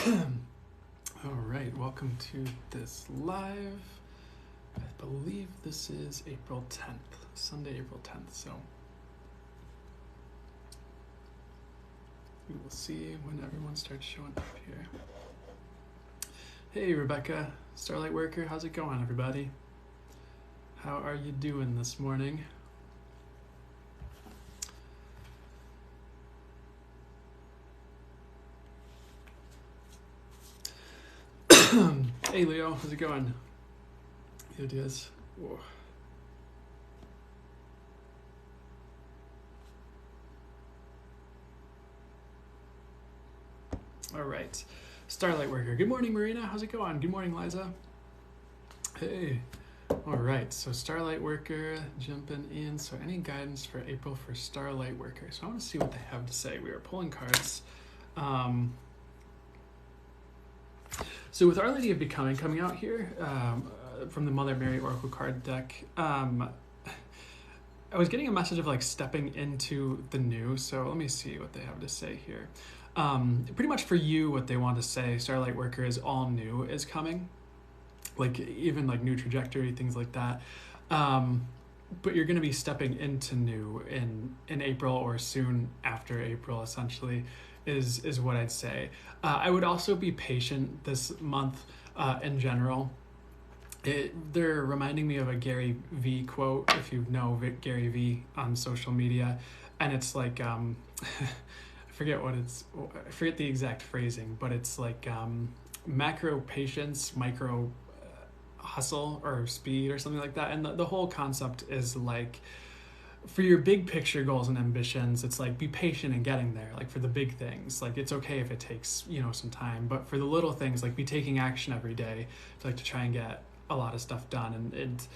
All right, welcome to this live. I believe this is April 10th, Sunday, April 10th. So we will see when everyone starts showing up here. Hey, Rebecca, Starlight Worker, how's it going, everybody? How are you doing this morning? Hey, Leo, how's it going? It is. Whoa. All right, Starlight Worker. Good morning, Marina. How's it going? Good morning, Liza. Hey. All right, so Starlight Worker jumping in. So any guidance for April for Starlight Worker? So I want to see what they have to say. We are pulling cards. So with Our Lady of Becoming coming out here from the Mother Mary Oracle card deck, I was getting a message of like stepping into the new. So let me see what they have to say here. Pretty much for you, what they want to say, Starlight Worker, is all new is coming. Like even like new trajectory, things like that. But you're going to be stepping into new in April or soon after April, essentially, is what I'd say. I would also be patient this month in general. They're reminding me of a Gary V quote, if you know Gary V on social media. And it's like, I forget the exact phrasing, but it's like macro patience, micro hustle or speed or something like that. And the whole concept is like, for your big picture goals and ambitions, it's like be patient in getting there. Like for the big things, like it's okay if it takes, some time, but for the little things, like be taking action every day to try and get a lot of stuff done. And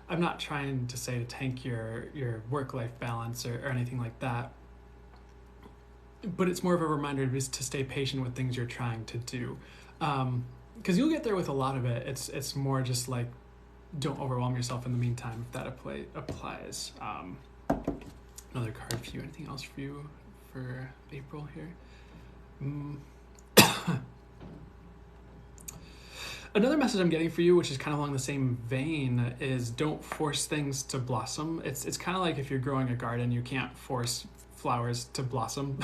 I'm not trying to say to tank your work-life balance or anything like that, but it's more of a reminder to stay patient with things you're trying to do. Because you'll get there with a lot of it. It's more just like, don't overwhelm yourself in the meantime, if that applies. Another card for you. Anything else for you for April here? Another message I'm getting for you, which is kind of along the same vein, is don't force things to blossom. It's kind of like if you're growing a garden, you can't force flowers to blossom,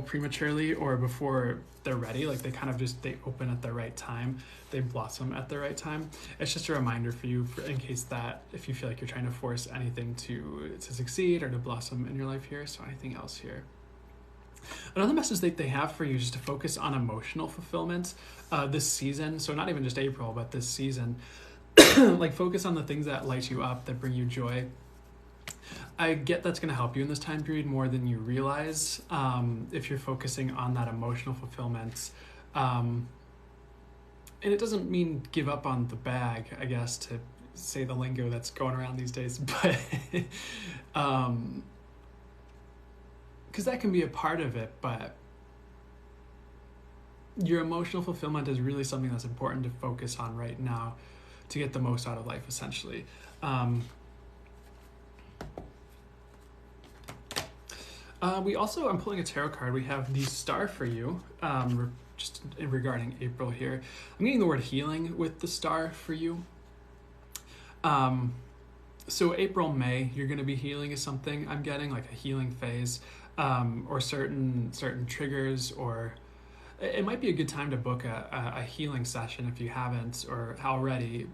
prematurely or before they're ready. Like they kind of they open at the right time, they blossom at the right time. It's just a reminder for you, in case that if you feel like you're trying to force anything to succeed or to blossom in your life here. So anything else here? Another message that they have for you is just to focus on emotional fulfillment this season. So not even just April, but this season. Like focus on the things that light you up, that bring you joy. I get that's going to help you in this time period more than you realize if you're focusing on that emotional fulfillment. And it doesn't mean give up on the bag, I guess, to say the lingo that's going around these days, but because that can be a part of it, but your emotional fulfillment is really something that's important to focus on right now to get the most out of life, essentially. I'm pulling a tarot card. We have the Star for you, just regarding April here. I'm getting the word healing with the Star for you. So April, May, you're going to be healing is something I'm getting, like a healing phase, or certain triggers, or it might be a good time to book a healing session if you haven't or already,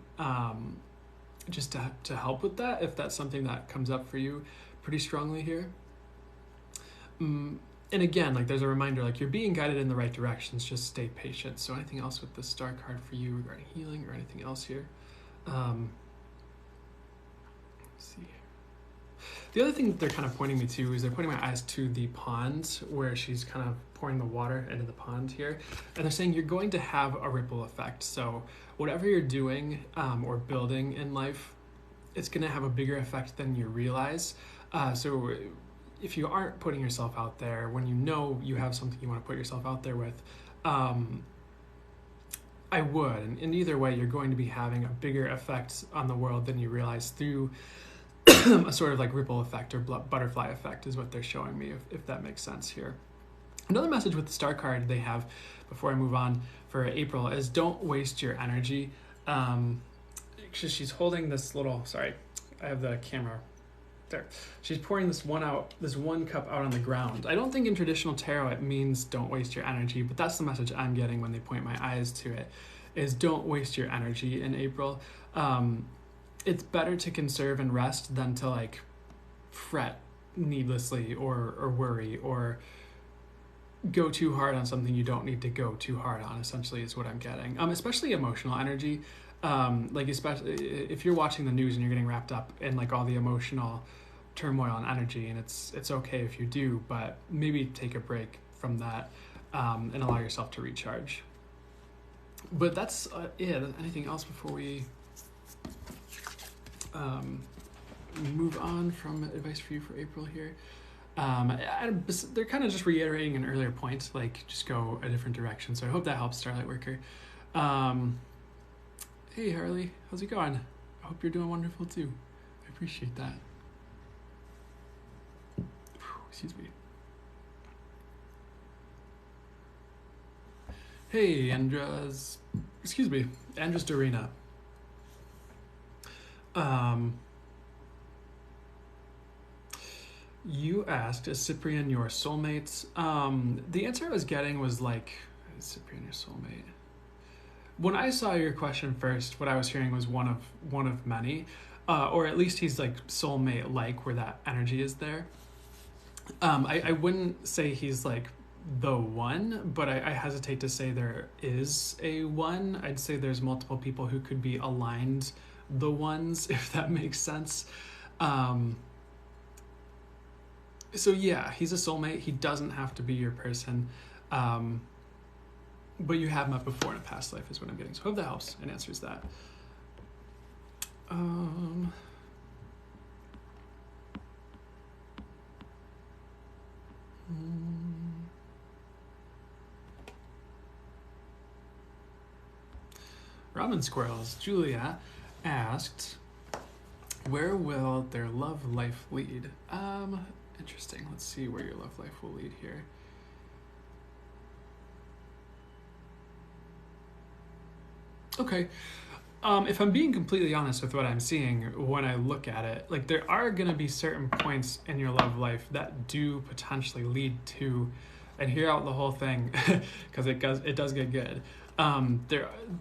just to help with that, if that's something that comes up for you pretty strongly here. And again, like there's a reminder, like you're being guided in the right directions, just stay patient. So anything else with the Star card for you regarding healing or anything else here? Let's see. The other thing that they're kind of pointing me to is they're pointing my eyes to the pond where she's kind of pouring the water into the pond here. And they're saying you're going to have a ripple effect. So whatever you're doing or building in life, it's going to have a bigger effect than you realize. So if you aren't putting yourself out there, when you have something you want to put yourself out there with, I would. And either way, you're going to be having a bigger effect on the world than you realize through a sort of like ripple effect or butterfly effect is what they're showing me, if that makes sense here. Another message with the star card they have, before I move on, for April is don't waste your energy. She's holding this little, sorry, I have the camera there. She's pouring this one cup out on the ground. I don't think in traditional tarot it means don't waste your energy, but that's the message I'm getting when they point my eyes to it, is don't waste your energy in April. It's better to conserve and rest than to like fret needlessly or worry or go too hard on something you don't need to go too hard on, essentially, is what I'm getting. Especially emotional energy. Like, especially if you're watching the news and you're getting wrapped up in like all the emotional turmoil and energy, and it's okay if you do, but maybe take a break from that and allow yourself to recharge. But that's anything else before we move on from advice for you for April here? They're kind of just reiterating an earlier point, like just go a different direction. So I hope that helps, Starlight Worker. Hey Harley, how's it going? I hope you're doing wonderful too. I appreciate that. Excuse me. Hey Andras Dorina. You asked, is Cyprian your soulmate? The answer I was getting was like, is Cyprian your soulmate? When I saw your question first, what I was hearing was one of many, or at least he's like soulmate-like, where that energy is there. I wouldn't say he's like the one, but I hesitate to say there is a one. I'd say there's multiple people who could be aligned the ones, if that makes sense. So yeah, he's a soulmate. He doesn't have to be your person. But you have met before in a past life is what I'm getting. So I hope that helps and answers that. Robin Squirrels, Julia asked, where will their love life lead? Interesting. Let's see where your love life will lead here. Okay. If I'm being completely honest with what I'm seeing when I look at it, like there are going to be certain points in your love life that do potentially lead to, and hear out the whole thing because it does get good.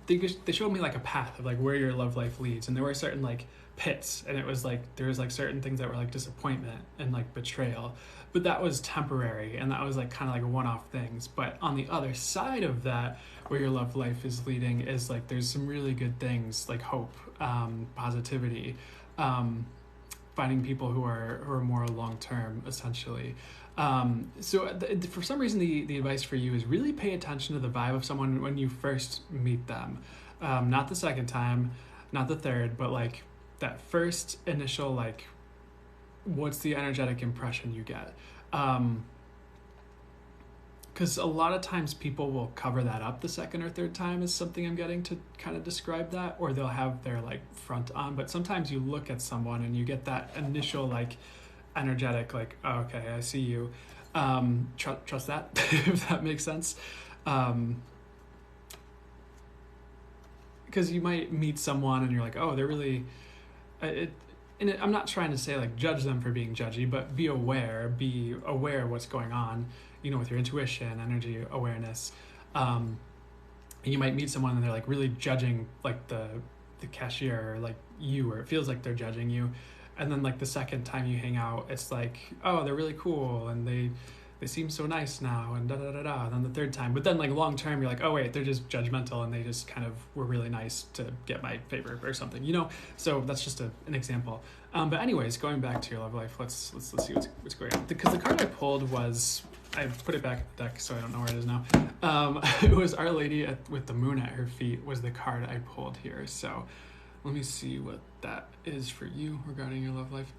They showed me like a path of like where your love life leads, and there were certain like pits, and it was like there was like certain things that were like disappointment and like betrayal, but that was temporary, and that was like kind of like one-off things. But on the other side of that, where your love life is leading, is like there's some really good things like hope, positivity, finding people who are more long-term, essentially. So for some reason, the advice for you is really pay attention to the vibe of someone when you first meet them. Not the second time, not the third, but like that first initial, like, what's the energetic impression you get? Because a lot of times people will cover that up the second or third time is something I'm getting to kind of describe that, or they'll have their like front on. But sometimes you look at someone and you get that initial like energetic, like, oh, okay, I see you. Trust that, if that makes sense. Because you might meet someone and you're like, oh, they're really... I'm not trying to say like judge them for being judgy, but be aware of what's going on, with your intuition, energy awareness. And you might meet someone and they're like really judging like the cashier or like you, or it feels like they're judging you. And then like the second time you hang out, it's like, oh, they're really cool and they seem so nice now, and da-da-da-da. And then the third time, but then like long term, you're like, oh wait, they're just judgmental and they just kind of were really nice to get my favor or something, So that's just an example. But anyways, going back to your love life, let's see what's going on. Because the card I pulled was, I put it back at the deck, so I don't know where it is now. It was Our Lady with the moon at her feet was the card I pulled here. So let me see what that is for you regarding your love life.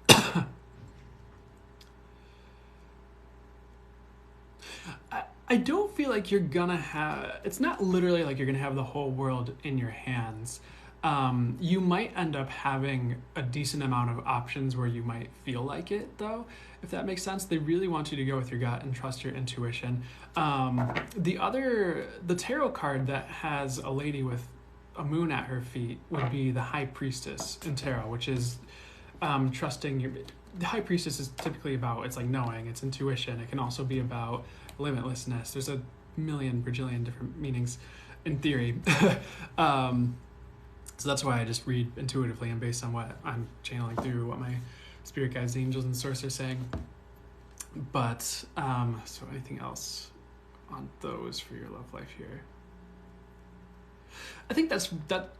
I don't feel like you're gonna have, it's not literally like you're gonna have the whole world in your hands. You might end up having a decent amount of options where you might feel like it, though, if that makes sense. They really want you to go with your gut and trust your intuition. The tarot card that has a lady with a moon at her feet would be the High Priestess in tarot, which is trusting your... The High Priestess is typically about, it's like knowing, it's intuition. It can also be about limitlessness. There's a million, bajillion different meanings in theory. So that's why I just read intuitively and based on what I'm channeling through, what my spirit guides, angels, and source are saying. But, so anything else on those for your love life here? I think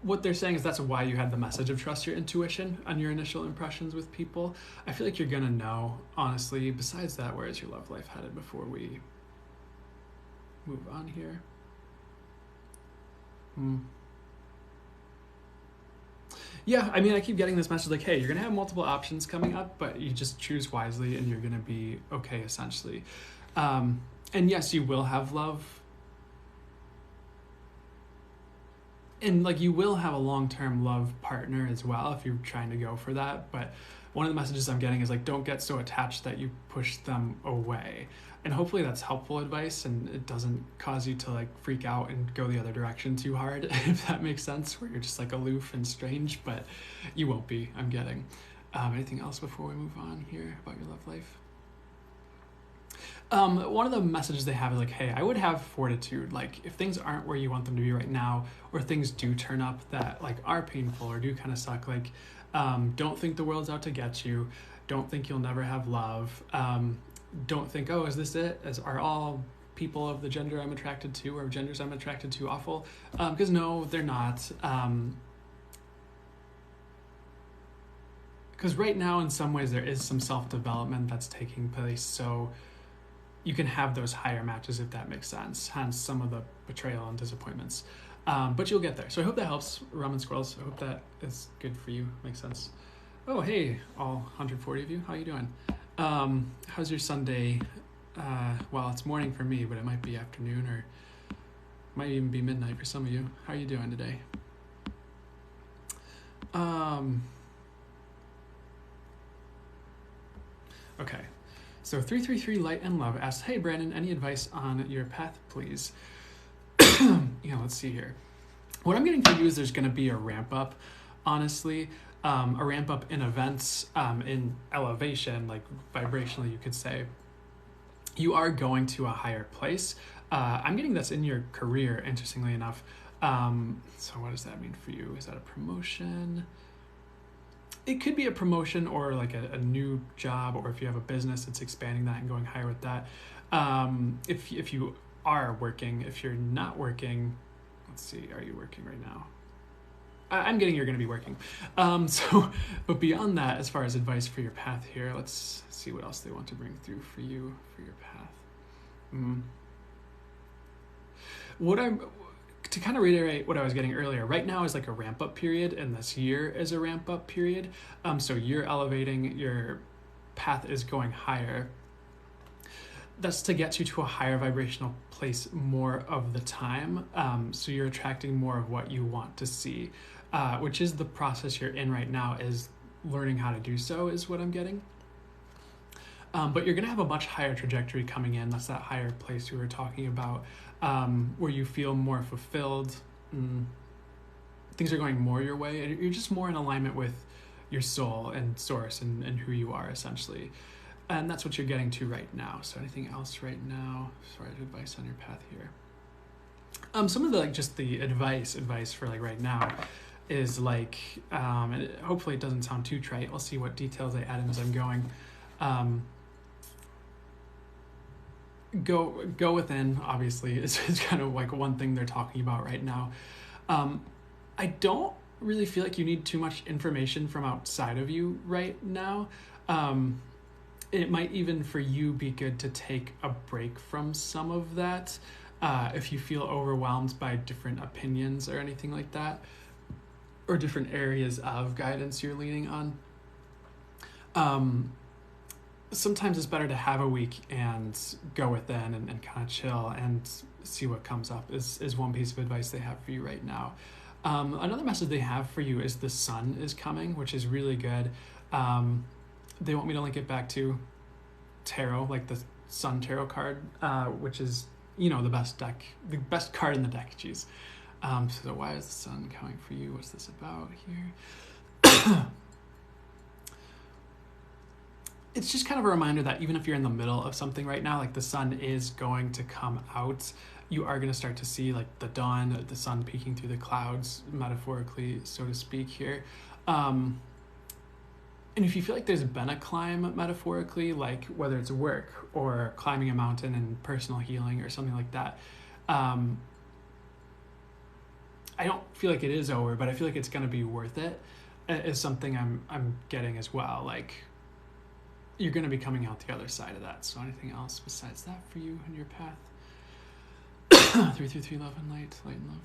what they're saying is that's why you had the message of trust your intuition on your initial impressions with people. I feel like you're going to know, honestly. Besides that, where is your love life headed before we move on here? Yeah, I mean, I keep getting this message like, hey, you're going to have multiple options coming up, but you just choose wisely and you're going to be okay, essentially. And yes, you will have love. And like, you will have a long-term love partner as well if you're trying to go for that. But one of the messages I'm getting is like, don't get so attached that you push them away. And hopefully that's helpful advice and it doesn't cause you to like freak out and go the other direction too hard, if that makes sense, where you're just like aloof and strange, but you won't be, I'm getting. Anything else before we move on here about your love life? One of the messages they have is like, hey, I would have fortitude. Like if things aren't where you want them to be right now, or things do turn up that like are painful or do kind of suck, like don't think the world's out to get you. Don't think you'll never have love. Don't think, oh, is this it? Are all people of the gender I'm attracted to or genders I'm attracted to awful? Because no, they're not. Because right now, in some ways, there is some self-development that's taking place. So you can have those higher matches, if that makes sense. Hence some of the betrayal and disappointments. But you'll get there. So I hope that helps, Ramen Squirrels. I hope that is good for you. Makes sense. Oh, hey, all 140 of you. How you doing? How's your Sunday? Well, it's morning for me, but it might be afternoon or might even be midnight for some of you. How are you doing today? Okay. So 333 Light and Love asks, hey, Brandon, any advice on your path, please? Yeah, let's see here. What I'm getting for you is there's going to be a ramp up, honestly. A ramp up in events, in elevation, like vibrationally, you could say. You are going to a higher place. I'm getting that's in your career, interestingly enough. So what does that mean for you? Is that a promotion? It could be a promotion or like a new job, or if you have a business, it's expanding that and going higher with that. If you are working, if you're not working, let's see, are you working right now? I'm getting you're going to be working. But beyond that, as far as advice for your path here, let's see what else they want to bring through for you, for your path. To kind of reiterate what I was getting earlier, right now is like a ramp up period, and this year is a ramp up period. So you're elevating, your path is going higher. That's to get you to a higher vibrational place more of the time. So you're attracting more of what you want to see, which is the process you're in right now, is learning how to do so, is what I'm getting. But you're going to have a much higher trajectory coming in. That's that higher place we were talking about, where you feel more fulfilled. Things are going more your way. And you're just more in alignment with your soul and source and who you are, essentially. And that's what you're getting to right now. So anything else right now? Sorry, advice on your path here. Some of the, like, just the advice for like right now is like, and hopefully it doesn't sound too trite. I'll see what details I add in as I'm going. Go within, obviously, is kind of like one thing they're talking about right now. I don't really feel like you need too much information from outside of you right now. It might even for you be good to take a break from some of that, if you feel overwhelmed by different opinions or anything like that, or different areas of guidance you're leaning on. Sometimes it's better to have a week and go within and kind of chill and see what comes up is one piece of advice they have for you right now. Another message they have for you is the sun is coming, which is really good. They want me to link it back to tarot, like the sun tarot card, which is, the best card in the deck. Geez. So why is the sun coming for you? What's this about here? It's just kind of a reminder that even if you're in the middle of something right now, like the sun is going to come out. You are going to start to see like the dawn, the sun peeking through the clouds, metaphorically, so to speak here. And if you feel like there's been a climb metaphorically, like whether it's work or climbing a mountain and personal healing or something like that, I don't feel like it is over, but I feel like it's going to be worth it. Is something I'm getting as well. Like, you're going to be coming out the other side of that. So anything else besides that for you in your path? 333 love and light and love.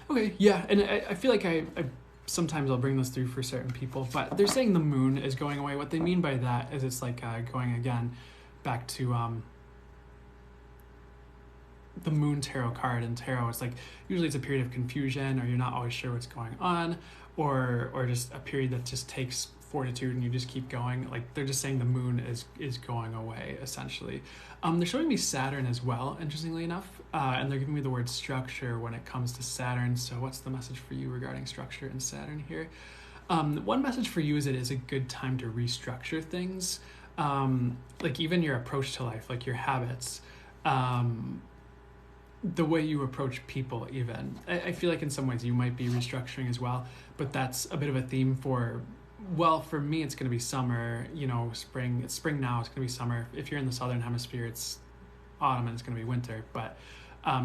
Okay, yeah, and I feel like I sometimes I'll bring this through for certain people, but they're saying the moon is going away. What they mean by that is it's like going again back to the moon tarot card. In tarot, it's like usually it's a period of confusion, or you're not always sure what's going on, or just a period that just takes fortitude and you just keep going. Like, they're just saying the moon is going away, essentially. They're showing me Saturn as well, interestingly enough, and they're giving me the word structure when it comes to Saturn. So what's the message for you regarding structure and Saturn here? One message for you is it is a good time to restructure things, like even your approach to life, like your habits, the way you approach people even. I feel like in some ways you might be restructuring as well, but that's a bit of a theme for me, it's going to be summer, spring. It's spring now, it's going to be summer. If you're in the southern hemisphere, it's autumn and it's going to be winter. But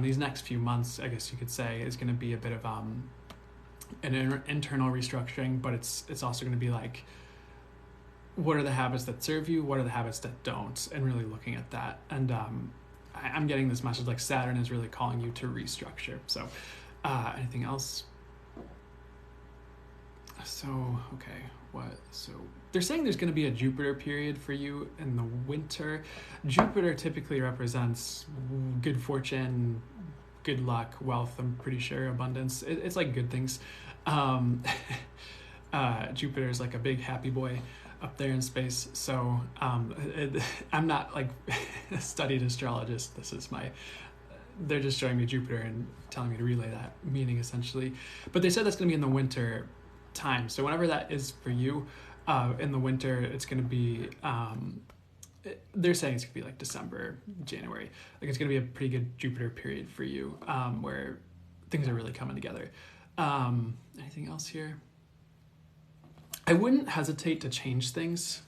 these next few months, I guess you could say, is going to be a bit of an internal restructuring, but it's also going to be like, what are the habits that serve you? What are the habits that don't? And really looking at that. And I'm getting this message like Saturn is really calling you to restructure. So anything else? So, okay, what? So they're saying there's going to be a Jupiter period for you in the winter. Jupiter typically represents good fortune, good luck, wealth, I'm pretty sure, abundance. It's like good things. Jupiter is like a big happy boy up there in space. So I'm not like a studied astrologist. They're just showing me Jupiter and telling me to relay that meaning, essentially. But they said that's going to be in the winter time. So whenever that is for you, in the winter, it's going to be, they're saying it's going to be like December, January. Like, it's going to be a pretty good Jupiter period for you, where things are really coming together. Anything else here? I wouldn't hesitate to change things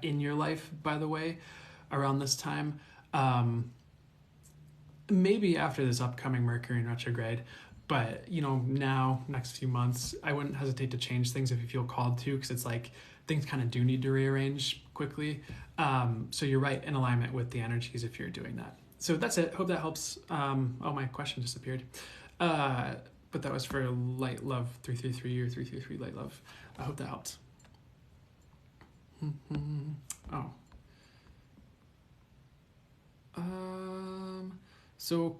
in your life, by the way, around this time. Maybe after this upcoming Mercury in retrograde, but now, next few months, I wouldn't hesitate to change things if you feel called to, because it's like things kind of do need to rearrange quickly. So you're right, in alignment with the energies if you're doing that. So that's it. Hope that helps. My question disappeared. But that was for Light Love 333 or 333 Light Love. I hope that helped. Oh. So,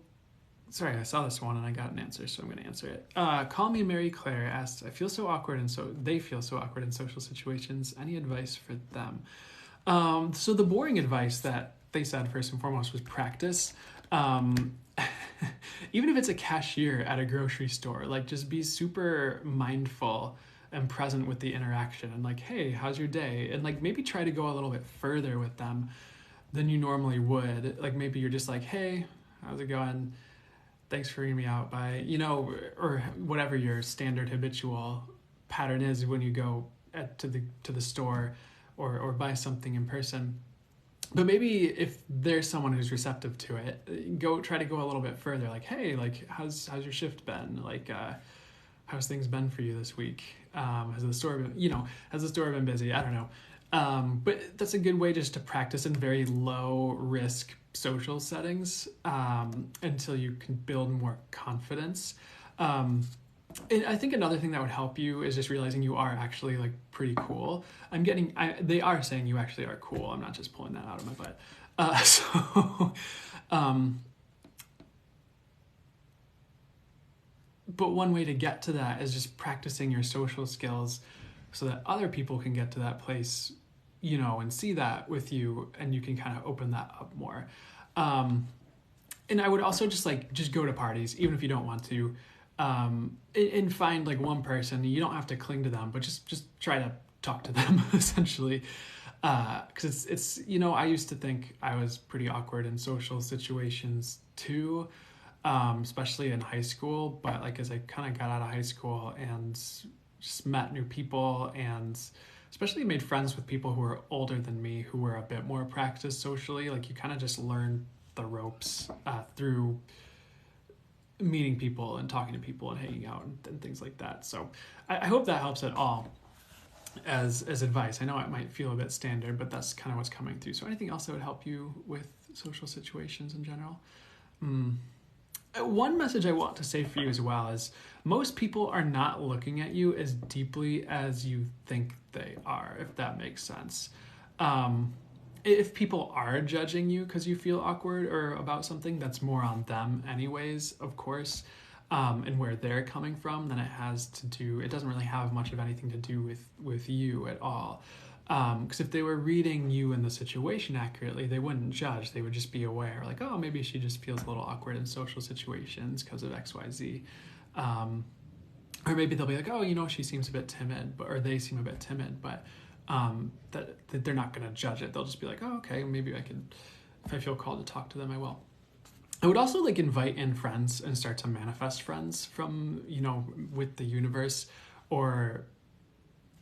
sorry, I saw this one and I got an answer, so I'm going to answer it. Call Me Mary Claire asked, they feel so awkward in social situations. Any advice for them? So the boring advice that they said first and foremost was practice. Even if it's a cashier at a grocery store, like, just be super mindful and present with the interaction and like, hey, how's your day? And like, maybe try to go a little bit further with them than you normally would. Like, maybe you're just like, hey, how's it going? Thanks for reading me out. Bye. Or whatever your standard habitual pattern is when you go to the store or buy something in person. But maybe if there's someone who's receptive to it, try to go a little bit further. Like, hey, like, how's your shift been? Like, how's things been for you this week? Has the store been busy? I don't know. But that's a good way just to practice in very low risk social settings until you can build more confidence. And I think another thing that would help you is just realizing you are actually like pretty cool. They are saying you actually are cool. I'm not just pulling that out of my butt. But one way to get to that is just practicing your social skills so that other people can get to that place, and see that with you, and you can kind of open that up more. And I would also just go to parties, even if you don't want to, and find like one person. You don't have to cling to them, but just try to talk to them essentially. Because it's I used to think I was pretty awkward in social situations too, especially in high school. But like as I kind of got out of high school and just met new people, and especially made friends with people who were older than me, who were a bit more practiced socially, like you kind of just learn the ropes through meeting people and talking to people and hanging out and things like that. So I hope that helps at all as advice. I know it might feel a bit standard, but that's kind of what's coming through. So anything else that would help you with social situations in general? One message I want to say for you as well is most people are not looking at you as deeply as you think they are, if that makes sense. If people are judging you because you feel awkward or about something, that's more on them anyways, of course, and where they're coming from than it doesn't really have much of anything to do with you at all. Because if they were reading you and the situation accurately, they wouldn't judge. They would just be aware, like, oh, maybe she just feels a little awkward in social situations because of X, Y, Z. Or maybe they'll be like, oh, she seems a bit timid, or they seem a bit timid, but that they're not going to judge it. They'll just be like, oh, okay, maybe I could, if I feel called to talk to them, I will. I would also invite in friends and start to manifest friends from, with the universe, or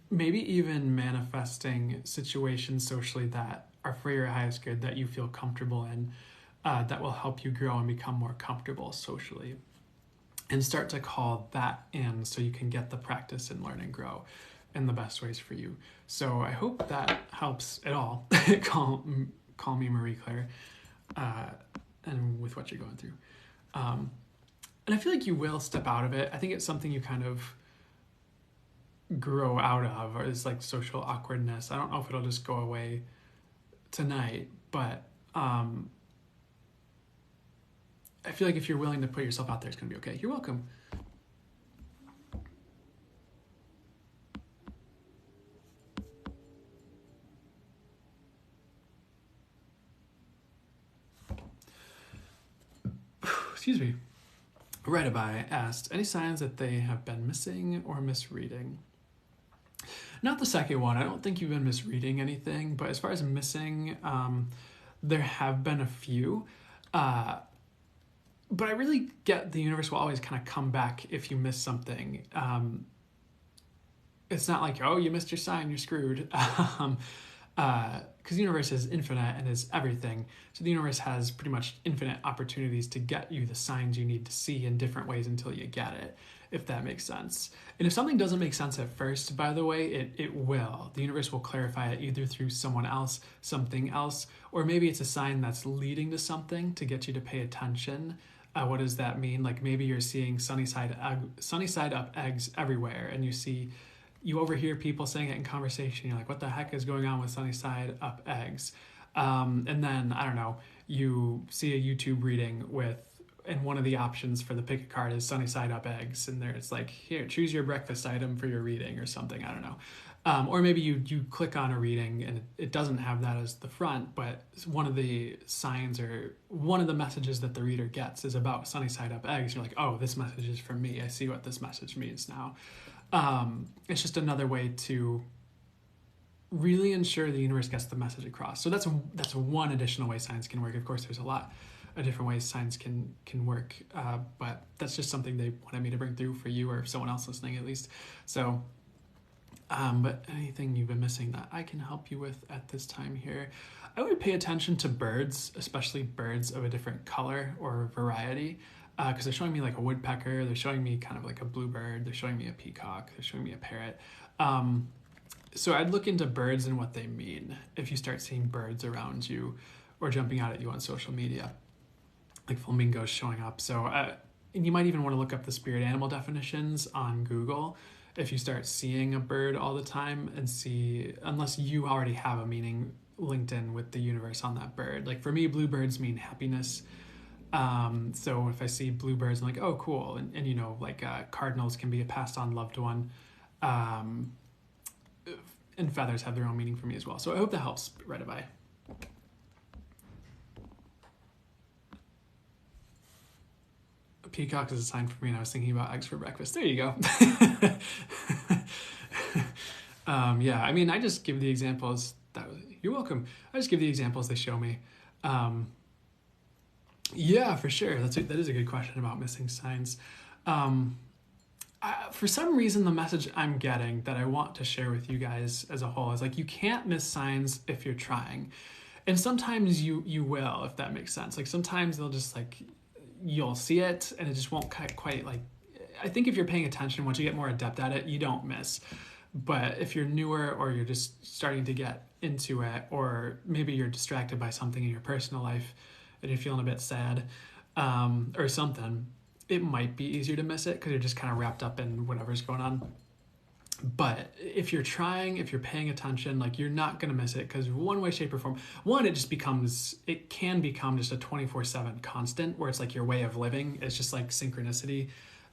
maybe even manifesting situations socially that are for your highest good, that you feel comfortable in, that will help you grow and become more comfortable socially. And start to call that in so you can get the practice and learn and grow in the best ways for you. So I hope that helps at all. Call me Marie Claire, and with what you're going through. And I feel like you will step out of it. I think it's something you kind of grow out of, or is like social awkwardness. I don't know if it'll just go away tonight, but I feel like if you're willing to put yourself out there, it's going to be okay. You're welcome. Excuse me. Redabai asked, any signs that they have been missing or misreading? Not the second one. I don't think you've been misreading anything, but as far as missing, there have been a few. But I really get the universe will always kind of come back if you miss something. It's not like, oh, you missed your sign, you're screwed. Because the universe is infinite and is everything. So the universe has pretty much infinite opportunities to get you the signs you need to see in different ways until you get it, if that makes sense. And if something doesn't make sense at first, by the way, it will. The universe will clarify it either through someone else, something else, or maybe it's a sign that's leading to something to get you to pay attention. What does that mean? Like maybe you're seeing sunny side up eggs everywhere, and you overhear people saying it in conversation. You're like, what the heck is going on with sunny side up eggs? And then, I don't know, you see a YouTube reading and one of the options for the pick a card is sunny side up eggs. And there it's like, here, choose your breakfast item for your reading or something. I don't know. Or maybe you click on a reading and it doesn't have that as the front, but one of the signs or one of the messages that the reader gets is about sunny side up eggs. You're like, oh, this message is for me. I see what this message means now. It's just another way to really ensure the universe gets the message across. So that's one additional way signs can work. Of course, there's a lot of different ways signs can work, but that's just something they wanted me to bring through for you or someone else listening at least. So, but anything you've been missing that I can help you with at this time here, I would pay attention to birds, especially birds of a different color or variety. Because they're showing me like a woodpecker, they're showing me kind of like a bluebird, they're showing me a peacock, they're showing me a parrot. So I'd look into birds and what they mean if you start seeing birds around you or jumping out at you on social media, like flamingos showing up. So and you might even want to look up the spirit animal definitions on Google if you start seeing a bird all the time and unless you already have a meaning linked in with the universe on that bird. Like for me, bluebirds mean happiness. So if I see bluebirds, I'm like, oh, cool. And you know, like cardinals can be a passed on loved one. Um, and feathers have their own meaning for me as well. So I hope that helps right away. Peacock is a sign for me, and I was thinking about eggs for breakfast. There you go. Yeah, I mean, I just give the examples. You're welcome. I just give the examples they show me. Yeah, for sure. That is a good question about missing signs. For some reason, the message I'm getting that I want to share with you guys as a whole is like, you can't miss signs if you're trying. And sometimes you will, if that makes sense. Like sometimes they'll just like, you'll see it and it just won't quite like, I think if you're paying attention, once you get more adept at it, you don't miss. But if you're newer or you're just starting to get into it, or maybe you're distracted by something in your personal life and you're feeling a bit sad or something, it might be easier to miss it because you're just kind of wrapped up in whatever's going on. But if you're trying, if you're paying attention, like you're not going to miss it because one way, shape, or form, it can become just a 24/7 constant where it's like your way of living. It's just like synchronicity.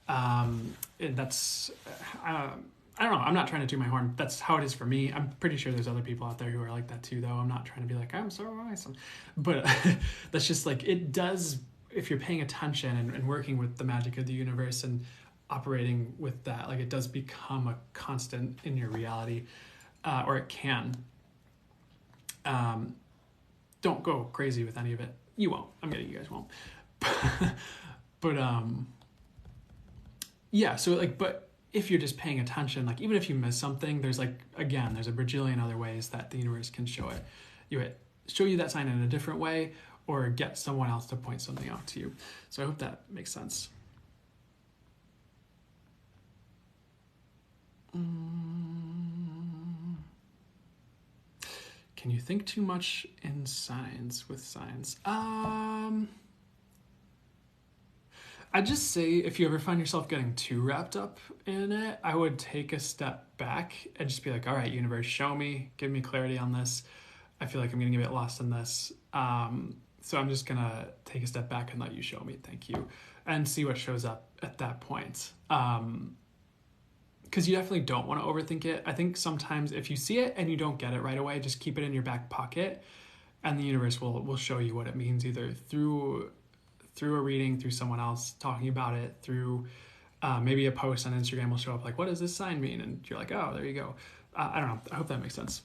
And that's, I don't know. I'm not trying to toot my horn. That's how it is for me. I'm pretty sure there's other people out there who are like that too, though. I'm not trying to be like, I'm so awesome. But that's just like, it does, if you're paying attention and working with the magic of the universe and operating with that, like it does become a constant in your reality, or it can. Don't go crazy with any of it. You won't. I'm getting you guys won't. But yeah. So like, but if you're just paying attention, like even if you miss something, there's like, again, there's a bajillion other ways that the universe can show you that sign in a different way, or get someone else to point something out to you. So I hope that makes sense. Can you think too much in signs with signs? I'd just say if you ever find yourself getting too wrapped up in it, I would take a step back and just be like, all right, universe, show me, give me clarity on this. I feel like I'm getting a bit lost in this. So I'm just going to take a step back and let you show me. Thank you. And see what shows up at that point. Because you definitely don't want to overthink it. I think sometimes if you see it and you don't get it right away, just keep it in your back pocket, and the universe will show you what it means, either through a reading, through someone else talking about it, through maybe a post on Instagram will show up like, what does this sign mean? And you're like, oh, there you go. I don't know. I hope that makes sense.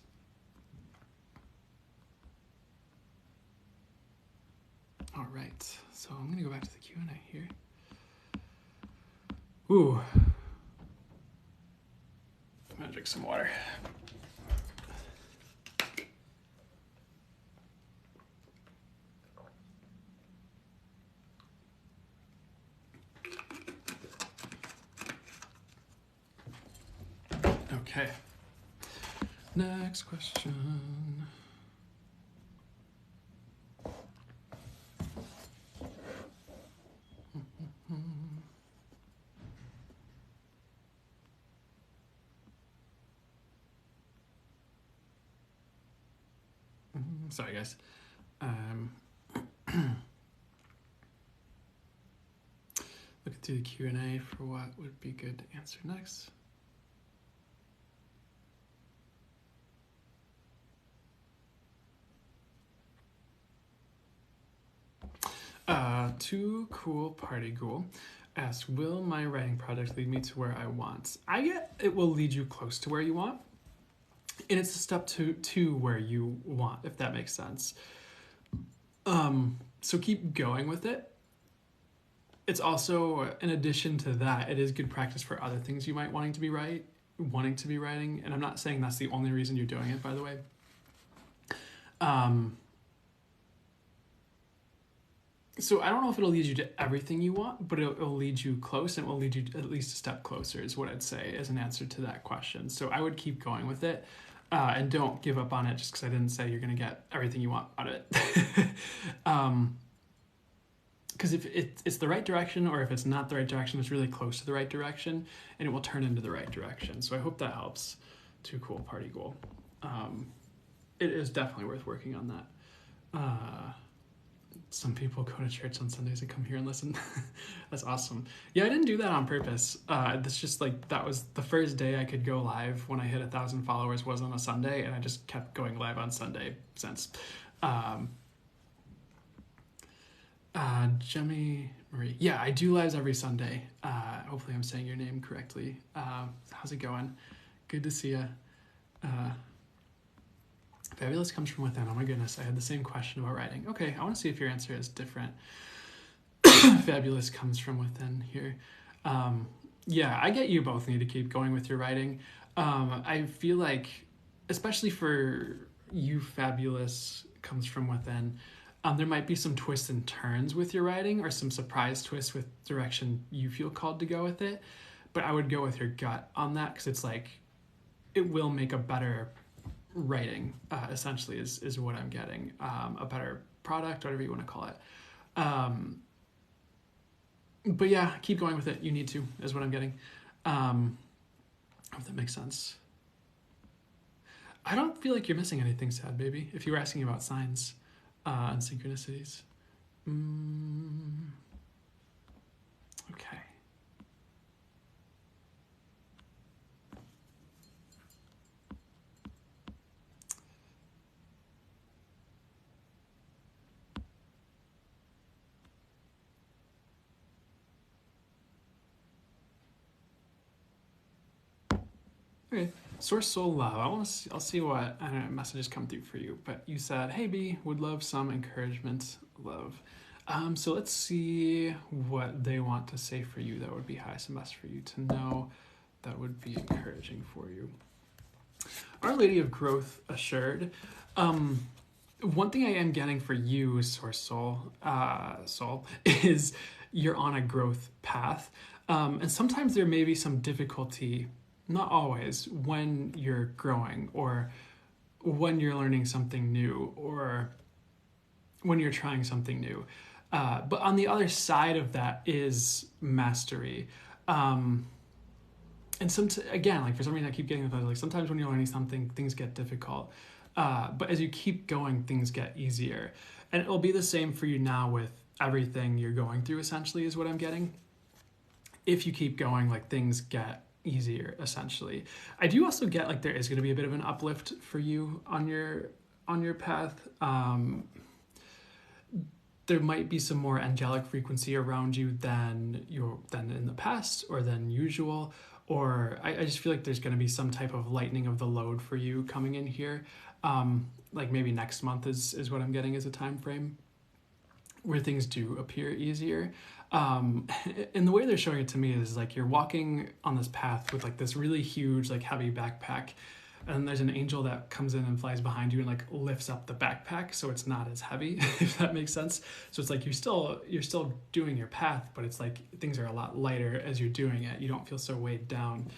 All right. So I'm going to go back to the Q&A here. Ooh. I'm going to drink some water. Okay. Next question. Sorry, guys. Looking through the Q&A for what would be good to answer next. Too Cool Party Ghoul asks, will my writing project lead me to where I want? I get it will lead you close to where you want, and it's a step to where you want, if that makes sense. So keep going with it. It's also, in addition to that, it is good practice for other things you might wanting to be writing, and I'm not saying that's the only reason you're doing it, by the way. So I don't know if it'll lead you to everything you want, but it'll lead you close, and it will lead you at least a step closer, is what I'd say as an answer to that question. So I would keep going with it, and don't give up on it just because I didn't say you're going to get everything you want out of it. Because if it's the right direction, or if it's not the right direction, it's really close to the right direction, and it will turn into the right direction. So I hope that helps. Too Cool Party Ghoul. It is definitely worth working on that. Some people go to church on Sundays and come here and listen. That's awesome. Yeah, I didn't do that on purpose. That's just like, that was the first day I could go live when I hit 1,000 followers was on a Sunday, and I just kept going live on Sunday since. Jemmy Marie. Yeah, I do lives every Sunday. Hopefully I'm saying your name correctly. How's it going? Good to see you. Fabulous comes from within. Oh my goodness, I had the same question about writing. Okay, I want to see if your answer is different. Fabulous comes from within here. Yeah, I get you both need to keep going with your writing. I feel like, especially for you, Fabulous comes from within, there might be some twists and turns with your writing, or some surprise twists with direction you feel called to go with it. But I would go with your gut on that, because it's like, it will make a better writing, essentially, is what I'm getting. A better product, whatever you want to call it. But yeah, keep going with it. You need to, is what I'm getting. If that makes sense. I don't feel like you're missing anything, Sad Baby, if you were asking about signs and synchronicities. Okay. Okay, Source Soul Love. I'll see what messages come through for you. But you said, "Hey B, would love some encouragement, love." So let's see what they want to say for you. That would be highest and best for you to know. That would be encouraging for you. Our Lady of Growth assured. One thing I am getting for you, Source Soul, is you're on a growth path, and sometimes there may be some difficulty. Not always, when you're growing, or when you're learning something new, or when you're trying something new. But on the other side of that is mastery. And again, like for some reason I keep getting like sometimes when you're learning something, things get difficult. But as you keep going, things get easier. And it'll be the same for you now with everything you're going through, essentially, is what I'm getting. If you keep going, like things get easier, essentially. I do also get like there is going to be a bit of an uplift for you on your path. There might be some more angelic frequency around you than in the past, or than usual, or I just feel like there's going to be some type of lightening of the load for you coming in here. Like maybe next month is what I'm getting as a time frame where things do appear easier. And the way they're showing it to me is like you're walking on this path with like this really huge, like heavy backpack, and there's an angel that comes in and flies behind you and like lifts up the backpack so it's not as heavy, if that makes sense. So it's like you're still doing your path, but it's like things are a lot lighter as you're doing it. You don't feel so weighed down,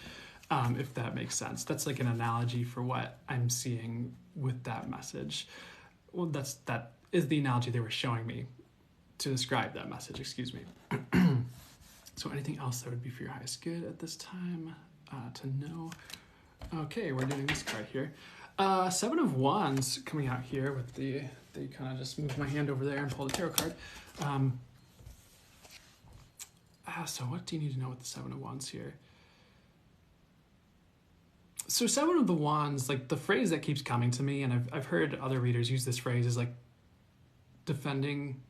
if that makes sense. That's like an analogy for what I'm seeing with that message. Well, that is the analogy they were showing me to describe that message, excuse me. So anything else that would be for your highest good at this time to know? Okay, we're doing this card here. Seven of Wands coming out here with they kind of just moved my hand over there and pulled a tarot card. So what do you need to know with the Seven of Wands here? So Seven of the Wands, like the phrase that keeps coming to me, and I've heard other readers use this phrase, is like defending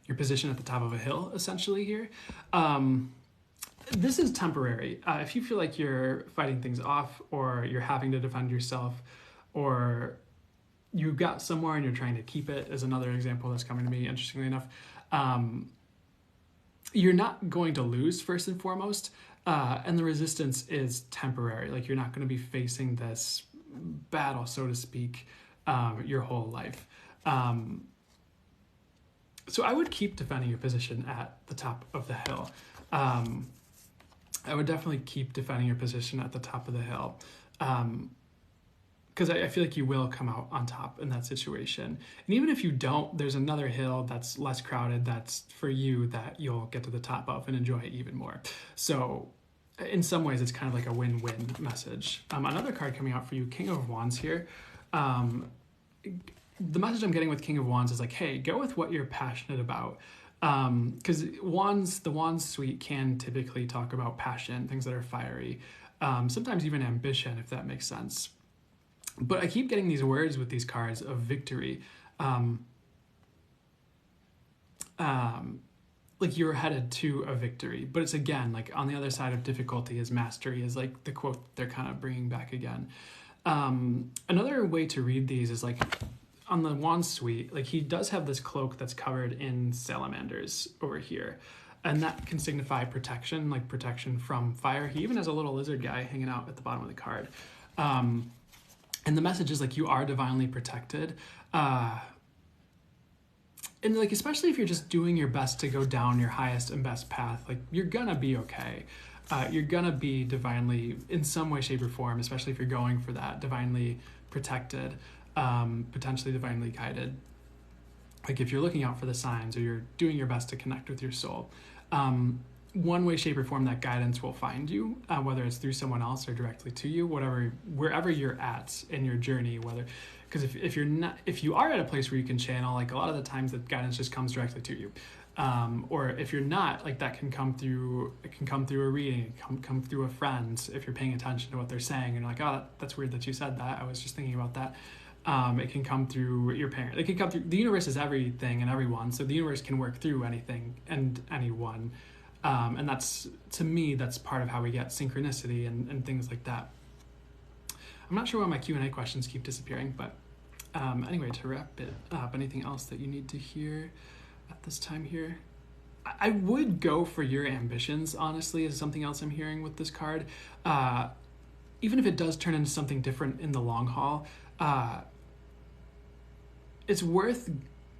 your position at the top of a hill, essentially here. This is temporary. If you feel like you're fighting things off, or you're having to defend yourself, or you got somewhere and you're trying to keep it, is another example that's coming to me, interestingly enough. You're not going to lose, first and foremost, and the resistance is temporary. Like you're not going to be facing this battle, so to speak, your whole life. So I would keep defending your position at the top of the hill. I would definitely keep defending your position at the top of the hill, because I feel like you will come out on top in that situation. And even if you don't, there's another hill that's less crowded that's for you that you'll get to the top of and enjoy it even more. So in some ways, it's kind of like a win-win message. Another card coming out for you, King of Wands here. the message I'm getting with King of Wands is like, hey, go with what you're passionate about. Because the Wands suite can typically talk about passion, things that are fiery, sometimes even ambition, if that makes sense. But I keep getting these words with these cards of victory. Like you're headed to a victory, but it's again, like on the other side of difficulty is mastery, is like the quote they're kind of bringing back again. Another way to read these is like on the Wand suite, like he does have this cloak that's covered in salamanders over here, and that can signify protection, like protection from fire. He even has a little lizard guy hanging out at the bottom of the card. And the message is like you are divinely protected. And like, especially if you're just doing your best to go down your highest and best path, like you're gonna be okay. You're gonna be divinely, in some way, shape, or form, especially if you're going for that, divinely protected, potentially divinely guided. Like if you're looking out for the signs or you're doing your best to connect with your soul, one way, shape, or form that guidance will find you, whether it's through someone else or directly to you, wherever you're at in your journey, whether, because if you are at a place where you can channel, like a lot of the times that guidance just comes directly to you. Or if you're not, like that can come through, it can come through a reading, it can come through a friend if you're paying attention to what they're saying and you're like, oh, that's weird that you said that. I was just thinking about that. It can come through your parent. It can come through, the universe is everything and everyone. So the universe can work through anything and anyone. And that's, to me, that's part of how we get synchronicity and things like that. I'm not sure why my Q&A questions keep disappearing, but anyway, to wrap it up, anything else that you need to hear at this time here? I would go for your ambitions, honestly, is something else I'm hearing with this card. Even if it does turn into something different in the long haul, it's worth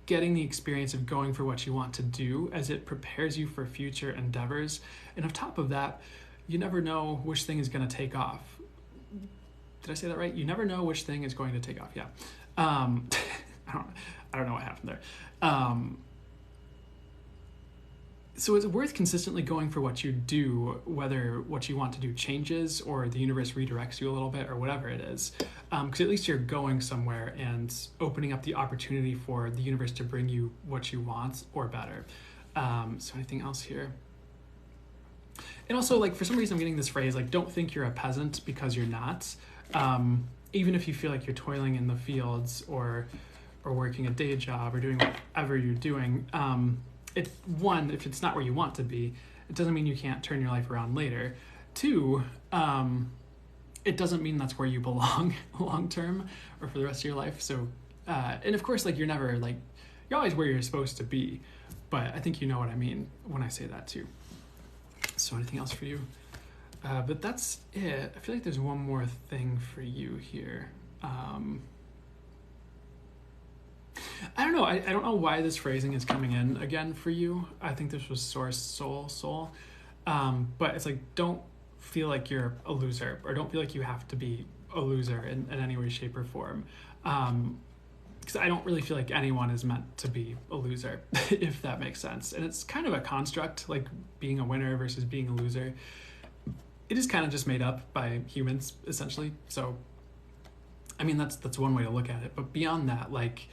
getting the experience of going for what you want to do, as it prepares you for future endeavors. And on top of that, you never know which thing is going to take off. Did I say that right? You never know which thing is going to take off. Yeah. I don't know what happened there. So it's worth consistently going for what you do, whether what you want to do changes or the universe redirects you a little bit or whatever it is. Because at least you're going somewhere and opening up the opportunity for the universe to bring you what you want or better. So anything else here? And also, like, for some reason I'm getting this phrase, like, don't think you're a peasant because you're not. Even if you feel like you're toiling in the fields or working a day job or doing whatever you're doing, if it's not where you want to be, it doesn't mean you can't turn your life around later. Two, it doesn't mean that's where you belong long term or for the rest of your life. So, and of course, like you're always where you're supposed to be, but I think you know what I mean when I say that too. So anything else for you? But that's it. I feel like there's one more thing for you here. I don't know. I don't know why this phrasing is coming in again for you. I think this was source, soul. But it's like, don't feel like you're a loser, or don't feel like you have to be a loser in any way, shape, or form. Because I don't really feel like anyone is meant to be a loser, if that makes sense. And it's kind of a construct, like being a winner versus being a loser. It is kind of just made up by humans, essentially. So, I mean, that's one way to look at it. But beyond that, like,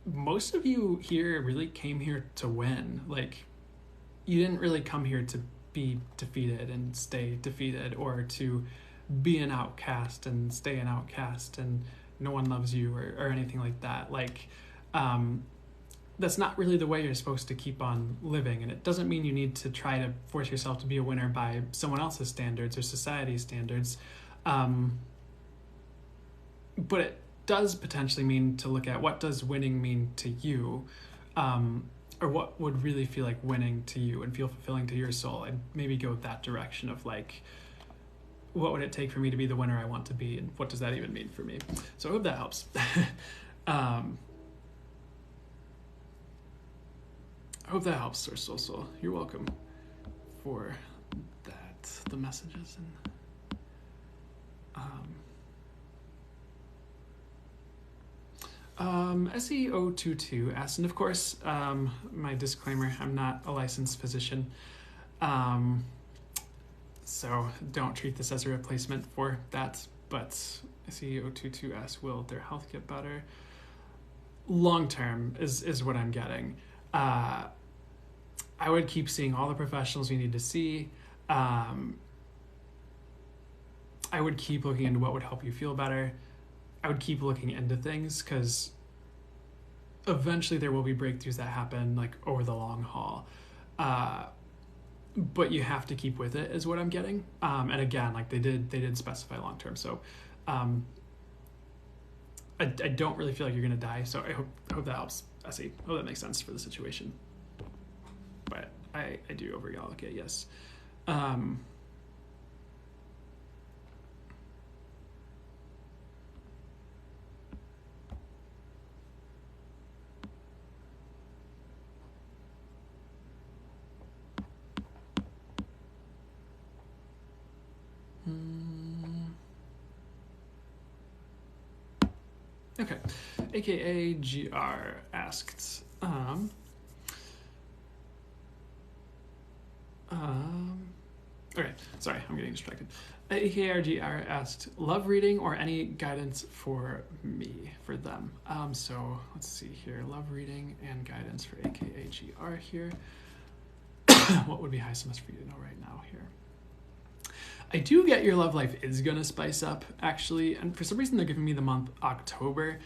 most of you here really came here to win. Like, you didn't really come here to be defeated and stay defeated, or to be an outcast and stay an outcast and no one loves you or anything like that. Like, that's not really the way you're supposed to keep on living. And it doesn't mean you need to try to force yourself to be a winner by someone else's standards or society's standards. But it does potentially mean to look at, what does winning mean to you, or what would really feel like winning to you and feel fulfilling to your soul, and maybe go that direction of like, what would it take for me to be the winner I want to be, and what does that even mean for me? So I hope that helps. I hope that helps, Source Soul. You're welcome for that, the messages and SE022 asked, and of course, my disclaimer, I'm not a licensed physician, so don't treat this as a replacement for that. but I see O22S, will their health get better? Long term is what I'm getting. I would keep seeing all the professionals you need to see. I would keep looking into what would help you feel better. I would keep looking into things because eventually there will be breakthroughs that happen like over the long haul. But you have to keep with it is what I'm getting. And again, like they did specify long term. So I don't really feel like you're gonna die. So I hope that helps. I see. Hope that makes sense for the situation. But I do overallocate, yes. Okay, AKA GR asked, okay, sorry, I'm getting distracted. AKA GR asked, love reading or any guidance for me, for them. So let's see here, love reading and guidance for AKA GR here. What would be high semester for you to know right now here? I do get your love life is going to spice up, actually. And for some reason, they're giving me the month October,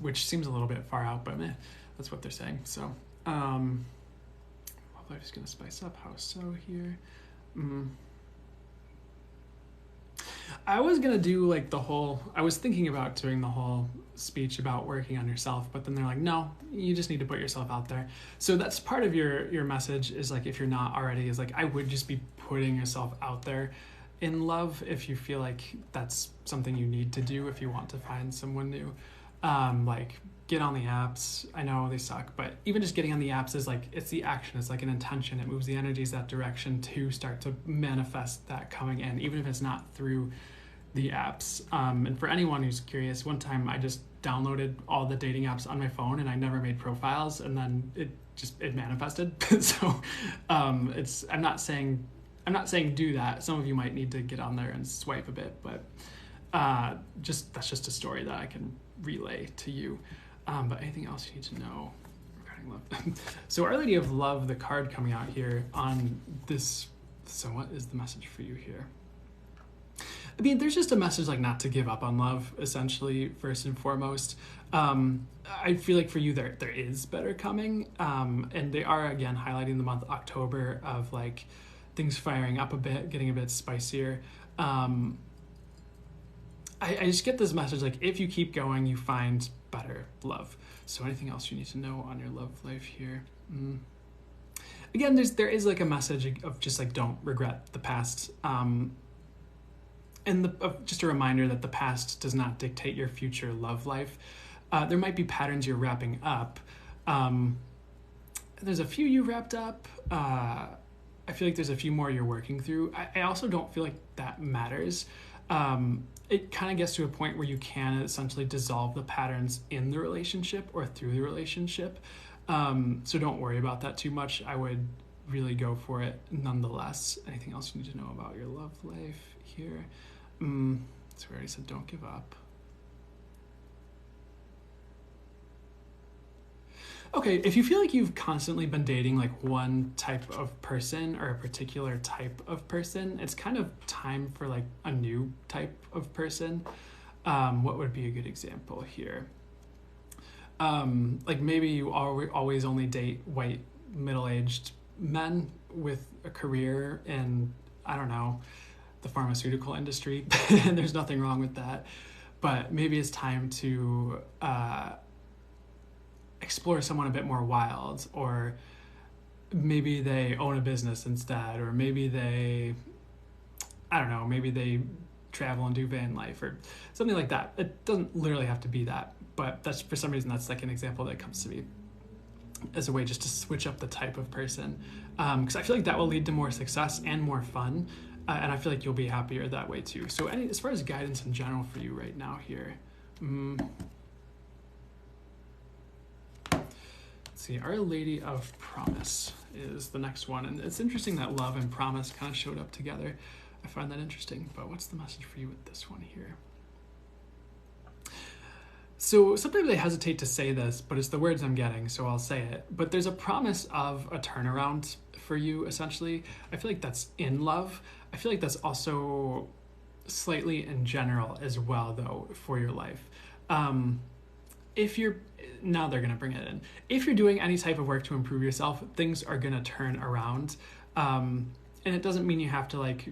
which seems a little bit far out, but meh, that's what they're saying. So, love life is going to spice up. How so here? I was going to do like I was thinking about doing the whole speech about working on yourself, but then they're like, no, you just need to put yourself out there. So that's part of your message is like, if you're not already, is like, I would just be putting yourself out there in love if you feel like that's something you need to do if you want to find someone new. Like get on the apps. I know they suck, but even just getting on the apps is like, it's the action. It's like an intention. It moves the energies that direction to start to manifest that coming in, even if it's not through the apps. And for anyone who's curious, one time I just downloaded all the dating apps on my phone and I never made profiles, and then it manifested. So I'm not saying do that. Some of you might need to get on there and swipe a bit, but that's just a story that I can relay to you. But anything else you need to know regarding love? So Our Lady of Love, the card coming out here on this. So what is the message for you here? I mean, there's just a message like not to give up on love, essentially, first and foremost. I feel like for you there is better coming. And they are, again, highlighting the month October of like things firing up a bit, getting a bit spicier. I just get this message like if you keep going, you find better love. So anything else you need to know on your love life here? Again, there is like a message of just like don't regret the past. And just a reminder that the past does not dictate your future love life. There might be patterns you're wrapping up. There's a few you wrapped up. I feel like there's a few more you're working through. I also don't feel like that matters. It kind of gets to a point where you can essentially dissolve the patterns in the relationship or through the relationship. So don't worry about that too much. I would really go for it nonetheless. Anything else you need to know about your love life here? So we already said don't give up. Okay, if you feel like you've constantly been dating like one type of person or a particular type of person, it's kind of time for like a new type of person. What would be a good example here? Like maybe you always only date white middle-aged men with a career in, I don't know, the pharmaceutical industry, and there's nothing wrong with that. But maybe it's time to explore someone a bit more wild, or maybe they own a business instead, or maybe they, I don't know, maybe they travel and do van life or something like that. It doesn't literally have to be that, but that's, for some reason, that's like an example that comes to me as a way just to switch up the type of person. Because I feel like that will lead to more success and more fun. And I feel like you'll be happier that way too. So as far as guidance in general for you right now here, let's see, Our Lady of Promise is the next one. And it's interesting that love and promise kind of showed up together. I find that interesting. But what's the message for you with this one here? So sometimes I hesitate to say this, but it's the words I'm getting, so I'll say it. But there's a promise of a turnaround for you, essentially. I feel like that's in love. I feel like that's also slightly in general as well, though, for your life. If you're, now they're going to bring it in. If you're doing any type of work to improve yourself, things are going to turn around. And it doesn't mean you have to like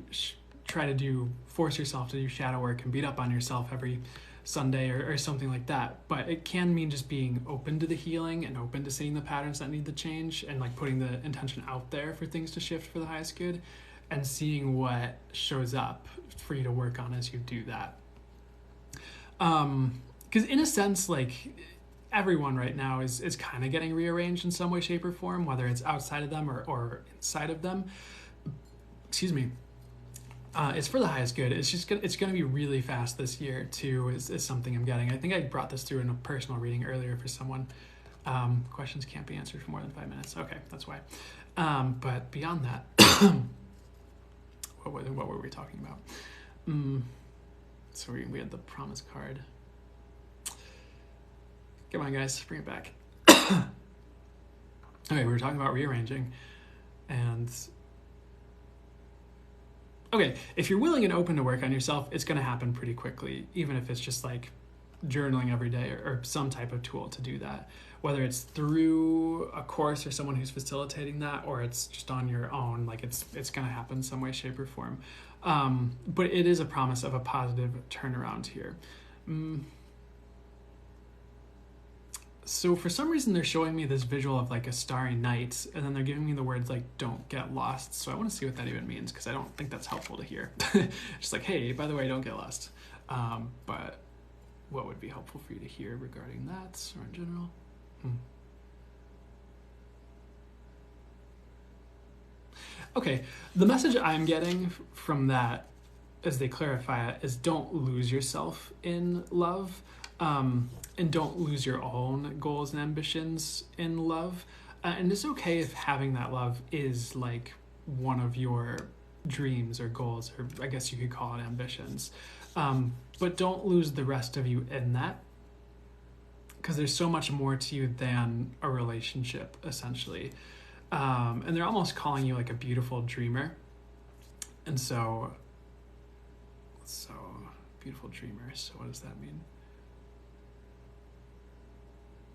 try to force yourself to do shadow work and beat up on yourself every Sunday or something like that. But it can mean just being open to the healing and open to seeing the patterns that need to change and like putting the intention out there for things to shift for the highest good and seeing what shows up for you to work on as you do that. Because in a sense, like everyone right now is kind of getting rearranged in some way, shape, or form, whether it's outside of them or inside of them. Excuse me. It's for the highest good. It's going to be really fast this year too. Is something I'm getting. I think I brought this through in a personal reading earlier for someone. Questions can't be answered for more than 5 minutes. Okay, that's why. But beyond that, what were we talking about? So we had the promise card. Come on, guys, bring it back. Okay, we were talking about rearranging, and okay, if you're willing and open to work on yourself, it's going to happen pretty quickly, even if it's just like journaling every day or some type of tool to do that, whether it's through a course or someone who's facilitating that, or it's just on your own. Like it's going to happen some way, shape, or form. But it is a promise of a positive turnaround here. So for some reason, they're showing me this visual of like a starry night, and then they're giving me the words like, don't get lost. So I want to see what that even means, because I don't think that's helpful to hear. Just like, hey, by the way, don't get lost. But what would be helpful for you to hear regarding that or in general? Okay, the message I'm getting from that, as they clarify it, is don't lose yourself in love. And don't lose your own goals and ambitions in love. And it's okay if having that love is like one of your dreams or goals, or I guess you could call it ambitions. But don't lose the rest of you in that, because there's so much more to you than a relationship, essentially. And they're almost calling you like a beautiful dreamer. And so beautiful dreamer. So what does that mean?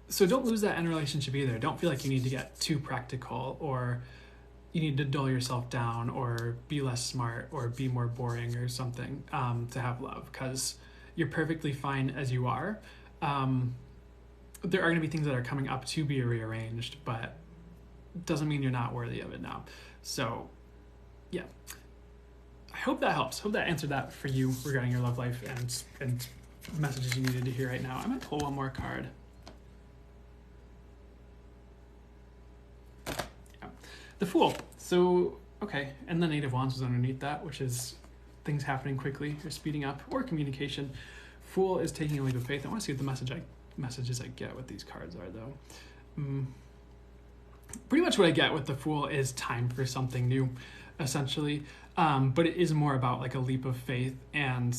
So don't lose that in a relationship either. Don't feel like you need to get too practical, or you need to dull yourself down, or be less smart, or be more boring or something to have love, because you're perfectly fine as you are. There are going to be things that are coming up to be rearranged, but doesn't mean you're not worthy of it now. So yeah, I hope that helps. Hope that answered that for you regarding your love life and messages you needed to hear right now. I'm going to pull one more card. The Fool. So, okay, and the Knight of Wands was underneath that, which is things happening quickly or speeding up, or communication. Fool is taking a leap of faith. I want to see what the messages I get with these cards are, though. Pretty much what I get with the Fool is time for something new, essentially. But it is more about like a leap of faith and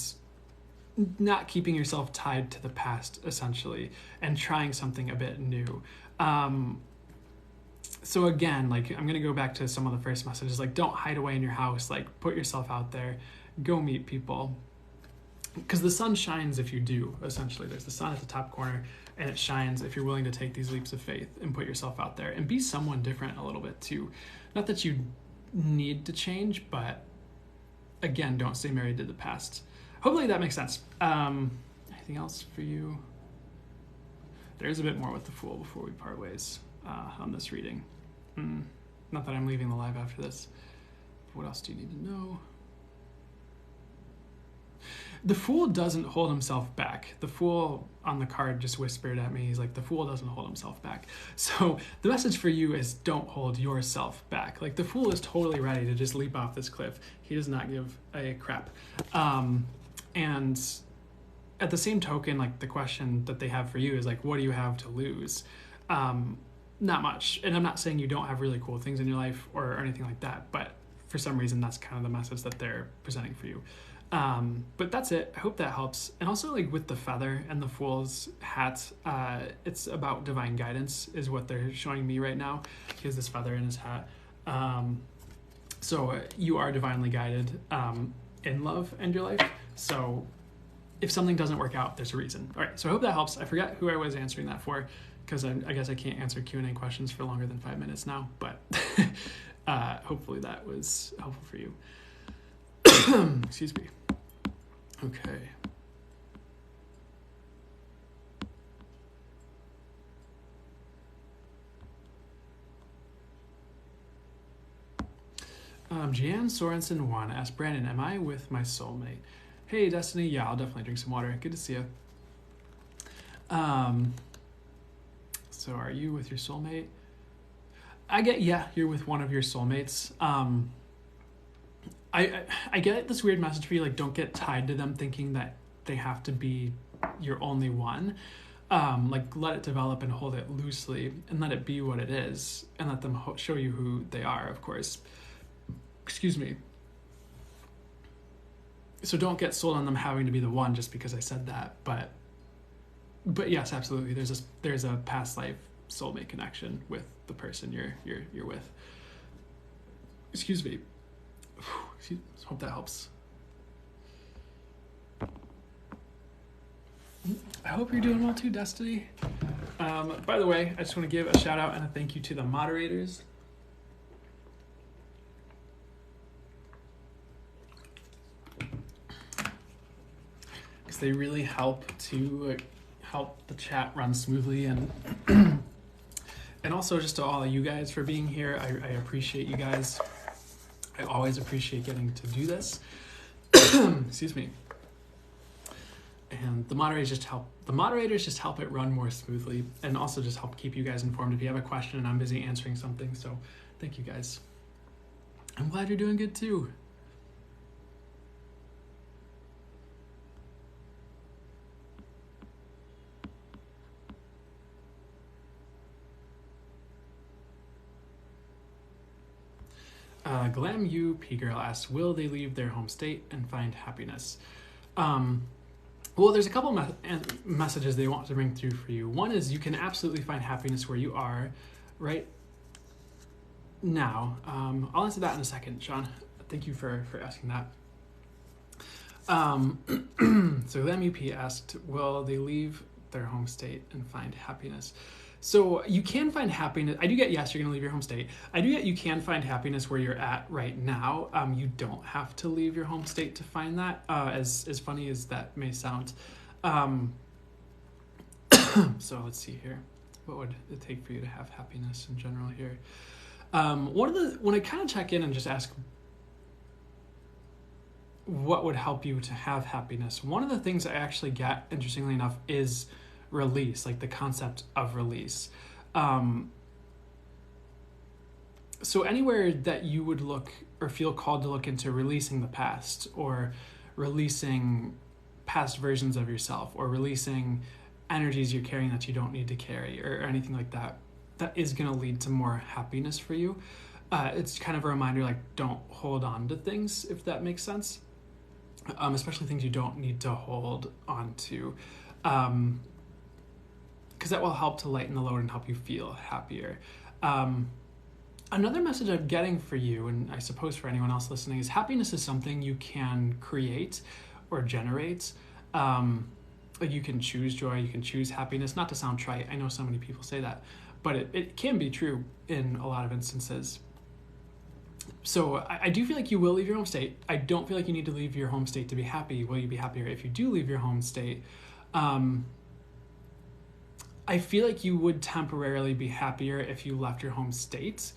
not keeping yourself tied to the past, essentially, and trying something a bit new. So again, like I'm going to go back to some of the first messages, like don't hide away in your house, like put yourself out there, go meet people, because the sun shines if you do, essentially. There's the sun at the top corner, and it shines if you're willing to take these leaps of faith and put yourself out there and be someone different a little bit too. Not that you need to change, but again, don't stay married to the past. Hopefully that makes sense. Anything else for you? There's a bit more with the Fool before we part ways on this reading. Not that I'm leaving the live after this. What else do you need to know? The Fool doesn't hold himself back. The Fool on the card just whispered at me. He's like, the Fool doesn't hold himself back. So the message for you is don't hold yourself back. Like the Fool is totally ready to just leap off this cliff. He does not give a crap. And at the same token, like the question that they have for you is like, what do you have to lose? Not much. And I'm not saying you don't have really cool things in your life or anything like that, but for some reason, that's kind of the message that they're presenting for you. But that's it. I hope that helps. And also, like with the feather and the Fool's hat, it's about divine guidance is what they're showing me right now. He has this feather in his hat. So you are divinely guided in love and your life. So if something doesn't work out, there's a reason. All right, so I hope that helps. I forgot who I was answering that for, because I guess I can't answer Q&A questions for longer than 5 minutes now, but hopefully that was helpful for you. Excuse me. Okay. Jeanne Sorensen 1 asked Brandon, am I with my soulmate? Hey, Destiny. Yeah, I'll definitely drink some water. Good to see you. So are you with your soulmate? Yeah, you're with one of your soulmates. I get this weird message for you, like, don't get tied to them thinking that they have to be your only one. Like, let it develop and hold it loosely and let it be what it is and let them show you who they are, of course. Excuse me. So don't get sold on them having to be the one just because I said that. But yes, absolutely. There's a past life soulmate connection with the person you're with. Excuse me. Hope that helps. I hope you're doing well too, Destiny. By the way, I just want to give a shout out and a thank you to the moderators. Because they really help to help the chat run smoothly, and and also just to all of you guys for being here. I appreciate you guys. I always appreciate getting to do this. Excuse me. And the moderators just help it run more smoothly, and also just help keep you guys informed if you have a question and I'm busy answering something. So thank you guys. I'm glad you're doing good too. Glam U P Girl asks, will they leave their home state and find happiness? Well, there's a couple messages they want to bring through for you. One is you can absolutely find happiness where you are right now. I'll answer that in a second, Sean. Thank you for asking that. So Glam UP asked, will they leave their home state and find happiness? So you can find happiness. I do get, yes, you're going to leave your home state. I do get you can find happiness where you're at right now. You don't have to leave your home state to find that, as funny as that may sound. So let's see here. What would it take for you to have happiness in general here? When I kind of check in and just ask what would help you to have happiness, one of the things I actually get, interestingly enough, is release, like the concept of release. So anywhere that you would look or feel called to look into releasing the past, or releasing past versions of yourself, or releasing energies you're carrying that you don't need to carry, or anything like that, that is going to lead to more happiness for you. It's kind of a reminder, like, don't hold on to things, if that makes sense. Especially things you don't need to hold on to. Because that will help to lighten the load and help you feel happier. Another message I'm getting for you, and I suppose for anyone else listening, is happiness is something you can create or generate. Like, you can choose joy, you can choose happiness. Not to sound trite, I know so many people say that, but it can be true in a lot of instances. So I do feel like you will leave your home state. I don't feel like you need to leave your home state to be happy. Will you be happier if you do leave your home state? I feel like you would temporarily be happier if you left your home state.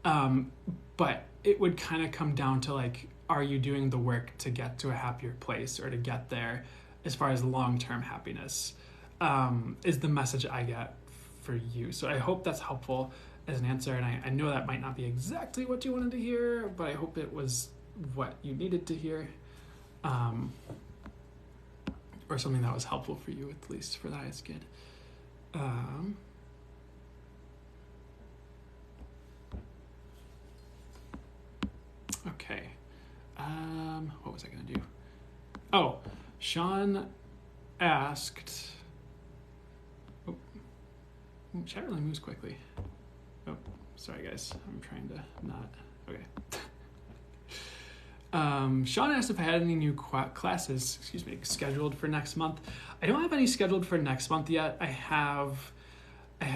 But it would kind of come down to, like, are you doing the work to get to a happier place, or to get there as far as long-term happiness, is the message I get for you. So I hope that's helpful as an answer. And I know that might not be exactly what you wanted to hear, but I hope it was what you needed to hear. Or something that was helpful for you, at least for the highest good. Okay. What was I gonna do? Oh, Sean asked. Oh, chat really moves quickly. Oh, sorry guys. I'm trying to not. Okay. Sean asked if I had any new classes, scheduled for next month. I don't have any scheduled for next month yet. I have a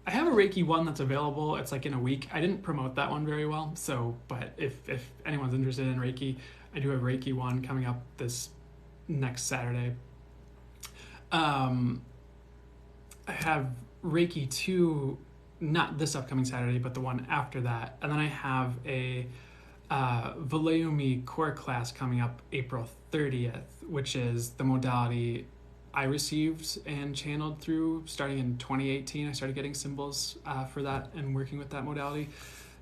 Reiki one that's available. It's like in a week. I didn't promote that one very well. So, but if anyone's interested in Reiki, I do have Reiki one coming up this next Saturday. I have Reiki 2, not this upcoming Saturday, but the one after that. And then I have a Valiumi core class coming up April 30th, which is the modality I received and channeled through starting in 2018. I started getting symbols for that and working with that modality,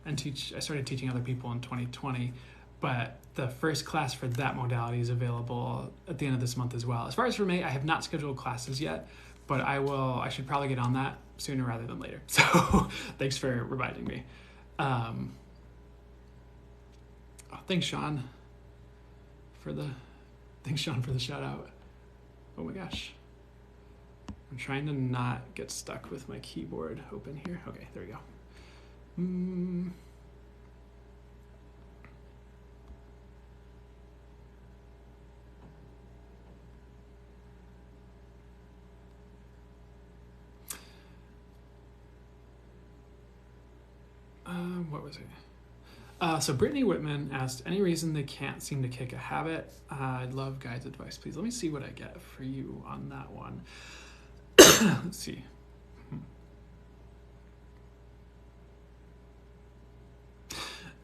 and I started teaching other people in 2020. But the first class for that modality is available at the end of this month as well. As far as for May, I have not scheduled classes yet, but I should probably get on that sooner rather than later. So thanks for reminding me. Thanks Sean for the shout out. Oh my gosh. I'm trying to not get stuck with my keyboard open here. Okay, there we go. What was it? So Brittany Whitman asked, any reason they can't seem to kick a habit? I'd love guys' advice, please. Let me see what I get for you on that one. Let's see.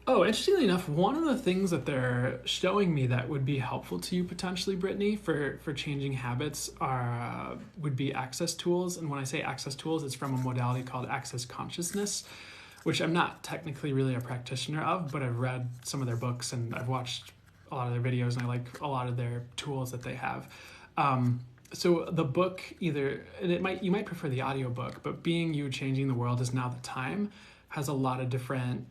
Oh, interestingly enough, one of the things that they're showing me that would be helpful to you potentially, Brittany, for changing habits would be access tools. And when I say access tools, it's from a modality called Access Consciousness, which I'm not technically really a practitioner of, but I've read some of their books and I've watched a lot of their videos, and I like a lot of their tools that they have. So the book you might prefer the audiobook, but Being You, Changing the World Is Now the Time has a lot of different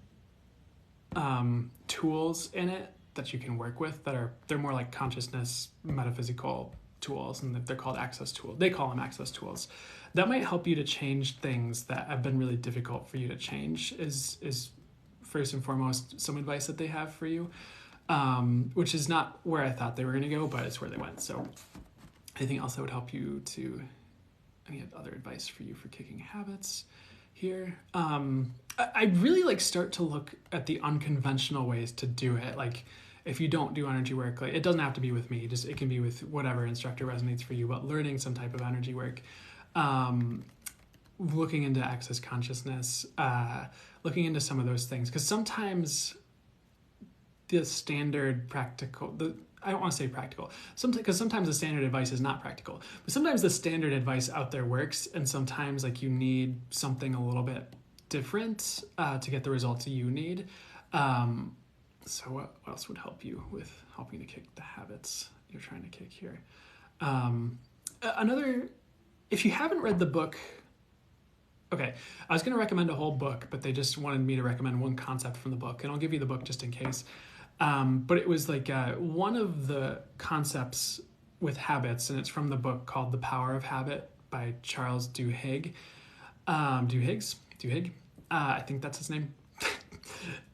tools in it that you can work with they're more like consciousness metaphysical tools, and they're called access tools. They call them access tools. That might help you to change things that have been really difficult for you to change is first and foremost some advice that they have for you, which is not where I thought they were going to go, but it's where they went. So anything else that would help you any other advice for you for kicking habits here? I really start to look at the unconventional ways to do it. Like if you don't do energy work, it doesn't have to be with me, just it can be with whatever instructor resonates for you, but learning some type of energy work, looking into access consciousness, looking into some of those things, because sometimes the standard practical, I don't want to say practical, because sometimes the standard advice is not practical, but sometimes the standard advice out there works, and sometimes you need something a little bit different to get the results you need. So what else would help you with helping to kick the habits you're trying to kick here? If you haven't read the book, okay, I was going to recommend a whole book, but they just wanted me to recommend one concept from the book, and I'll give you the book just in case. But it was one of the concepts with habits, and it's from the book called The Power of Habit by Charles Duhigg. Duhigg? I think that's his name.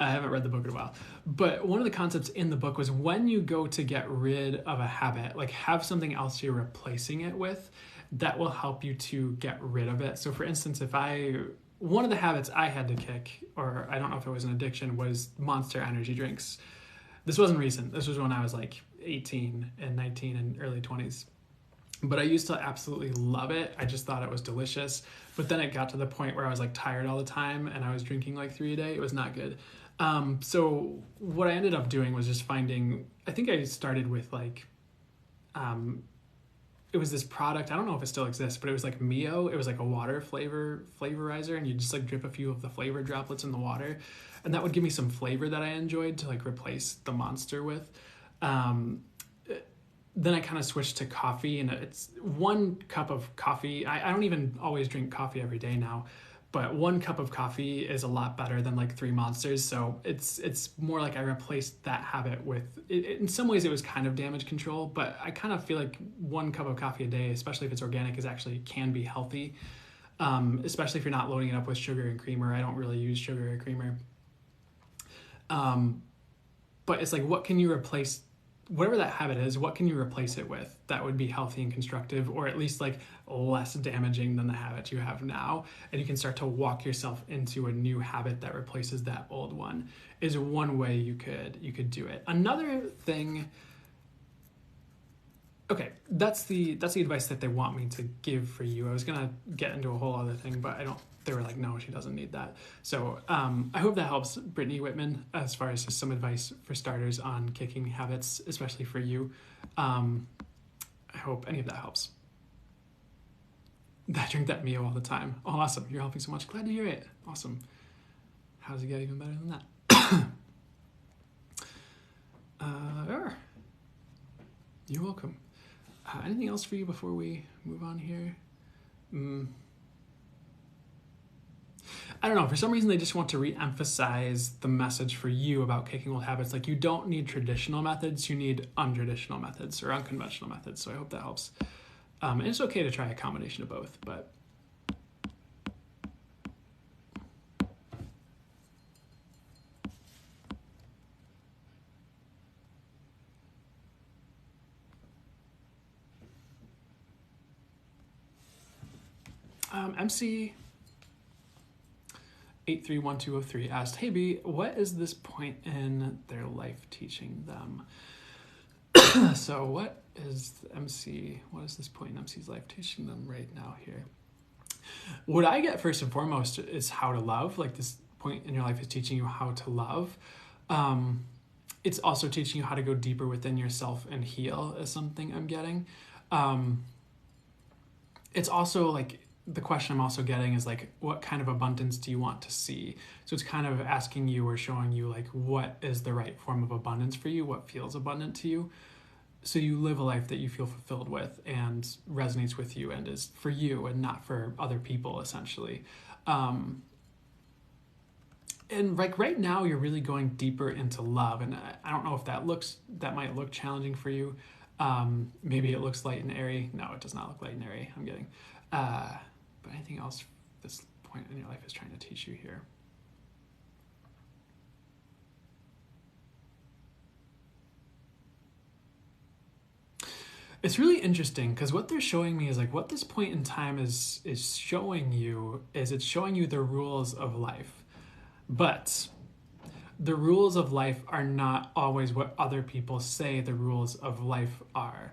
I haven't read the book in a while. But one of the concepts in the book was when you go to get rid of a habit, have something else you're replacing it with, that will help you to get rid of it. So for instance, one of the habits I had to kick, or I don't know if it was an addiction, was Monster energy drinks. This wasn't recent. This was when I was 18 and 19 and early 20s. But I used to absolutely love it. I just thought it was delicious. But then it got to the point where I was tired all the time and I was drinking 3 a day. It was not good. So what I ended up doing was just finding, I think I started with it was this product. I don't know if it still exists, but it was Mio. It was a water flavorizer, and you just drip a few of the flavor droplets in the water. And that would give me some flavor that I enjoyed to replace the Monster with. Then I kind of switched to coffee, and it's 1 cup of coffee. I don't even always drink coffee every day now, but 1 cup of coffee is a lot better than like 3 monsters. So it's more like I replaced that habit with in some ways it was kind of damage control, but I kind of feel like 1 cup of coffee a day, especially if it's organic, is actually can be healthy. Especially if you're not loading it up with sugar and creamer. I don't really use sugar or creamer. But it's like, what can you replace, whatever that habit is, what can you replace it with that would be healthy and constructive, or at least like less damaging than the habit you have now? And you can start to walk yourself into a new habit that replaces that old one, is one way you could do it. Another thing, okay, that's the advice that they want me to give for you. I was gonna get into a whole other thing, but they were like, no, she doesn't need that. So I hope that helps, Brittany Whitman, as far as just some advice for starters on kicking habits, especially for you. I hope any of that helps. I drink that Mio all the time. Oh, awesome. You're helping so much. Glad to hear it. Awesome. How does it get even better than that? You're welcome. Anything else for you before we move on here? I don't know. For some reason, they just want to re-emphasize the message for you about kicking old habits. Like, you don't need traditional methods. You need untraditional methods or unconventional methods. So I hope that helps. And it's okay to try a combination of both, but MC 831203 asked, hey B, what is this point in their life teaching them? So what is this point in MC's life teaching them right now here? What I get first and foremost is how to love. Like, this point in your life is teaching you how to love. It's also teaching you how to go deeper within yourself and heal, is something I'm getting. It's also like, the question I'm also getting is like, what kind of abundance do you want to see? So it's kind of asking you or showing you like, what is the right form of abundance for you? What feels abundant to you? So you live a life that you feel fulfilled with and resonates with you and is for you and not for other people, essentially. And like right now, you're really going deeper into love. And I don't know if that might look challenging for you. Maybe it looks light and airy. No, it does not look light and airy. I'm kidding. But anything else this point in your life is trying to teach you here? It's really interesting because what they're showing me is like, what this point in time is showing you is it's showing you the rules of life. But the rules of life are not always what other people say the rules of life are.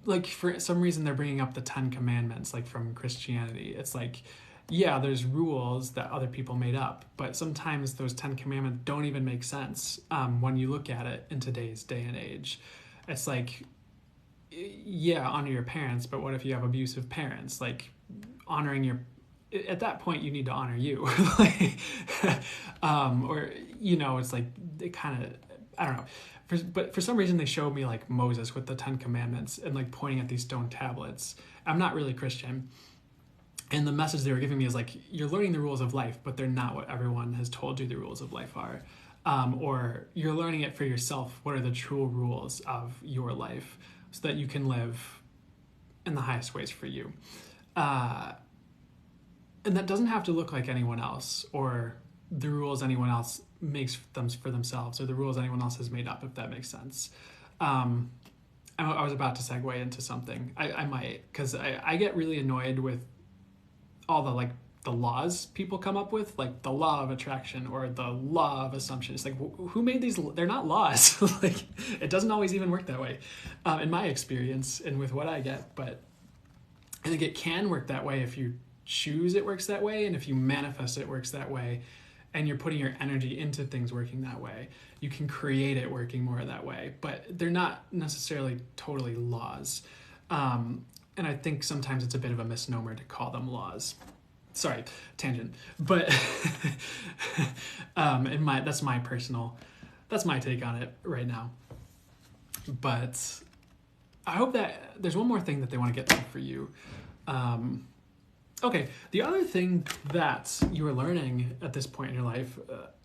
Like, for some reason, they're bringing up the 10 Commandments, like from Christianity. It's like, yeah, there's rules that other people made up, but sometimes those 10 Commandments don't even make sense when you look at it in today's day and age. It's like, yeah, honor your parents, but what if you have abusive parents? Like, at that point, you need to honor you. Or, it's like, it kind of, I don't know. But for some reason, they showed me like Moses with the 10 Commandments and like pointing at these stone tablets. I'm not really Christian. And the message they were giving me is like, you're learning the rules of life, but they're not what everyone has told you the rules of life are. Or you're learning it for yourself. What are the true rules of your life so that you can live in the highest ways for you? And that doesn't have to look like anyone else or the rules anyone else makes them for themselves or the rules anyone else has made up, if that makes sense. I was about to segue into something. I might, because I get really annoyed with all the laws people come up with, like the law of attraction or the law of assumption. It's like, who made these? They're not laws. Like, it doesn't always even work that way, in my experience and with what I get. But I think it can work that way if you choose it works that way, and if you manifest it works that way, and you're putting your energy into things working that way, you can create it working more that way. But they're not necessarily totally laws. And I think sometimes it's a bit of a misnomer to call them laws. Sorry, tangent. But that's my take on it right now. But I hope that there's one more thing that they want to get to for you. Okay, the other thing that you are learning at this point in your life,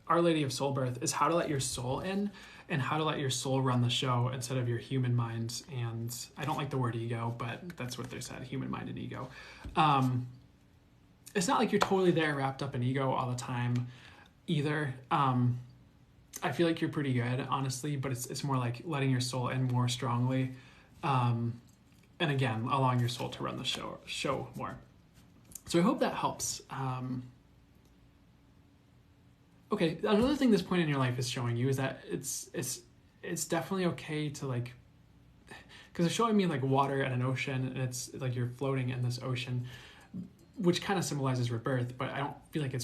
Our Lady of Soul Birth, is how to let your soul in and how to let your soul run the show instead of your human mind. And I don't like the word ego, but that's what they said, human mind and ego. It's not like you're totally there wrapped up in ego all the time either. I feel like you're pretty good, honestly, but it's more like letting your soul in more strongly. And again, allowing your soul to run the show more. So I hope that helps. Okay, another thing this point in your life is showing you is that it's definitely okay to like, because it's showing me like water and an ocean, and it's like you're floating in this ocean, which kind of symbolizes rebirth, but I don't feel like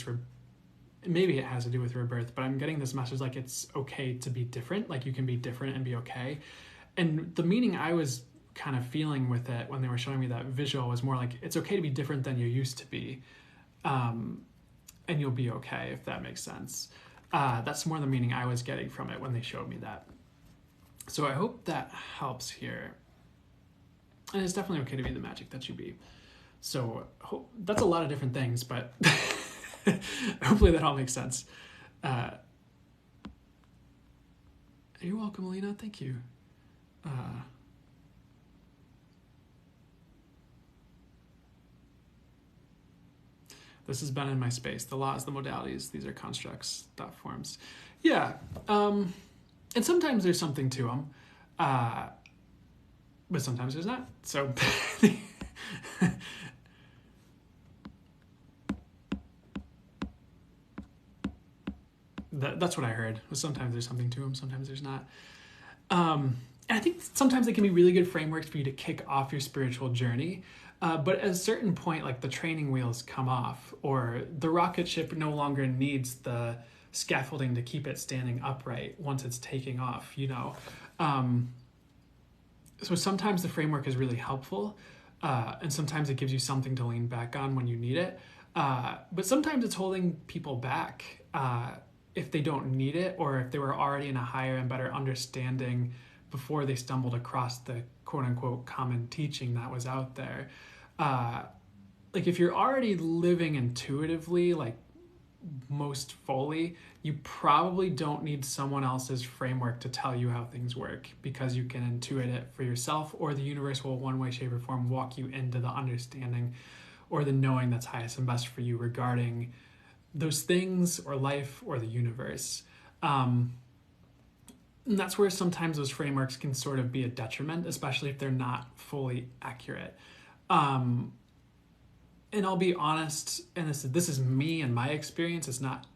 maybe it has to do with rebirth, but I'm getting this message like it's okay to be different, like you can be different and be okay. And the meaning I was kind of feeling with it when they were showing me that visual was more like it's okay to be different than you used to be, and you'll be okay, if that makes sense. That's more the meaning I was getting from it when they showed me that. So I hope that helps here. And it's definitely okay to be the magic that you be. So that's a lot of different things, but hopefully that all makes sense. You're welcome, Alina. Thank you. This has been in my space. The laws, the modalities, these are constructs, thought forms. Yeah. And sometimes there's something to them. But sometimes there's not. So that's what I heard. Sometimes there's something to them, sometimes there's not. And I think sometimes they can be really good frameworks for you to kick off your spiritual journey. But at a certain point, like the training wheels come off, or the rocket ship no longer needs the scaffolding to keep it standing upright once it's taking off, you know. So sometimes the framework is really helpful, and sometimes it gives you something to lean back on when you need it. But sometimes it's holding people back if they don't need it, or if they were already in a higher and better understanding before they stumbled across the quote-unquote common teaching that was out there. Like if you're already living intuitively, like most fully, you probably don't need someone else's framework to tell you how things work, because you can intuit it for yourself, or the universe will one way, shape, or form walk you into the understanding or the knowing that's highest and best for you regarding those things or life or the universe. And that's where sometimes those frameworks can sort of be a detriment, especially if they're not fully accurate. And I'll be honest, and this is me and my experience. It's not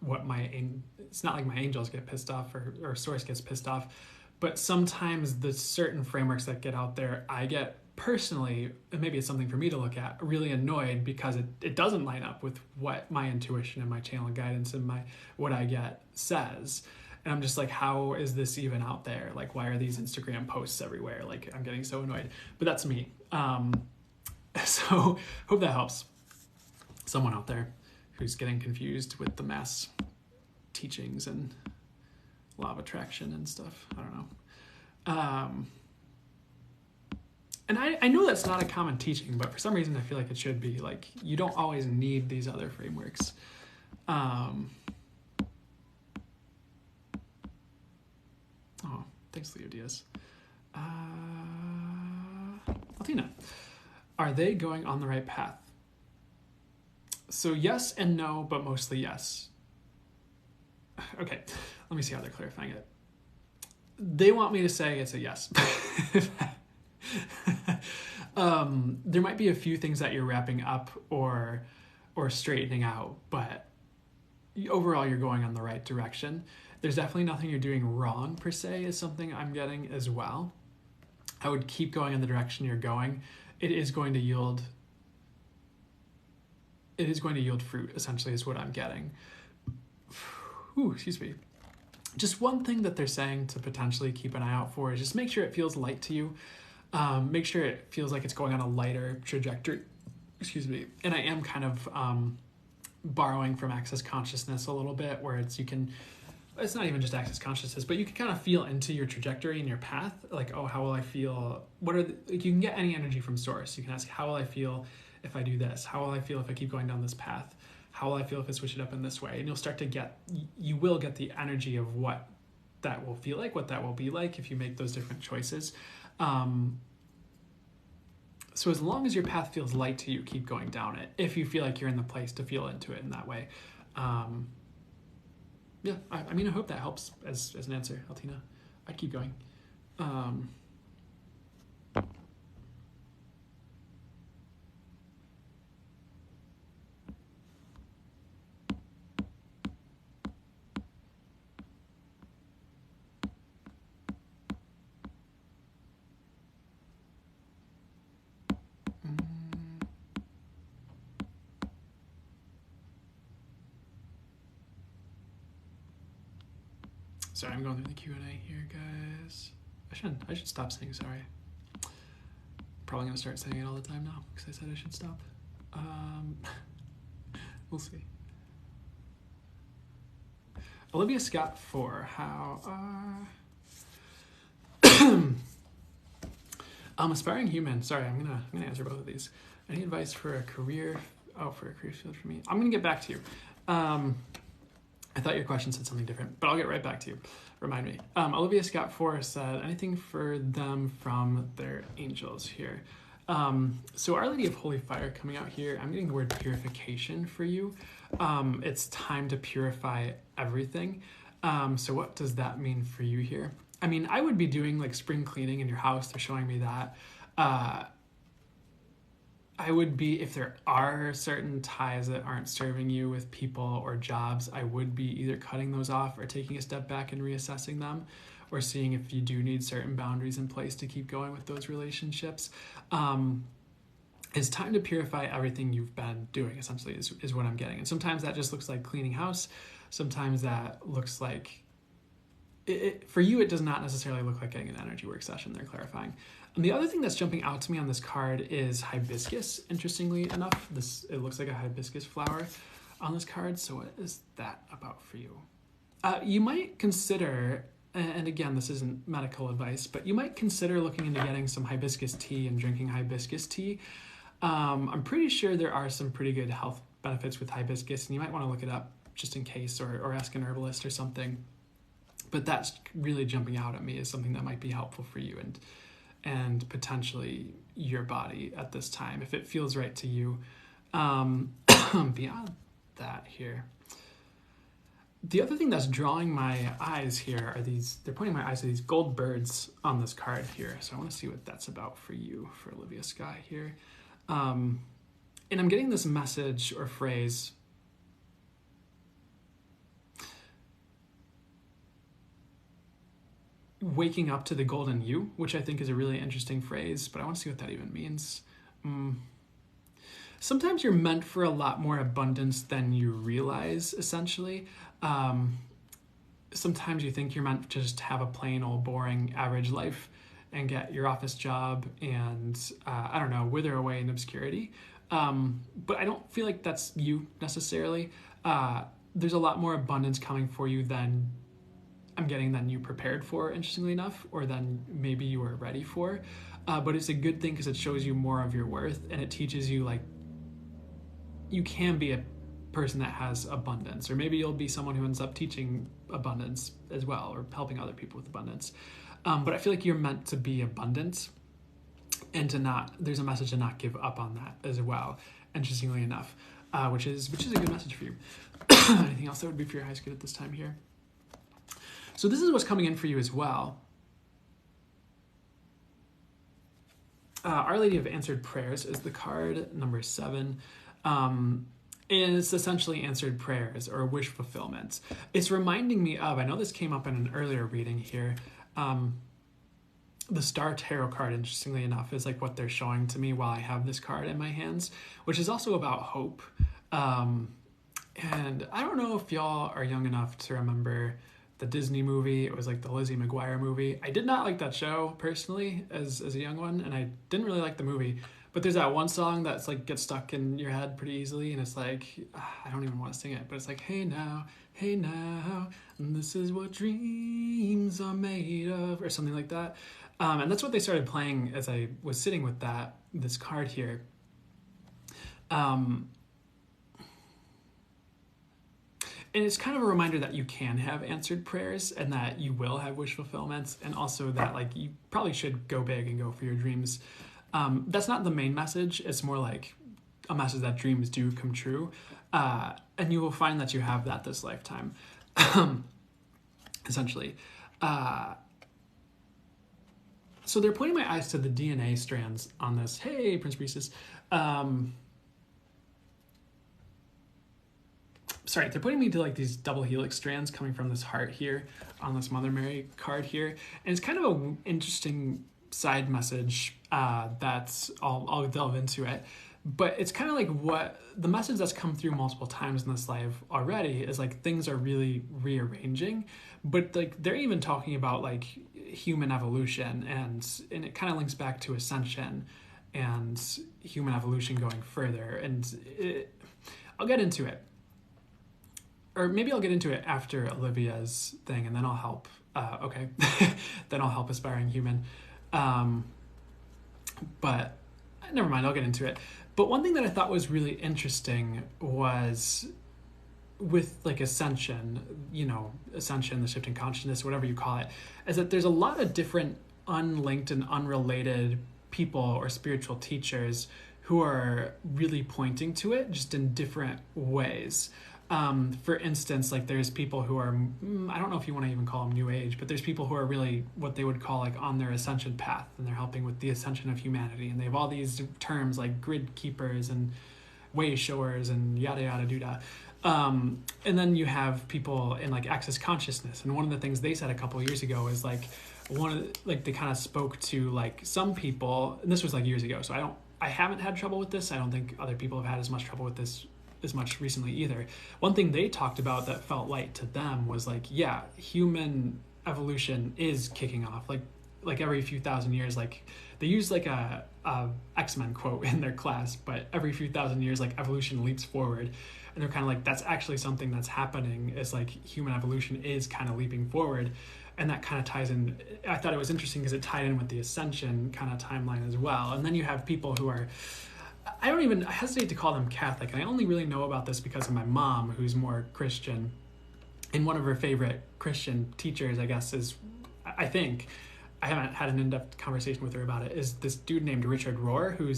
it's not like my angels get pissed off or source gets pissed off, but sometimes the certain frameworks that get out there, I get personally, and maybe it's something for me to look at, really annoyed because it doesn't line up with what my intuition and my channel guidance and what I get says. And I'm just like, how is this even out there? Like, why are these Instagram posts everywhere? Like, I'm getting so annoyed. But that's me. So hope that helps someone out there who's getting confused with the mass teachings and law of attraction and stuff. I don't know. And I know that's not a common teaching, but for some reason I feel like it should be. Like, you don't always need these other frameworks. Oh, thanks, Leo Diaz. Latina, are they going on the right path? So yes and no, but mostly yes. Okay, let me see how they're clarifying it. They want me to say it's a yes. There might be a few things that you're wrapping up or straightening out, but overall you're going on the right direction. There's definitely nothing you're doing wrong per se, is something I'm getting as well. I would keep going in the direction you're going. It is going to yield fruit, essentially, is what I'm getting. Ooh, excuse me. Just one thing that they're saying to potentially keep an eye out for is just make sure it feels light to you. Make sure it feels like it's going on a lighter trajectory. Excuse me. And I am kind of borrowing from Access Consciousness a little bit, where it's not even just Access Consciousness, but you can kind of feel into your trajectory and your path. Like, oh, how will I feel? You can get any energy from source. You can ask, how will I feel if I do this? How will I feel if I keep going down this path? How will I feel if I switch it up in this way? And you'll start to you will get the energy of what that will feel like, what that will be like if you make those different choices. So as long as your path feels light to you, keep going down it. If you feel like you're in the place to feel into it in that way. Yeah, I mean, I hope that helps as an answer, Altina. I'd keep going. Sorry, I'm going through the Q&A here, guys. I should stop saying sorry. Probably gonna start saying it all the time now because I said I should stop. We'll see. Olivia Scott 4, how aspiring human. Sorry, I'm gonna answer both of these. Any advice for a career? For a career field for me. I'm gonna get back to you. I thought your question said something different, but I'll get right back to you. Remind me. Olivia Scott 4 said, anything for them from their angels here. So Our Lady of Holy Fire coming out here, I'm getting the word purification for you. It's time to purify everything. So what does that mean for you here? I mean, I would be doing like spring cleaning in your house. They're showing me that. I would be, if there are certain ties that aren't serving you with people or jobs, I would be either cutting those off or taking a step back and reassessing them, or seeing if you do need certain boundaries in place to keep going with those relationships. It's time to purify everything you've been doing, essentially, is what I'm getting. And sometimes that just looks like cleaning house. Sometimes that looks like, for you, it does not necessarily look like getting an energy work session, they're clarifying. And the other thing that's jumping out to me on this card is hibiscus. Interestingly enough, it looks like a hibiscus flower on this card. So what is that about for you? You might consider, and again, this isn't medical advice, but you might consider looking into getting some hibiscus tea and drinking hibiscus tea. I'm pretty sure there are some pretty good health benefits with hibiscus, and you might want to look it up just in case, or ask an herbalist or something. But that's really jumping out at me as something that might be helpful for you and potentially your body at this time, if it feels right to you. Beyond that here, the other thing that's drawing my eyes here are they're pointing my eyes to these gold birds on this card here. So I want to see what that's about for you, for Olivia Scott here. And I'm getting this message or phrase, waking up to the golden you, which I think is a really interesting phrase, but I want to see what that even means. Sometimes you're meant for a lot more abundance than you realize, essentially. Sometimes you think you're meant to just have a plain old boring average life and get your office job and, I don't know, wither away in obscurity. But I don't feel like that's you necessarily. There's a lot more abundance coming for you than you prepared for, interestingly enough, or than maybe you were ready for. But it's a good thing because it shows you more of your worth, and it teaches you, like, you can be a person that has abundance, or maybe you'll be someone who ends up teaching abundance as well, or helping other people with abundance. But I feel like you're meant to be abundant, and there's a message to not give up on that as well, interestingly enough, which is a good message for you. Anything else that would be for your highest good at this time here? So this is what's coming in for you as well. Our Lady of Answered Prayers is the card number 7. And it's essentially answered prayers or wish fulfillment. It's reminding me of, I know this came up in an earlier reading here, the Star Tarot card, interestingly enough, is like what they're showing to me while I have this card in my hands, which is also about hope. And I don't know if y'all are young enough to remember the Disney movie. It was like the Lizzie McGuire movie. I did not like that show personally as a young one, and I didn't really like the movie. But there's that one song that's like gets stuck in your head pretty easily, and it's like, I don't even want to sing it, but it's like, hey now, this is what dreams are made of, or something like that. And that's what they started playing as I was sitting with this card here. Um, and it's kind of a reminder that you can have answered prayers and that you will have wish fulfillments, and also that like you probably should go big and go for your dreams. That's not the main message. It's more like a message that dreams do come true, and you will find that you have that this lifetime, essentially. So they're pointing my eyes to the DNA strands on this. Hey, Prince Priestess. Sorry, they're pointing me to like these double helix strands coming from this heart here on this Mother Mary card here. And it's kind of an interesting side message that's, I'll delve into it. But it's kind of like what the message that's come through multiple times in this live already is like things are really rearranging. But like they're even talking about like human evolution, and it kind of links back to ascension and human evolution going further. And I'll get into it. Or maybe I'll get into it after Olivia's thing, and then I'll help. Okay, then I'll help Aspiring Human. But never mind, I'll get into it. But one thing that I thought was really interesting was with like ascension, ascension, the shifting consciousness, whatever you call it, is that there's a lot of different unlinked and unrelated people or spiritual teachers who are really pointing to it just in different ways. For instance, like there's people who are, I don't know if you want to even call them New Age, but there's people who are really what they would call like on their ascension path, and they're helping with the ascension of humanity. And they have all these terms like grid keepers and way showers and yada, yada, doodah. And then you have people in like access consciousness. And one of the things they said a couple of years ago is like, they kind of spoke to like some people, and this was like years ago. So I haven't had trouble with this. I don't think other people have had as much trouble with this as much recently either. One thing they talked about that felt light to them was like, yeah, human evolution is kicking off. Like every few thousand years, like they use like a X-Men quote in their class, but every few thousand years, like evolution leaps forward. And they're kind of like, that's actually something that's happening, is like human evolution is kind of leaping forward. And that kind of ties in. I thought it was interesting because it tied in with the ascension kind of timeline as well. And then you have people who are, I hesitate to call them Catholic. And I only really know about this because of my mom, who's more Christian. And one of her favorite Christian teachers, I guess, I haven't had an in-depth conversation with her about it, is this dude named Richard Rohr, who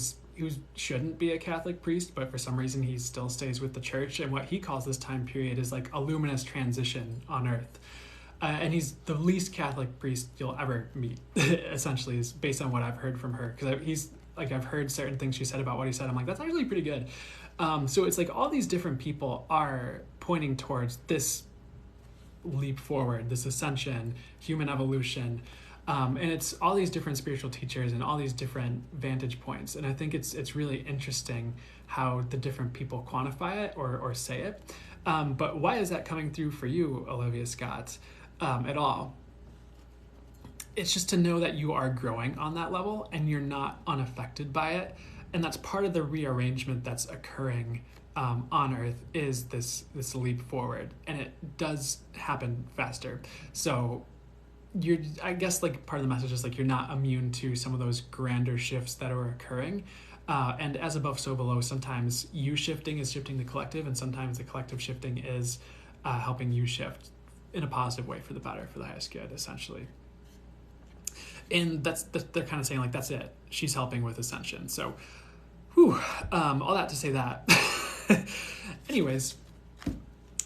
shouldn't be a Catholic priest, but for some reason he still stays with the church. And what he calls this time period is like a luminous transition on earth. And he's the least Catholic priest you'll ever meet, essentially, is based on what I've heard from her. Because I've heard certain things she said about what he said. I'm like, that's actually pretty good. So it's like all these different people are pointing towards this leap forward, this ascension, human evolution. And it's all these different spiritual teachers and all these different vantage points. And I think it's really interesting how the different people quantify it or say it. But why is that coming through for you, Olivia Scott, at all? It's just to know that you are growing on that level and you're not unaffected by it. And that's part of the rearrangement that's occurring on Earth, is this leap forward. And it does happen faster. So I guess like part of the message is like you're not immune to some of those grander shifts that are occurring. And as above, so below, sometimes you shifting is shifting the collective, and sometimes the collective shifting is helping you shift in a positive way for the better, for the highest good, essentially. And they're kind of saying like, that's it. She's helping with ascension. So, all that to say that. Anyways,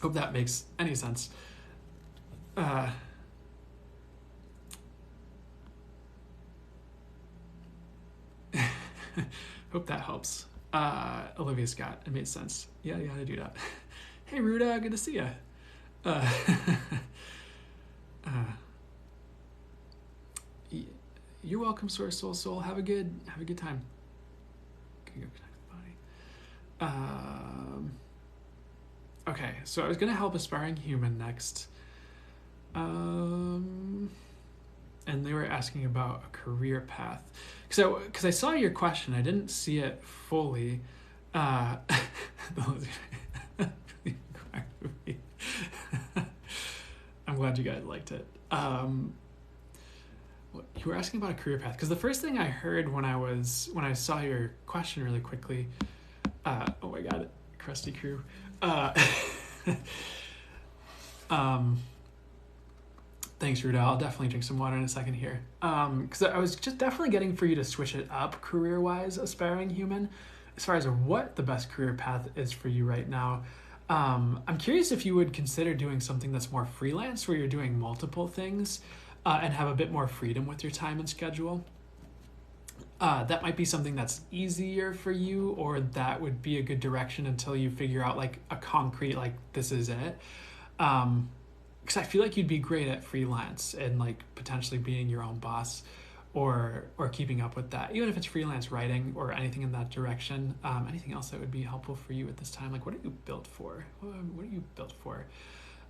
hope that makes any sense. Hope that helps. Olivia Scott, it made sense. Yeah, you gotta do that. Hey, Ruda, good to see you. You're welcome, Source Soul. Have a good time. Can you go connect the body? Okay, so I was gonna help Aspiring Human next. And they were asking about a career path. Because I saw your question, I didn't see it fully. I'm glad you guys liked it. You were asking about a career path, because the first thing I heard when I saw your question really quickly Oh my god, crusty crew. Uh, um, Thanks, Ruda. I'll definitely drink some water in a second here. Because I was just definitely getting for you to switch it up career-wise, aspiring human, as far as what the best career path is for you right now. I'm curious if you would consider doing something that's more freelance, where you're doing multiple things, and have a bit more freedom with your time and schedule. That might be something that's easier for you, or that would be a good direction until you figure out like a concrete, like, this is it. Because I feel like you'd be great at freelance and like potentially being your own boss, or keeping up with that, even if it's freelance writing or anything in that direction. Anything else that would be helpful for you at this time? Like, what are you built for? What are you built for?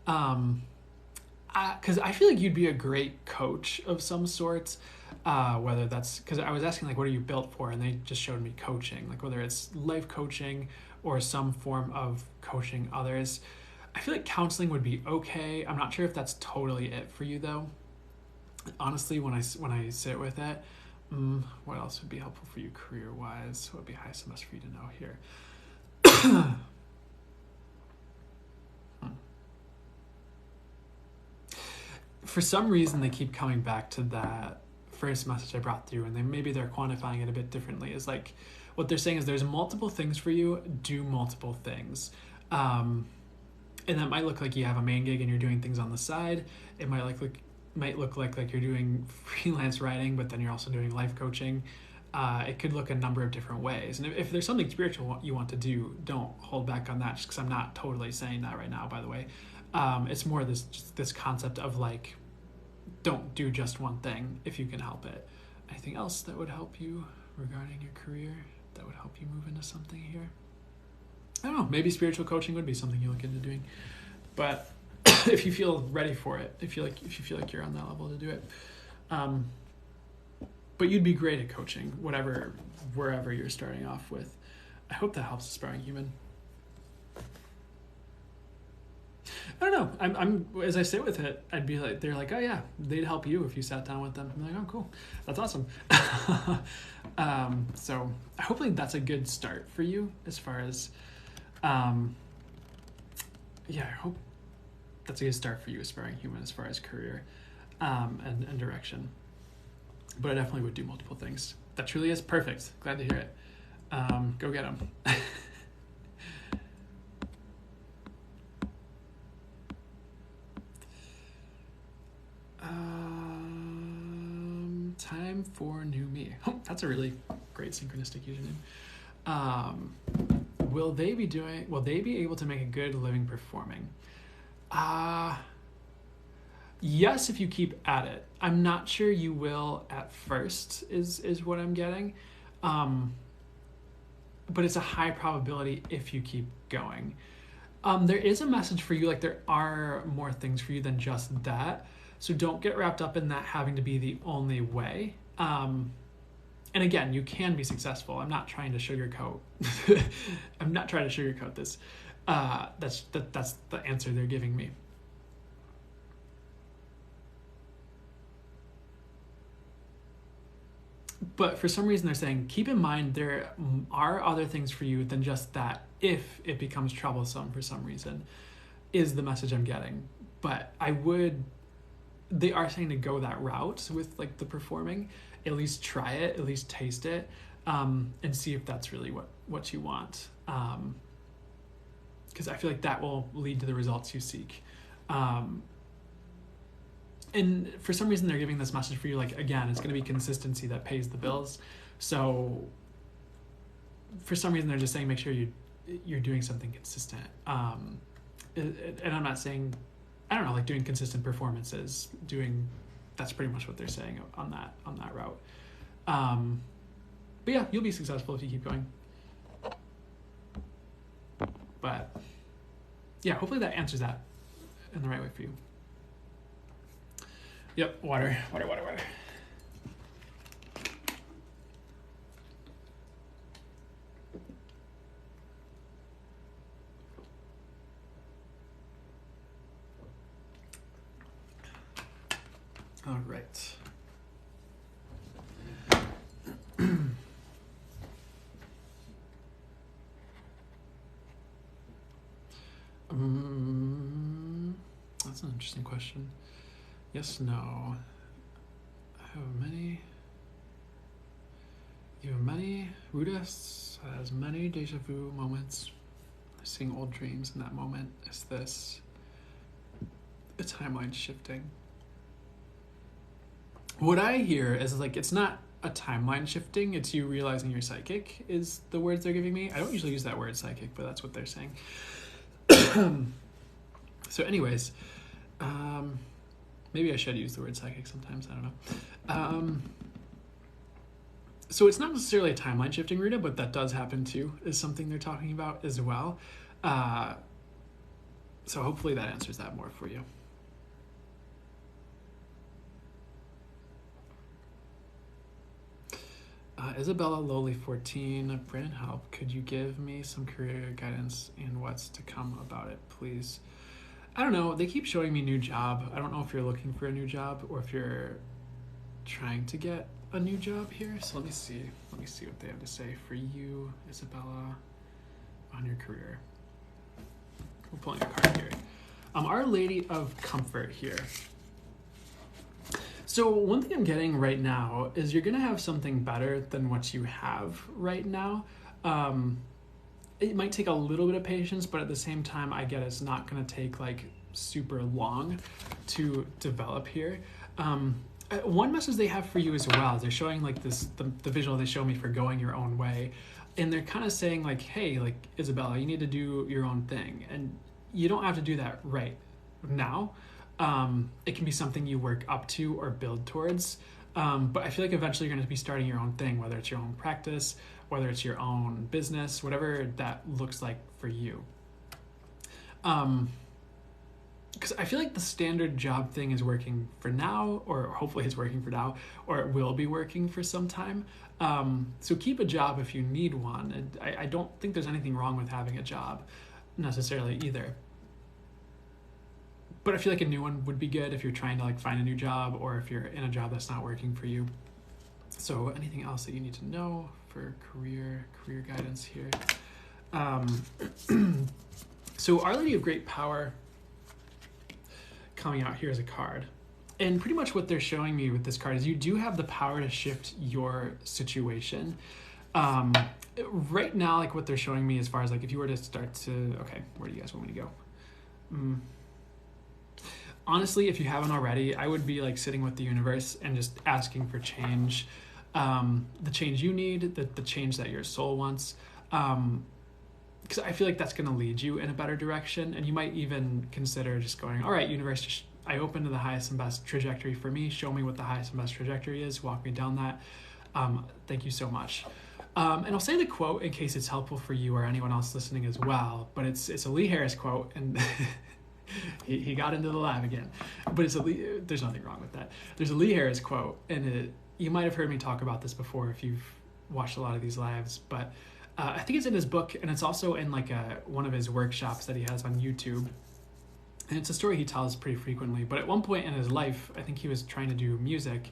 Because I feel like you'd be a great coach of some sort. Whether that's because I was asking like, what are you built for, and they just showed me coaching, like whether it's life coaching or some form of coaching others. I feel like counseling would be okay. I'm not sure if that's totally it for you though. Honestly, when I sit with it, what else would be helpful for you career wise? What would be highest and best for you to know here? For some reason, they keep coming back to that first message I brought through, and maybe they're quantifying it a bit differently. Is like, what they're saying is there's multiple things for you. Do multiple things. And that might look like you have a main gig and you're doing things on the side. It might look like you're doing freelance writing, but then you're also doing life coaching. It could look a number of different ways. And if there's something spiritual you want to do, don't hold back on that, just because I'm not totally saying that right now, by the way. It's more this concept of like, don't do just one thing if you can help it. Anything else that would help you regarding your career, that would help you move into something here? I don't know, maybe spiritual coaching would be something you look into doing. But if you feel ready for it, if you feel like you're on that level to do it. But you'd be great at coaching, wherever you're starting off with. I hope that helps aspiring human. I don't know. I'm as I sit with it, I'd be like, they're like, oh yeah, they'd help you if you sat down with them. I'm like, oh cool, that's awesome. So hopefully that's a good start for you as far as, yeah, I hope that's a good start for you aspiring human as far as career, and direction. But I definitely would do multiple things. That truly is perfect. Glad to hear it. Go get them. Time for new me. Oh, that's a really great synchronistic username. Will they be able to make a good living performing? Yes, if you keep at it. I'm not sure you will at first, is what I'm getting. But it's a high probability if you keep going. There is a message for you, like there are more things for you than just that. So don't get wrapped up in that having to be the only way. And again, you can be successful. I'm not trying to sugarcoat. I'm not trying to sugarcoat this. That's the answer they're giving me. But for some reason they're saying, keep in mind there are other things for you than just that if it becomes troublesome for some reason, is the message I'm getting. But they are saying to go that route with like the performing, at least try it, at least taste it, and see if that's really what you want. Because I feel like that will lead to the results you seek. And for some reason they're giving this message for you, like, again, it's going to be consistency that pays the bills. So for some reason they're just saying make sure you're doing something consistent. And I'm not saying, I don't know, like doing consistent performances, that's pretty much what they're saying on that route. But yeah, you'll be successful if you keep going. But yeah, hopefully that answers that in the right way for you. Yep, water. All right. interesting question. Yes, no. I have many. You have many. Ruda has many deja vu moments. Seeing old dreams in that moment. Is this a timeline shifting? What I hear is like it's not a timeline shifting, it's you realizing you're psychic is the words they're giving me. I don't usually use that word psychic, but that's what they're saying. So anyways, maybe I should use the word psychic sometimes, I don't know. So it's not necessarily a timeline shifting, Rita, but that does happen too, is something they're talking about as well. So hopefully that answers that more for you. Isabella Lowly 14, Brandon Help, could you give me some career guidance and what's to come about it, please? I don't know, they keep showing me new job. I don't know if you're looking for a new job or if you're trying to get a new job here. So let me see what they have to say for you, Isabella, on your career. We're pulling a card here. Our Lady of Comfort here. So one thing I'm getting right now is you're going to have something better than what you have right now. It might take a little bit of patience, but at the same time, I get it's not going to take like super long to develop here. One message they have for you as well, they're showing like this, the visual they show me for going your own way. And they're kind of saying like, hey, like Isabella, you need to do your own thing. And you don't have to do that right now. It can be something you work up to or build towards. But I feel like eventually you're going to be starting your own thing, whether it's your own practice, whether it's your own business, whatever that looks like for you. Because I feel like the standard job thing is working for now, or hopefully it's working for now, or it will be working for some time. So keep a job if you need one. And I don't think there's anything wrong with having a job necessarily either. But I feel like a new one would be good if you're trying to like find a new job or if you're in a job that's not working for you. So anything else that you need to know for career guidance here? So Our Lady of Great Power coming out here as a card. And pretty much what they're showing me with this card is you do have the power to shift your situation. Right now, like what they're showing me as far as like if you were to start to, okay, where do you guys want me to go? Honestly, if you haven't already, I would be like sitting with the universe and just asking for change. The change you need, the change that your soul wants. Because I feel like that's going to lead you in a better direction. And you might even consider just going, all right, universe, I open to the highest and best trajectory for me. Show me what the highest and best trajectory is. Walk me down that. Thank you so much. And I'll say the quote in case it's helpful for you or anyone else listening as well. But it's a Lee Harris quote, and he got into the lab again. But there's nothing wrong with that. There's a Lee Harris quote, and you might have heard me talk about this before if you've watched a lot of these lives. But I think it's in his book, and it's also in like one of his workshops that he has on YouTube. And it's a story he tells pretty frequently. But at one point in his life, I think he was trying to do music,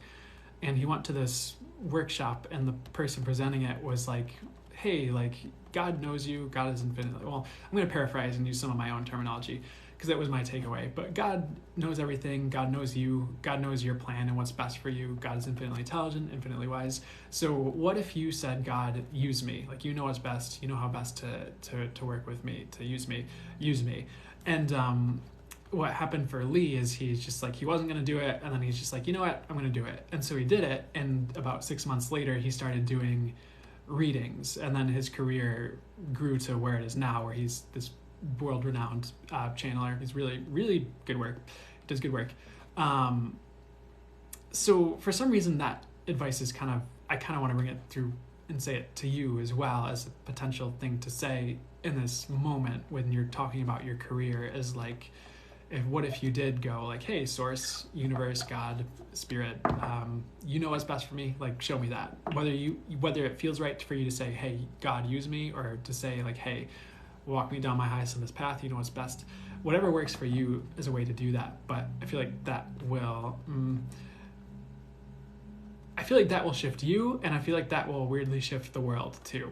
and he went to this workshop, and the person presenting it was like, hey, like, God knows you, God is infinitely, well, I'm going to paraphrase and use some of my own terminology, because that was my takeaway. But God knows everything, God knows you, God knows your plan and what's best for you. God is infinitely intelligent, infinitely wise. So what if you said, God, use me? Like, you know what's best, you know how best to work with me, to use me. And what happened for Lee is he's just like, he wasn't going to do it. And then he's just like, you know what, I'm going to do it. And so he did it. And about 6 months later, he started doing readings. And then his career grew to where it is now, where he's this world-renowned channeler. He's really, really good work. Does good work. So for some reason, that advice is I kind of want to bring it through and say it to you as well as a potential thing to say in this moment when you're talking about your career is like, what if you did go like, hey, source, universe, God, spirit, you know what's best for me, like show me that. Whether it feels right for you to say, hey, God, use me, or to say like, hey, walk me down my highest and best path, you know what's best. Whatever works for you is a way to do that. But I feel like that will shift you, and I feel like that will weirdly shift the world too.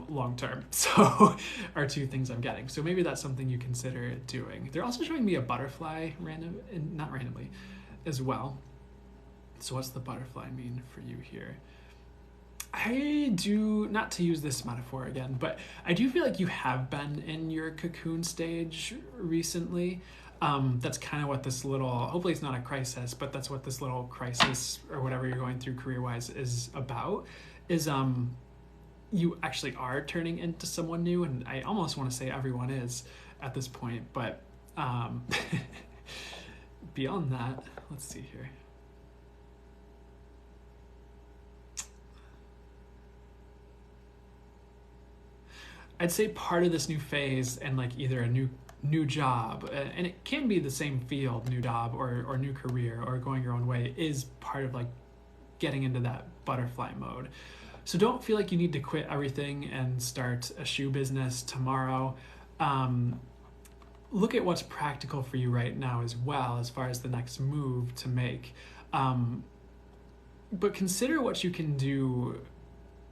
long term. So are two things I'm getting. So maybe that's something you consider doing. They're also showing me a butterfly not randomly as well. So what's the butterfly mean for you here? I do, not to use this metaphor again, but I do feel like you have been in your cocoon stage recently. That's kind of what this little, hopefully it's not a crisis, but that's what this little crisis or whatever you're going through career-wise is about, is you actually are turning into someone new, and I almost want to say everyone is at this point, but beyond that, let's see here. I'd say part of this new phase and like either a new job, and it can be the same field, new job or new career or going your own way, is part of like getting into that butterfly mode. So don't feel like you need to quit everything and start a shoe business tomorrow. Look at what's practical for you right now as well, as far as the next move to make. But consider what you can do,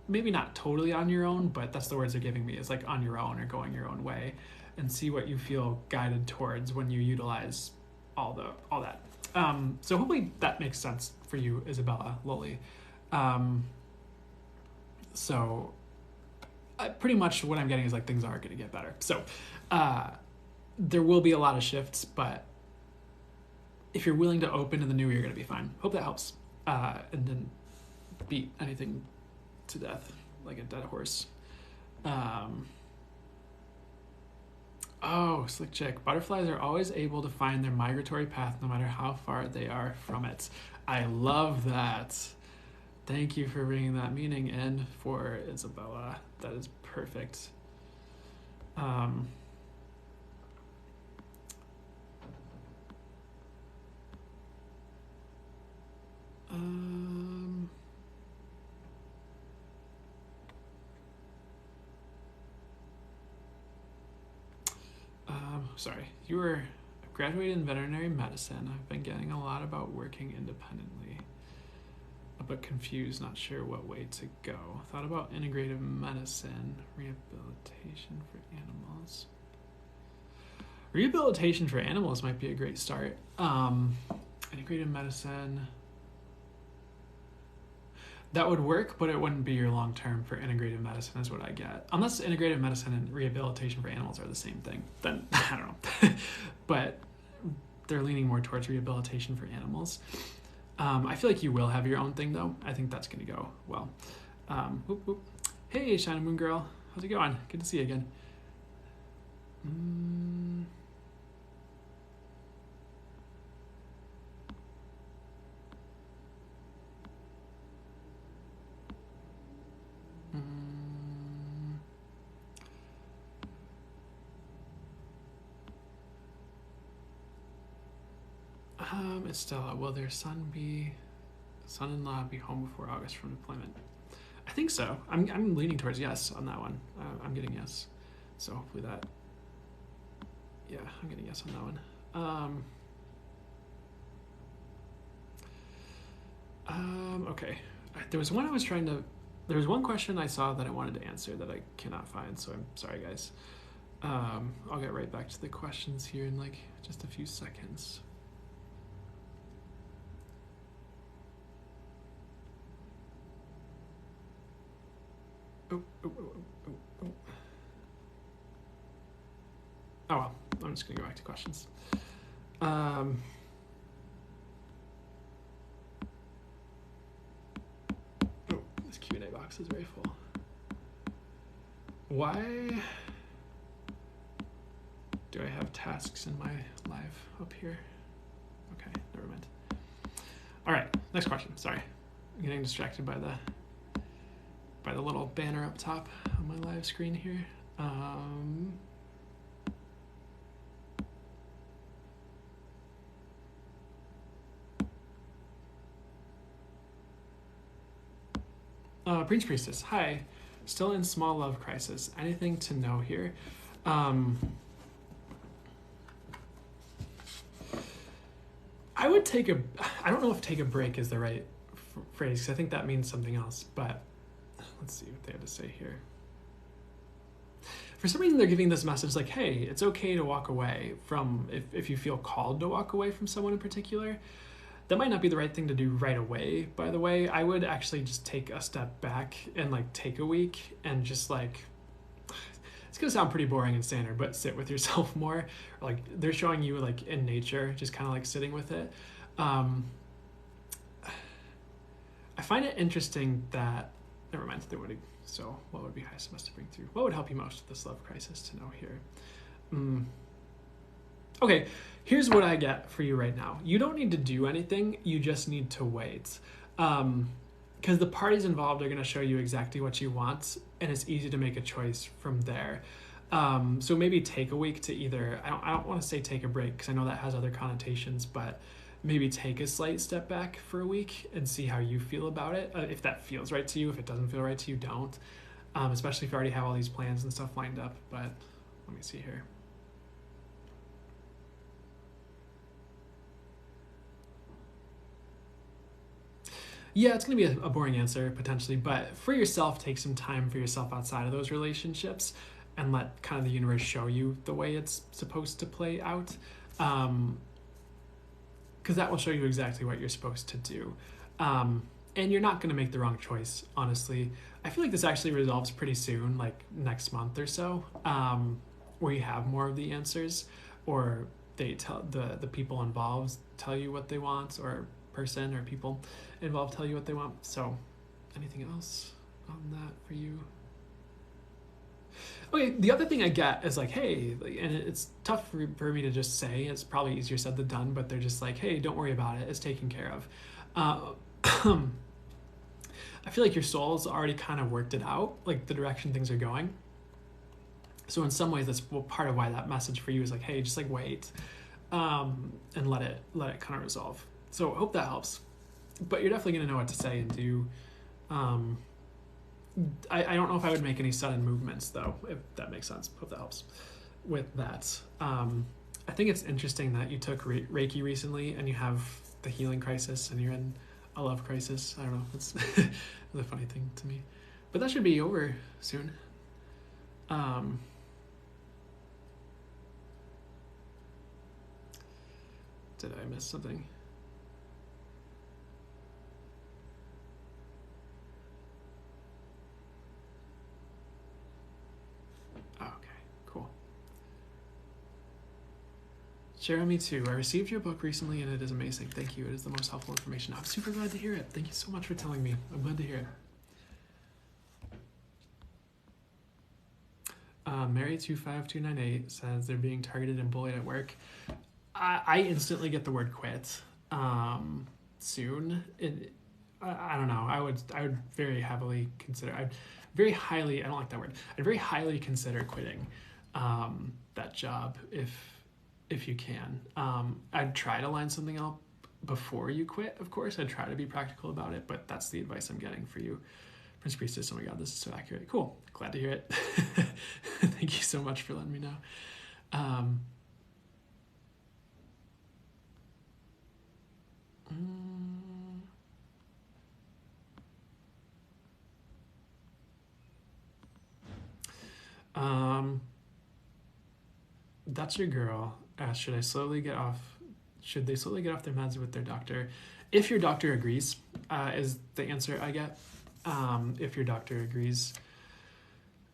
maybe not totally on your own, but that's the words they're giving me, is like on your own or going your own way, and see what you feel guided towards when you utilize all that. So hopefully that makes sense for you, Isabella Lully. So pretty much what I'm getting is like things are going to get better. So there will be a lot of shifts, but if you're willing to open to the new, you're going to be fine. Hope that helps. And then beat anything to death like a dead horse. Oh, slick chick. Butterflies are always able to find their migratory path no matter how far they are from it. I love that. Thank you for bringing that meaning in for Isabella. That is perfect. Sorry, you were graduated in veterinary medicine. I've been getting a lot about working independently, but confused, not sure what way to go. Thought about integrative medicine, rehabilitation for animals. Rehabilitation for animals might be a great start. Integrative medicine. That would work, but it wouldn't be your long term for integrative medicine, is what I get. Unless integrative medicine and rehabilitation for animals are the same thing, then I don't know. But they're leaning more towards rehabilitation for animals. I feel like you will have your own thing, though. I think that's going to go well. Whoop, whoop. Hey, Shiny Moon Girl. How's it going? Good to see you again. Estella, will their son-in-law be home before August from deployment? I think so. I'm leaning towards yes on that one. I'm getting yes. So hopefully that. Yeah, I'm getting yes on that one. Okay. There was one question I saw that I wanted to answer that I cannot find, so I'm sorry, guys. I'll get right back to the questions here in like just a few seconds. Oh well, I'm just gonna go back to questions. This Q&A box is very full. Why do I have tasks in my live up here? Okay, never mind. All right, next question. Sorry, I'm getting distracted by the little banner up top on my live screen here. Prince Priestess, hi. Still in small love crisis. Anything to know here? I would take I don't know if take a break is the right phrase, because I think that means something else, but let's see what they have to say here. for some reason they're giving this message like, hey, it's okay to walk away from, if you feel called to walk away from someone in particular. That might not be the right thing to do right away, by the way. I would actually just take a step back and like take a week and just like, it's gonna sound pretty boring and standard, but sit with yourself more. Like they're showing you like in nature, just kind of like sitting with it. I find it interesting that, never mind, so what would be highest and best to bring through? What would help you most with this love crisis to know here? Okay, here's what I get for you right now. You don't need to do anything, you just need to wait. Because the parties involved are going to show you exactly what you want, and it's easy to make a choice from there. So maybe take a week to either, I don't want to say take a break because I know that has other connotations, but maybe take a slight step back for a week and see how you feel about it. If that feels right to you, if it doesn't feel right to you, don't. Especially if you already have all these plans and stuff lined up. But let me see here. Yeah, it's going to be a boring answer potentially, but for yourself, take some time for yourself outside of those relationships and let kind of the universe show you the way it's supposed to play out. Because that will show you exactly what you're supposed to do. And you're not going to make the wrong choice, honestly. I feel like this actually resolves pretty soon, like next month or so, where you have more of the answers, or they tell the people involved tell you what they want, or person or people involved tell you what they want. So anything else on that for you? Okay, the other thing I get is like, hey, and it's tough for me to just say, it's probably easier said than done, but they're just like, hey, don't worry about it, it's taken care of. I feel like your soul's already kind of worked it out, like the direction things are going. So in some ways, that's part of why that message for you is like, hey, just like wait, and let it kind of resolve. So I hope that helps. But you're definitely going to know what to say and do. I don't know if I would make any sudden movements, though, if that makes sense. Hope that helps with that. I think it's interesting that you took Reiki recently and you have the healing crisis and you're in a love crisis. I don't know. It's a funny thing to me. But that should be over soon. Did I miss something? Jeremy too. I received your book recently and it is amazing. Thank you. It is the most helpful information. I'm super glad to hear it. Thank you so much for telling me. I'm glad to hear it. Mary25298 says they're being targeted and bullied at work. I instantly get the word quit soon. I don't know. I would very heavily consider. I don't like that word. I'd very highly consider quitting that job if you can. I'd try to line something up before you quit, of course. I'd try to be practical about it, but that's the advice I'm getting for you. Prince Priestess, oh my god, this is so accurate. Cool. Glad to hear it. Thank you so much for letting me know. That's your girl. Should they slowly get off their meds with their doctor? If your doctor agrees, is the answer I get. If your doctor agrees.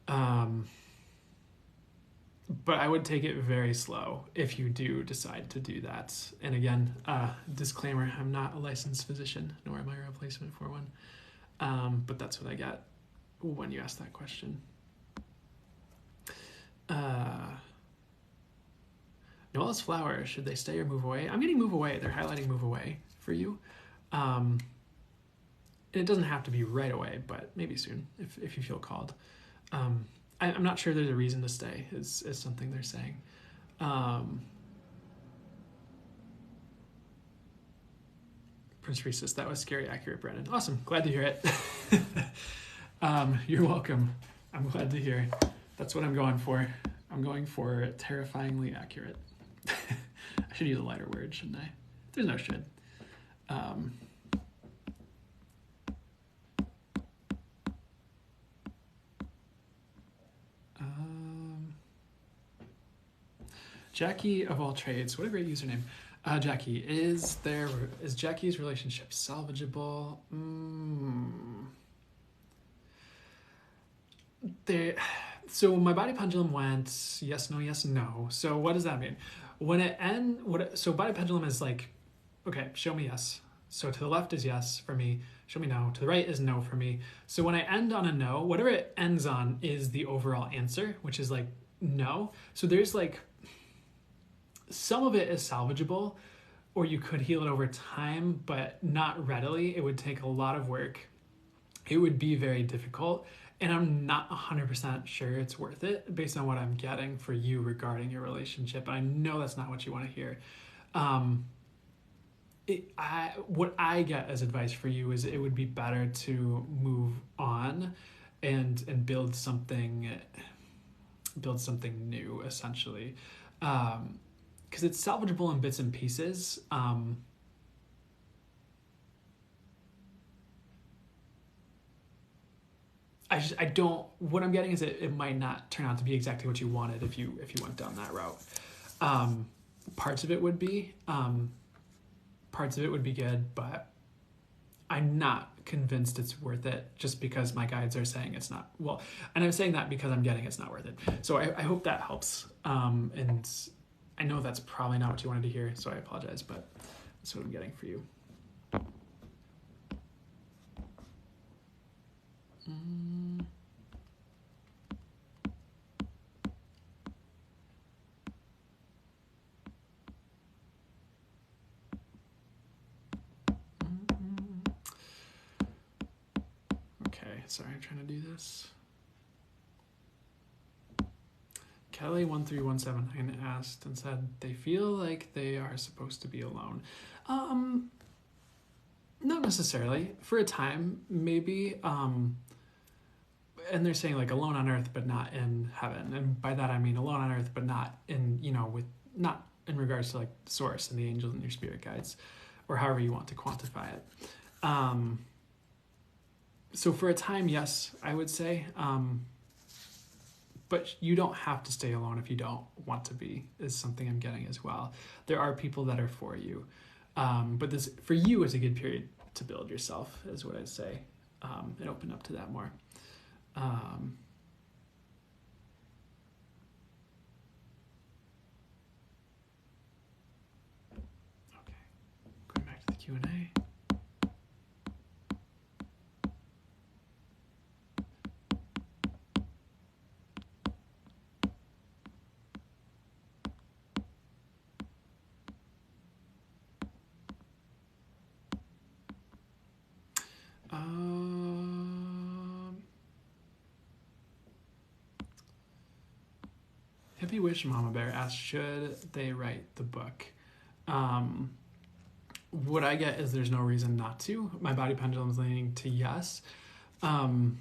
But I would take it very slow if you do decide to do that. And again, disclaimer, I'm not a licensed physician, nor am I a replacement for one. But that's what I get when you ask that question. Noelle's Flower, should they stay or move away? I'm getting move away. They're highlighting move away for you. And it doesn't have to be right away, but maybe soon if you feel called. I'm not sure there's a reason to stay is something they're saying. Prince Priestess, that was scary accurate, Brandon. Awesome. Glad to hear it. You're welcome. I'm glad to hear it. That's what I'm going for. I'm going for terrifyingly accurate. I should use a lighter word, shouldn't I? There's no should. Jackie of all trades. What a great username. Jackie, is Jackie's relationship salvageable? So my body pendulum went yes, no, yes, no. So what does that mean? So body pendulum is like, okay, show me yes. So to the left is yes for me, show me no. To the right is no for me. So when I end on a no, whatever it ends on is the overall answer, which is like no. So there's like, some of it is salvageable, or you could heal it over time, but not readily. It would take a lot of work. It would be very difficult. And I'm not 100% sure it's worth it based on what I'm getting for you regarding your relationship. And I know that's not what you want to hear. What I get as advice for you is it would be better to move on and build something new, essentially. Because it's salvageable in bits and pieces. What I'm getting is it might not turn out to be exactly what you wanted if you went down that route. Parts of it would be good, but I'm not convinced it's worth it just because my guides are saying it's not. Well, and I'm saying that because I'm getting it's not worth it. So I hope that helps. And I know that's probably not what you wanted to hear, so I apologize, but that's what I'm getting for you. Okay, sorry, I'm trying to do this. Kelly13179 asked and said they feel like they are supposed to be alone. Not necessarily. For a time, maybe. And they're saying like alone on earth but not in heaven. And by that I mean alone on earth but not in, not in regards to like the source and the angels and your spirit guides, or however you want to quantify it. So for a time, yes, I would say. But you don't have to stay alone if you don't want to be, is something I'm getting as well. There are people that are for you. But this, for you, is a good period to build yourself, is what I'd say, and open up to that more. Okay, going back to the Q&A. Hippie Wish Mama Bear asked, should they write the book? What I get is there's no reason not to. My body pendulum is leaning to yes. Like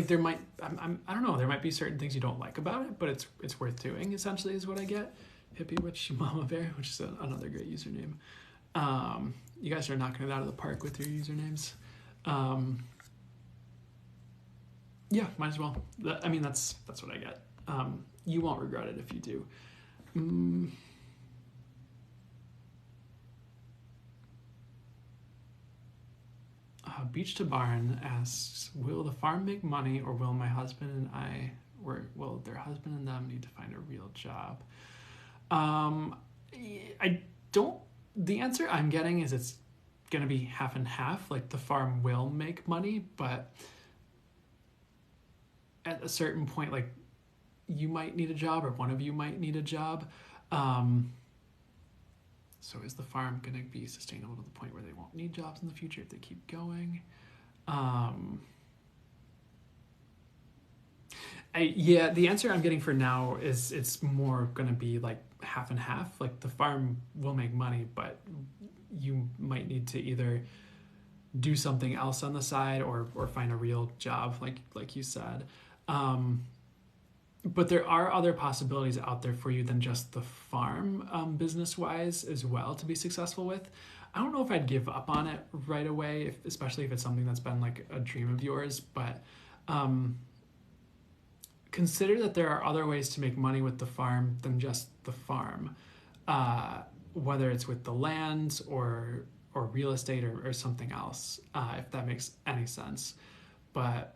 there might, I don't know, there might be certain things you don't like about it, but it's worth doing, essentially, is what I get. Hippie Witch Mama Bear, which is another great username. You guys are knocking it out of the park with your usernames. Yeah, might as well. That's what I get. You won't regret it if you do. Beach to Barn asks, will the farm make money, or will my husband and I, or will their husband and them need to find a real job? The answer I'm getting is it's going to be half and half. Like the farm will make money, but at a certain point, like you might need a job or one of you might need a job. So is the farm going to be sustainable to the point where they won't need jobs in the future if they keep going? The answer I'm getting for now is it's more going to be like half and half. Like the farm will make money, but you might need to either do something else on the side or find a real job, like you said. But there are other possibilities out there for you than just the farm, business-wise as well, to be successful with. I don't know if I'd give up on it right away, especially if it's something that's been like a dream of yours, but consider that there are other ways to make money with the farm than just the farm, whether it's with the land or real estate or something else, if that makes any sense. But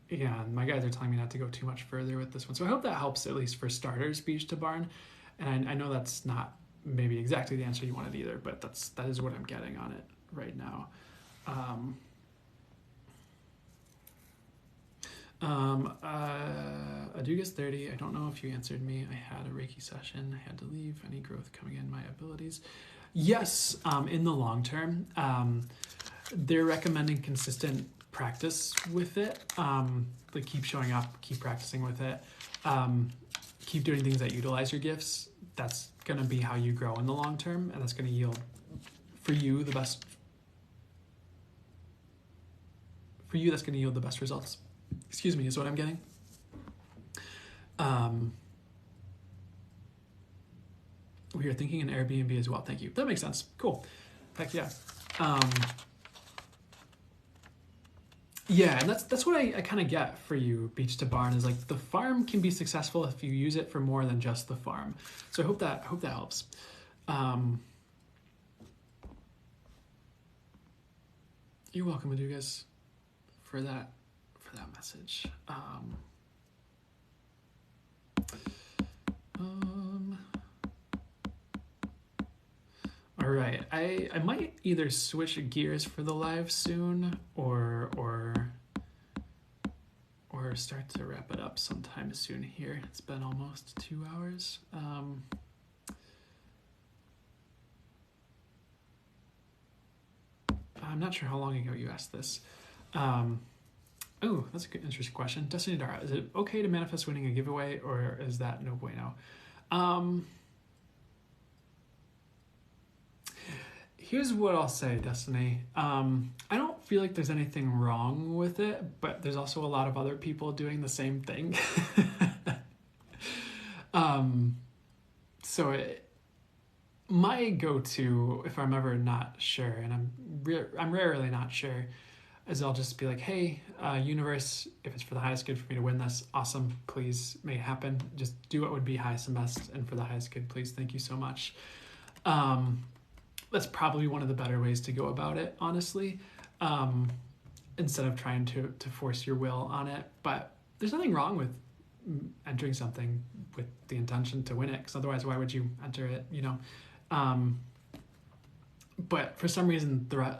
yeah, my guys are telling me not to go too much further with this one. So I hope that helps, at least for starters, beach to barn. And I know that's not maybe exactly the answer you wanted either, but that is what I'm getting on it right now. Adugas 30, I don't know if you answered me. I had a Reiki session. I had to leave. Any growth coming in my abilities? Yes, in the long term. They're recommending consistent practice with it. Like keep showing up, keep practicing with it. Keep doing things that utilize your gifts. That's going to be how you grow in the long term, and that's going to yield for you the best. For you, that's going to yield the best results. Excuse me, is what I'm getting. We are thinking an Airbnb as well. Thank you. That makes sense. Cool. Heck yeah. Yeah, and that's what I kind of get for you, beach to barn, is like the farm can be successful if you use it for more than just the farm. So I hope that helps. You're welcome, Adugas, for that message. All right, I might either switch gears for the live soon or start to wrap it up sometime soon here. It's been almost 2 hours. I'm not sure how long ago you asked this. Oh, that's a good, interesting question. Destiny Dara, is it okay to manifest winning a giveaway, or is that no bueno? Here's what I'll say, Destiny. I don't feel like there's anything wrong with it, but there's also a lot of other people doing the same thing. My go-to, if I'm ever not sure, and I'm rarely not sure, is I'll just be like, hey, universe, if it's for the highest good for me to win this, awesome, please make it happen. Just do what would be highest and best, and for the highest good, please, thank you so much. That's probably one of the better ways to go about it, honestly, instead of trying to force your will on it. But there's nothing wrong with entering something with the intention to win it, because otherwise why would you enter it, you know? But for some reason, the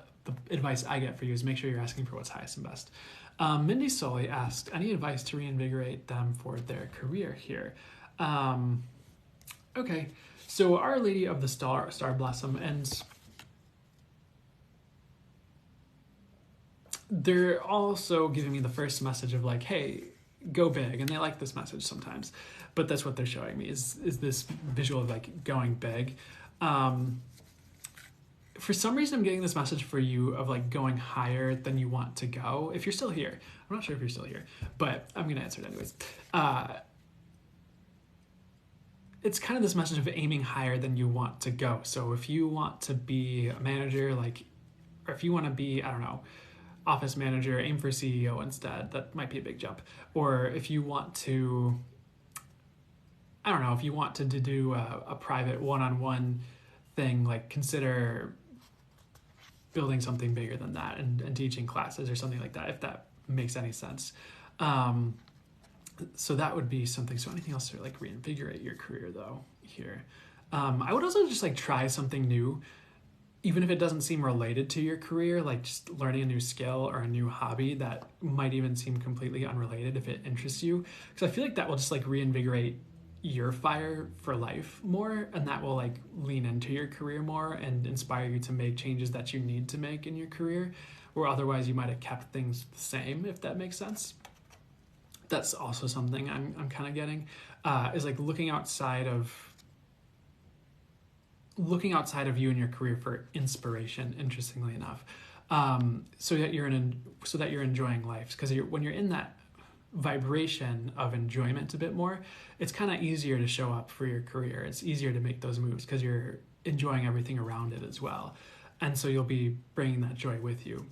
advice I get for you is make sure you're asking for what's highest and best. Mindy Soley asked, any advice to reinvigorate them for their career here? Okay, so Our Lady of the Star Blossom, and they're also giving me the first message of like, hey, go big, and they like this message sometimes, but that's what they're showing me is this visual of like going big. For some reason, I'm getting this message for you of like going higher than you want to go. If you're still here, I'm not sure if you're still here, but I'm gonna answer it anyways. It's kind of this message of aiming higher than you want to go. So if you want to be a manager, like, or if you want to be, I don't know, office manager, aim for CEO instead. That might be a big jump. Or if you want to, I don't know, if you want to do a private one-on-one thing, like consider building something bigger than that and teaching classes or something like that, if that makes any sense. So that would be something. So anything else to like reinvigorate your career though here? I would also just like try something new, even if it doesn't seem related to your career, like just learning a new skill or a new hobby that might even seem completely unrelated if it interests you. Because I feel like that will just like reinvigorate your fire for life more, and that will like lean into your career more and inspire you to make changes that you need to make in your career, where otherwise you might have kept things the same, if that makes sense. That's also something I'm kind of getting, is like looking outside of you and your career for inspiration, interestingly enough, so that you're enjoying life. Because when you're in that vibration of enjoyment a bit more, it's kind of easier to show up for your career. It's easier to make those moves because you're enjoying everything around it as well, and so you'll be bringing that joy with you.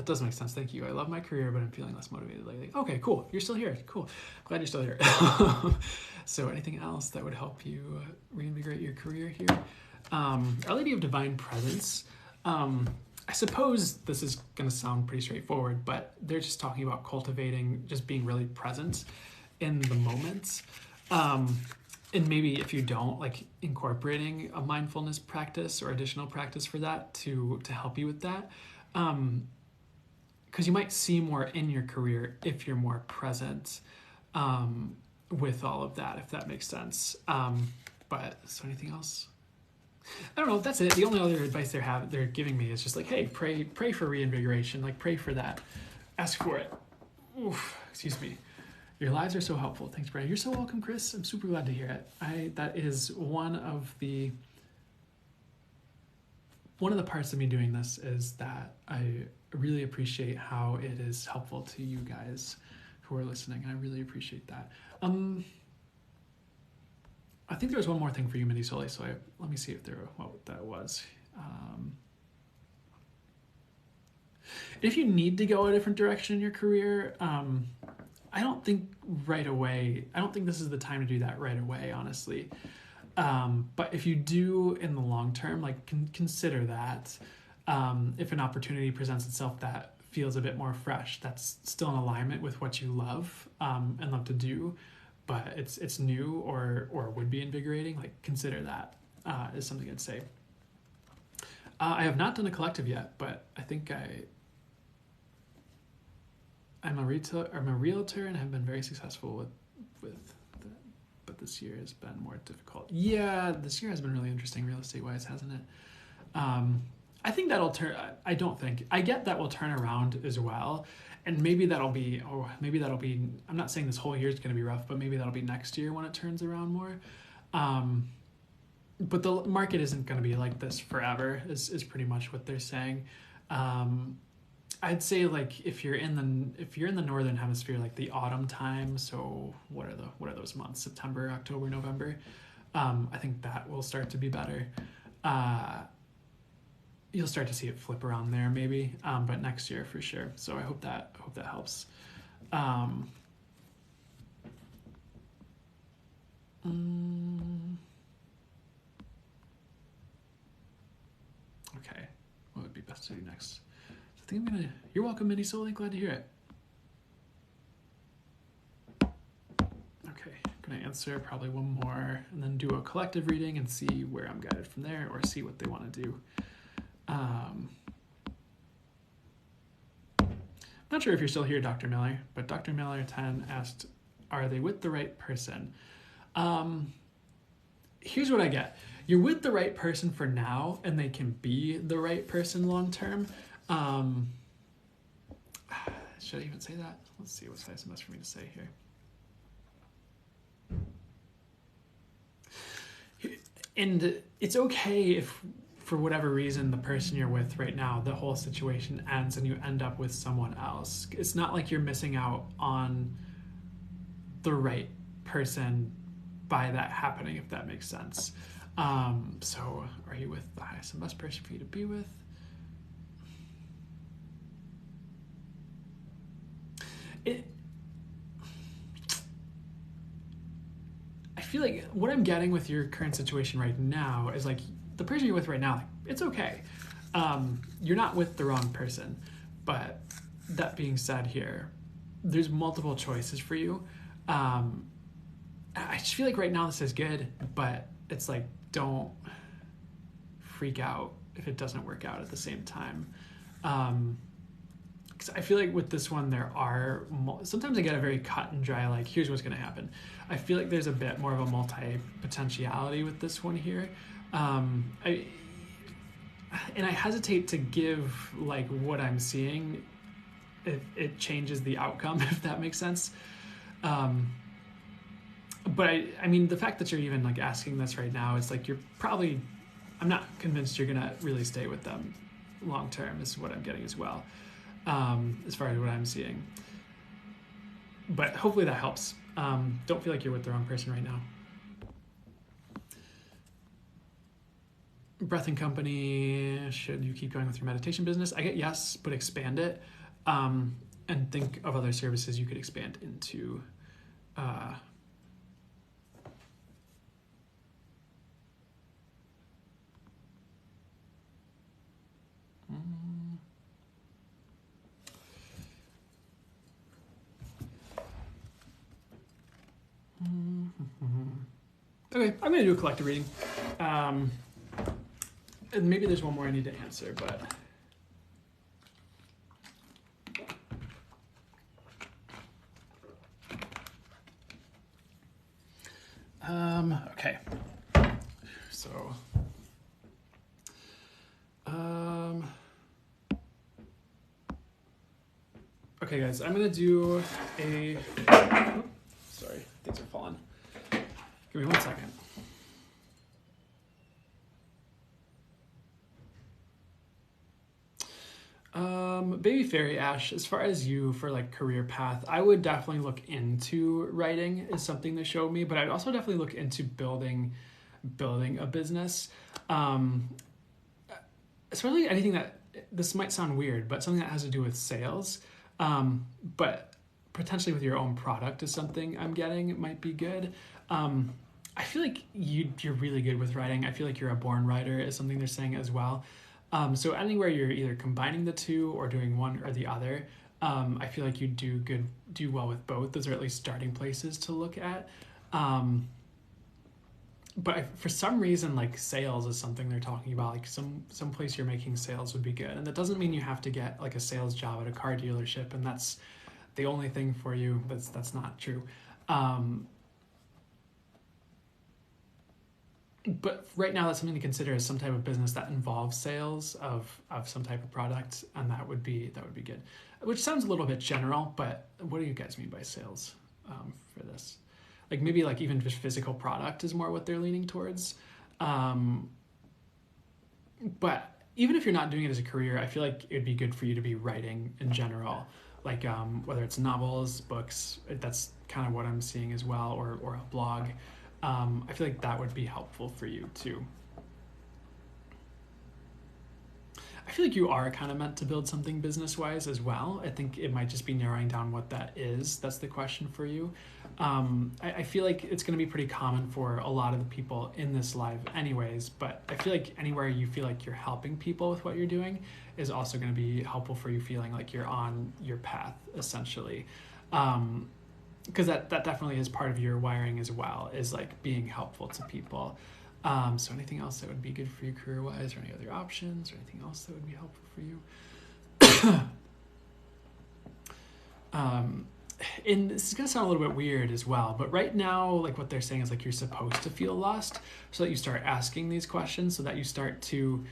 that does make sense. Thank you. I love my career, but I'm feeling less motivated lately. Okay, cool. You're still here. Cool. Glad you're still here. So anything else that would help you reinvigorate your career here? Our Lady of Divine Presence. I suppose this is going to sound pretty straightforward, but they're just talking about cultivating, just being really present in the moment. And maybe if you don't, like incorporating a mindfulness practice or additional practice for that to help you with that. Because you might see more in your career if you're more present with all of that, if that makes sense. But so anything else? I don't know. That's it. The only other advice they're giving me is just like, hey, pray for reinvigoration. Like pray for that. Ask for it. Oof, excuse me. Your lives are so helpful. Thanks, Brian. You're so welcome, Chris. I'm super glad to hear it. That is one of the parts of me doing this is that I really appreciate how it is helpful to you guys who are listening. And I really appreciate that. I think there was one more thing for you, Mindy Soli. So let me see what that was. If you need to go a different direction in your career, I don't think right away. I don't think this is the time to do that right away, honestly. But if you do in the long term, like consider that. If an opportunity presents itself that feels a bit more fresh, that's still in alignment with what you love and love to do, but it's new or would be invigorating, like consider that is something I'd say. I have not done a collective yet, but I think I'm a realtor and have been very successful with that, but this year has been more difficult. Yeah, this year has been really interesting real estate wise, hasn't it? I think that'll turn. I get that will turn around as well, and maybe that'll be. I'm not saying this whole year is going to be rough, but maybe that'll be next year when it turns around more. But the market isn't going to be like this forever. Is pretty much what they're saying. I'd say like if you're in the northern hemisphere, like the autumn time. So what are those months? September, October, November. I think that will start to be better. You'll start to see it flip around there maybe, but next year for sure. So I hope that helps. Okay, what would be best to do next? I think you're welcome, Minnie Soli. Glad to hear it. Okay, I'm gonna answer probably one more and then do a collective reading and see where I'm guided from there or see what they want to do. Not sure if you're still here, Dr. Miller, but Dr. Miller 10 asked, are they with the right person? Here's what I get. You're with the right person for now, and they can be the right person long term. Should I even say that? Let's see what's best for me to say here. And it's okay if, for whatever reason, the person you're with right now, the whole situation ends and you end up with someone else. It's not like you're missing out on the right person by that happening, if that makes sense. So are you with the highest and best person for you to be with? I feel like what I'm getting with your current situation right now is like the person you're with right now, like, it's okay. You're not with the wrong person. But that being said here, there's multiple choices for you. I just feel like right now this is good, but it's like, don't freak out if it doesn't work out at the same time. Because I feel like with this one, sometimes I get a very cut and dry, like, here's what's going to happen. I feel like there's a bit more of a multi-potentiality with this one here. I hesitate to give like what I'm seeing. It changes the outcome, if that makes sense. But I mean, the fact that you're even like asking this right now, it's like I'm not convinced you're gonna really stay with them long term. Is what I'm getting as well, as far as what I'm seeing. But hopefully that helps. Don't feel like you're with the wrong person right now. Breath and Company, should you keep going with your meditation business? I get yes, but expand it. And think of other services you could expand into. Okay, I'm going to do a collective reading. And maybe there's one more I need to answer, but... okay. So... okay, guys, I'm going to do a... sorry, things are falling. Give me 1 second. Baby Fairy Ash, as far as you for like career path, I would definitely look into writing is something to show me, but I'd also definitely look into building a business. Especially anything that, this might sound weird, but something that has to do with sales. But potentially with your own product is something I'm getting. It might be good. I feel like you're really good with writing. I feel like you're a born writer is something they're saying as well. So anywhere you're either combining the two or doing one or the other, I feel like you do well with both. Those are at least starting places to look at. But for some reason, like sales is something they're talking about. Like some place you're making sales would be good. And that doesn't mean you have to get like a sales job at a car dealership and that's the only thing for you. That's not true. But right now, that's something to consider as some type of business that involves sales of some type of product, and that would be good. Which sounds a little bit general, but what do you guys mean by sales for this? Like maybe like even just physical product is more what they're leaning towards. But even if you're not doing it as a career, I feel like it'd be good for you to be writing in general, like whether it's novels, books. That's kind of what I'm seeing as well, or a blog. I feel like that would be helpful for you too. I feel like you are kind of meant to build something business-wise as well. I think it might just be narrowing down what that is. That's the question for you. I feel like it's going to be pretty common for a lot of the people in this live anyways, but I feel like anywhere you feel like you're helping people with what you're doing is also going to be helpful for you feeling like you're on your path, essentially. Because that definitely is part of your wiring as well, is like being helpful to people. So anything else that would be good for you career-wise, or any other options, or anything else that would be helpful for you? And this is going to sound a little bit weird as well, but right now, like what they're saying is like you're supposed to feel lost, so that you start asking these questions, so that you start to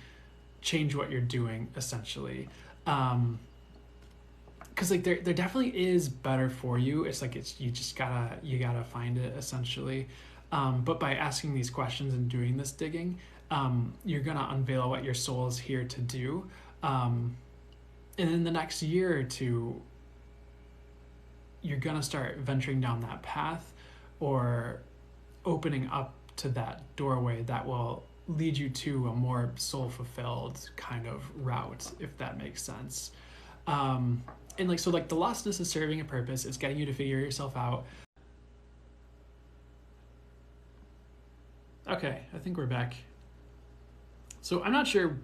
change what you're doing, essentially. Because like there definitely is better for you. It's like you gotta find it, essentially. But by asking these questions and doing this digging, you're gonna unveil what your soul is here to do. And in the next year or two, you're gonna start venturing down that path, or opening up to that doorway that will lead you to a more soul-fulfilled kind of route, if that makes sense. And like, so like the lostness is serving a purpose. It's getting you to figure yourself out. Okay, I think we're back. So I'm not sure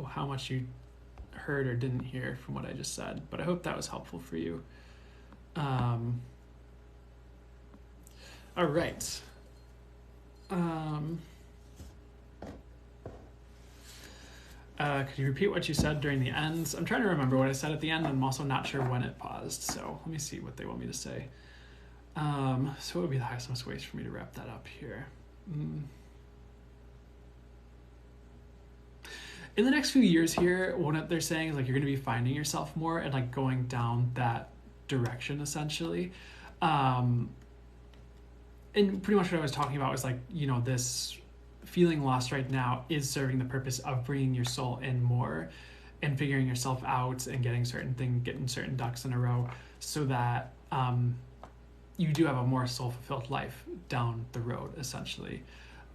how much you heard or didn't hear from what I just said, but I hope that was helpful for you. All right. Could you repeat what you said during the ends? I'm trying to remember what I said at the end, and I'm also not sure when it paused, so let me see what they want me to say. So what would be the highest and best ways for me to wrap that up here? In the next few years here, what they're saying is like you're going to be finding yourself more and like going down that direction, essentially. And pretty much what I was talking about was like, this feeling lost right now is serving the purpose of bringing your soul in more and figuring yourself out and getting certain ducks in a row, so that you do have a more soul-fulfilled life down the road, essentially.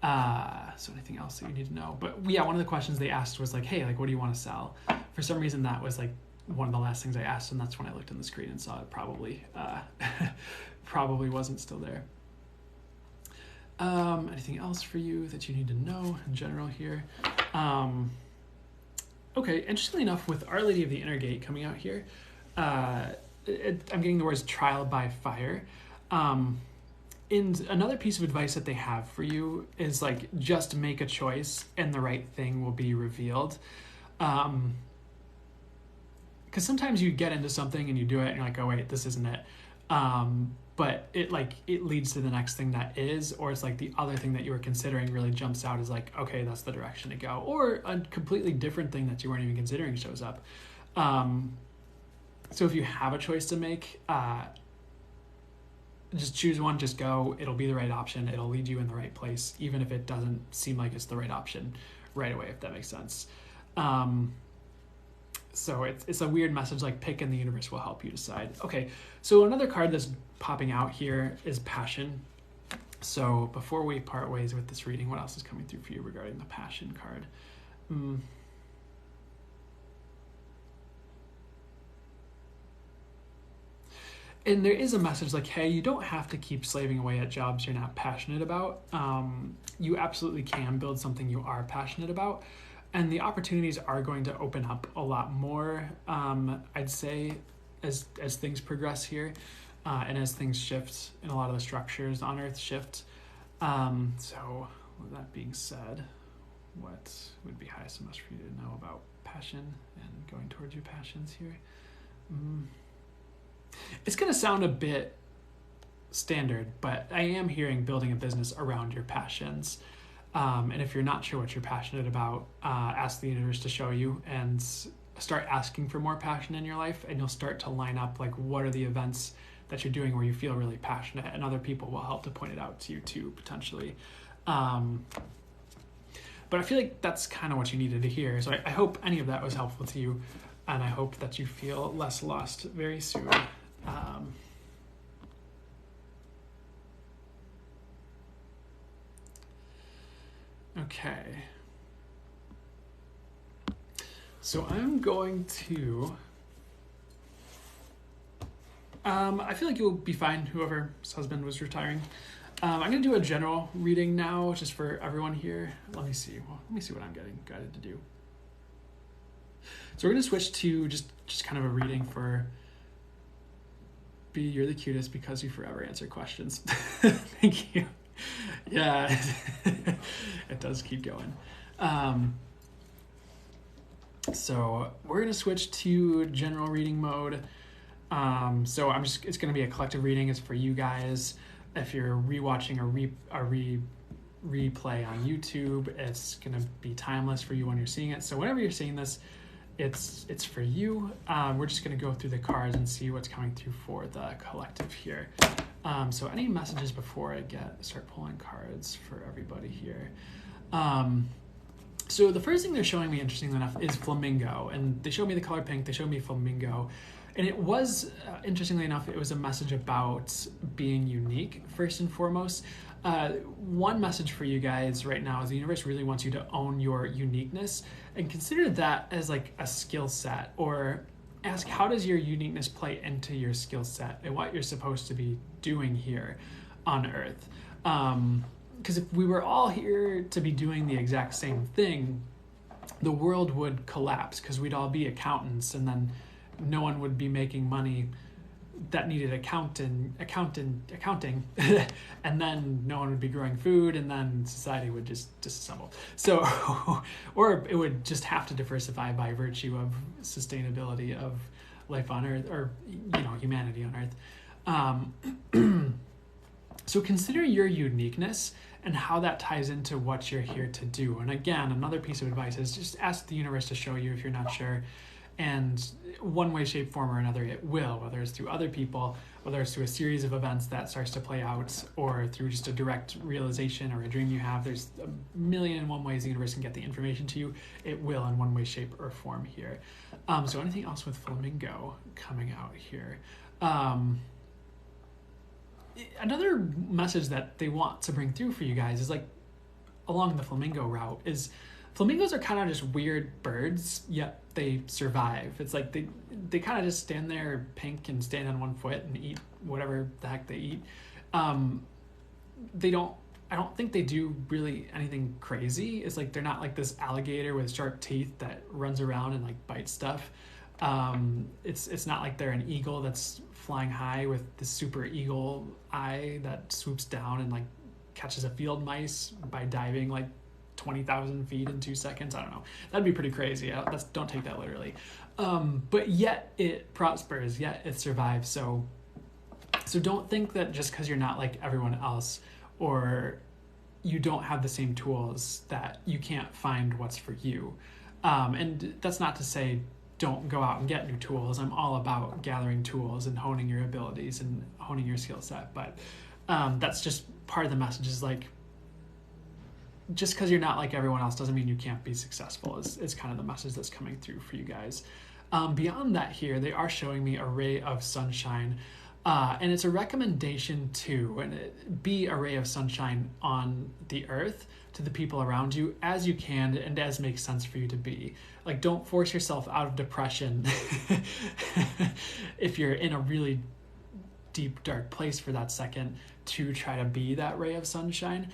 So anything else that you need to know? But yeah, one of the questions they asked was like, hey, like, what do you want to sell? For some reason, that was like one of the last things I asked, and that's when I looked on the screen and saw it probably probably wasn't still there. Anything else for you that you need to know in general here? Okay, interestingly enough, with Our Lady of the Inner Gate coming out here, I'm getting the words trial by fire. And another piece of advice that they have for you is like, just make a choice and the right thing will be revealed. Because sometimes you get into something and you do it and you're like, oh wait, this isn't it. But it leads to the next thing that is, or it's like the other thing that you were considering really jumps out as like, okay, that's the direction to go. Or a completely different thing that you weren't even considering shows up. So if you have a choice to make, just choose one, just go. It'll be the right option. It'll lead you in the right place, even if it doesn't seem like it's the right option right away, if that makes sense. So it's a weird message, like pick and the universe will help you decide. Okay, so another card that's popping out here is Passion. So before we part ways with this reading, what else is coming through for you regarding the Passion card? And there is a message like, hey, you don't have to keep slaving away at jobs you're not passionate about. You absolutely can build something you are passionate about. And the opportunities are going to open up a lot more, I'd say, as things progress here and as things shift and a lot of the structures on Earth shift. So with that being said, what would be highest and best for you to know about passion and going towards your passions here? It's going to sound a bit standard, but I am hearing building a business around your passions. And if you're not sure what you're passionate about, ask the universe to show you and start asking for more passion in your life, and you'll start to line up like, what are the events that you're doing where you feel really passionate, and other people will help to point it out to you too, potentially. But I feel like that's kind of what you needed to hear. So I hope any of that was helpful to you, and I hope that you feel less lost very soon. Okay. So I'm going to... I feel like you'll be fine, whoever's husband was retiring. I'm going to do a general reading now, just for everyone here. Let me see what I'm getting guided to do. So we're going to switch to just kind of a reading for B, you're the cutest because you forever answer questions. Thank you. Yeah, it does keep going. So we're going to switch to general reading mode. So it's going to be a collective reading. It's for you guys. If you're rewatching a replay on YouTube, it's going to be timeless for you when you're seeing it. So whenever you're seeing this, it's for you. We're just going to go through the cards and see what's coming through for the collective here. So any messages before I start pulling cards for everybody here? So the first thing they're showing me, interestingly enough, is flamingo. And they showed me the color pink. They showed me flamingo. And it was, interestingly enough, it was a message about being unique, first and foremost. One message for you guys right now is the universe really wants you to own your uniqueness and consider that as like a skill set, or ask, how does your uniqueness play into your skill set and what you're supposed to be doing here on Earth? Because if we were all here to be doing the exact same thing, the world would collapse because we'd all be accountants, and then no one would be making money that needed accounting, and then no one would be growing food, and then society would just disassemble. So, or it would just have to diversify by virtue of sustainability of life on Earth, or humanity on Earth. So consider your uniqueness and how that ties into what you're here to do. And again, another piece of advice is just ask the universe to show you if you're not sure. And one way, shape, form, or another, it will, whether it's through other people, whether it's through a series of events that starts to play out, or through just a direct realization or a dream you have. There's a million and one ways the universe can get the information to you. It will in one way, shape, or form here. So anything else with flamingo coming out here? another message that they want to bring through for you guys is like along the flamingo route is flamingos are kind of just weird birds, yet they survive. It's like they kind of just stand there pink and stand on one foot and eat whatever the heck they eat. They don't, I don't think they do really anything crazy. It's like they're not like this alligator with sharp teeth that runs around and like bites stuff. It's not like they're an eagle that's flying high with the super eagle eye that swoops down and like catches a field mice by diving like 20,000 feet in 2 seconds. I don't know. That'd be pretty crazy. Don't take that literally. But yet it prospers, yet it survives. So don't think that just because you're not like everyone else or you don't have the same tools that you can't find what's for you. And that's not to say don't go out and get new tools. I'm all about gathering tools and honing your abilities and honing your skill set. But that's just part of the message is like, just because you're not like everyone else doesn't mean you can't be successful is kind of the message that's coming through for you guys. Beyond that here, they are showing me a ray of sunshine. And it's a recommendation to be a ray of sunshine on the earth to the people around you as you can and as makes sense for you to be. Like, don't force yourself out of depression if you're in a really deep, dark place for that second to try to be that ray of sunshine.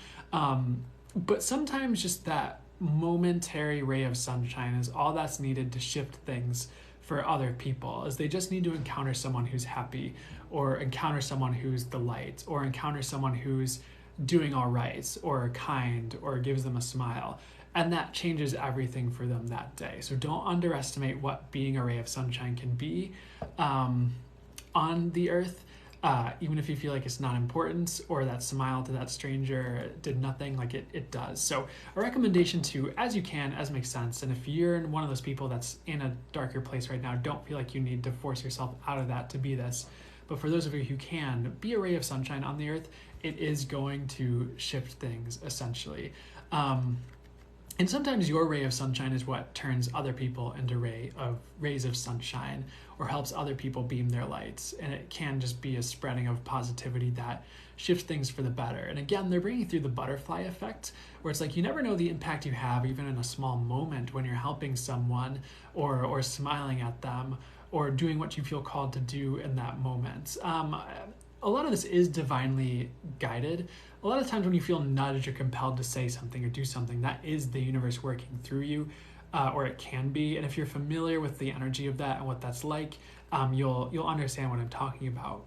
But sometimes just that momentary ray of sunshine is all that's needed to shift things for other people, is they just need to encounter someone who's happy or encounter someone who's the light or encounter someone who's doing all right or kind or gives them a smile. And that changes everything for them that day. So don't underestimate what being a ray of sunshine can be on the earth. Even if you feel like it's not important or that smile to that stranger did nothing, like it does. So a recommendation to, as you can, as makes sense. And if you're one of those people that's in a darker place right now, don't feel like you need to force yourself out of that to be this. But for those of you who can, be a ray of sunshine on the earth. It is going to shift things essentially. And sometimes your ray of sunshine is what turns other people into rays of sunshine or helps other people beam their lights. And it can just be a spreading of positivity that shifts things for the better. And again, they're bringing through the butterfly effect, where it's like you never know the impact you have even in a small moment when you're helping someone or smiling at them or doing what you feel called to do in that moment. A lot of this is divinely guided. A lot of times when you feel nudged or compelled to say something or do something, that is the universe working through you, or it can be. And if you're familiar with the energy of that and what that's like, you'll understand what I'm talking about.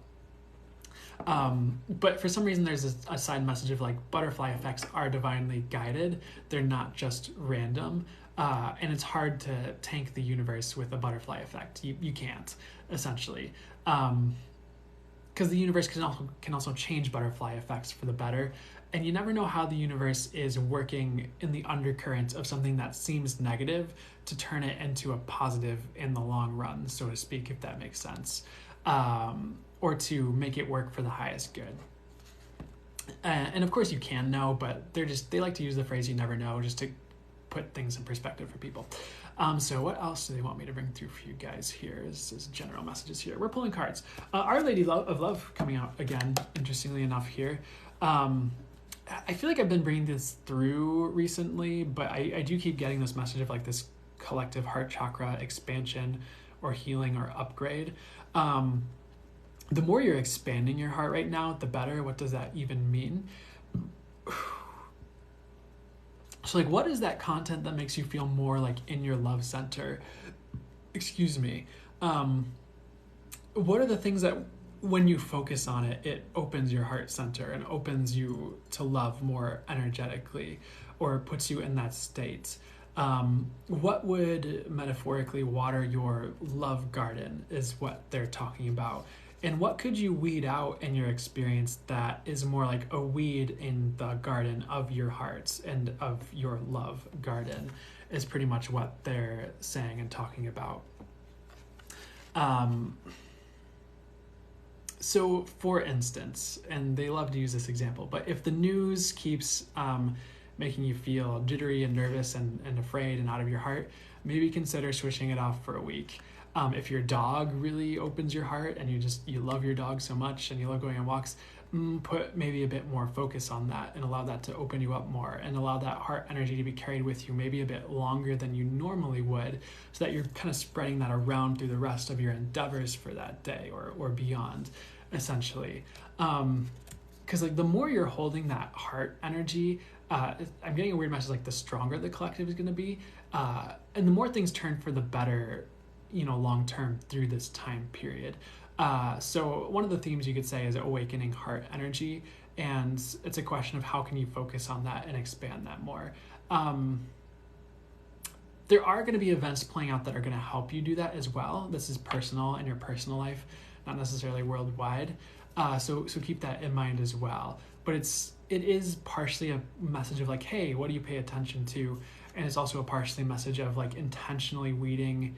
But for some reason, there's a side message of like butterfly effects are divinely guided. They're not just random. And it's hard to tank the universe with a butterfly effect. You can't, essentially. Because the universe can also change butterfly effects for the better. And you never know how the universe is working in the undercurrent of something that seems negative to turn it into a positive in the long run, so to speak, if that makes sense. Or to make it work for the highest good. And of course you can know, but they like to use the phrase you never know just to put things in perspective for people. So what else do they want me to bring through for you guys here? This is general messages here. We're pulling cards. Our Lady of Love coming out again, interestingly enough here. I feel like I've been bringing this through recently, but I do keep getting this message of like this collective heart chakra expansion or healing or upgrade. The more you're expanding your heart right now, the better. What does that even mean? So like, what is that content that makes you feel more like in your love center? Excuse me. What are the things that when you focus on it, it opens your heart center and opens you to love more energetically or puts you in that state? What would metaphorically water your love garden is what they're talking about. And what could you weed out in your experience that is more like a weed in the garden of your hearts and of your love garden is pretty much what they're saying and talking about. So for instance, and they love to use this example, but if the news keeps making you feel jittery and nervous and afraid and out of your heart, maybe consider switching it off for a week. If your dog really opens your heart and you love your dog so much and you love going on walks, put maybe a bit more focus on that and allow that to open you up more and allow that heart energy to be carried with you maybe a bit longer than you normally would, so that you're kind of spreading that around through the rest of your endeavors for that day or beyond, essentially. Because like the more you're holding that heart energy, I'm getting a weird message like the stronger the collective is going to be, and the more things turn for the better, long term through this time period. So one of the themes you could say is awakening heart energy, and it's a question of how can you focus on that and expand that more. There are going to be events playing out that are going to help you do that as well. This is personal in your personal life, not necessarily worldwide. So keep that in mind as well. But it is partially a message of like, hey, what do you pay attention to? And it's also a partially message of like intentionally weeding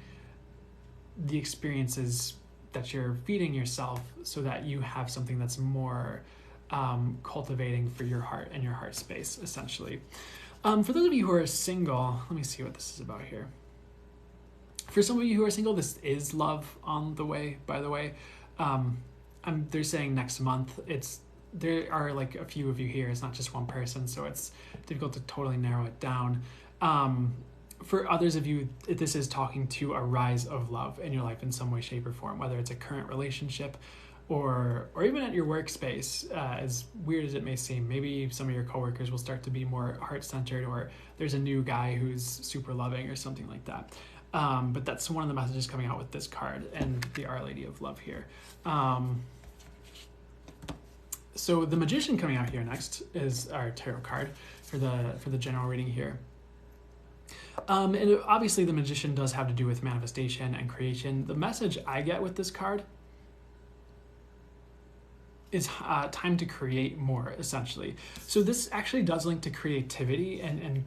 the experiences that you're feeding yourself so that you have something that's more cultivating for your heart and your heart space, essentially. For those of you who are single, let me see what this is about here. For some of you who are single, this is love on the way, by the way. They're saying next month. There are like a few of you here. It's not just one person, so it's difficult to totally narrow it down. For others of you, this is talking to a rise of love in your life in some way, shape, or form, whether it's a current relationship or even at your workspace. As weird as it may seem, maybe some of your coworkers will start to be more heart-centered, or there's a new guy who's super loving or something like that. But that's one of the messages coming out with this card and the Our Lady of Love here. So the Magician coming out here next is our tarot card for the general reading here. And obviously the Magician does have to do with manifestation and creation. The message I get with this card is time to create more, essentially. So this actually does link to creativity and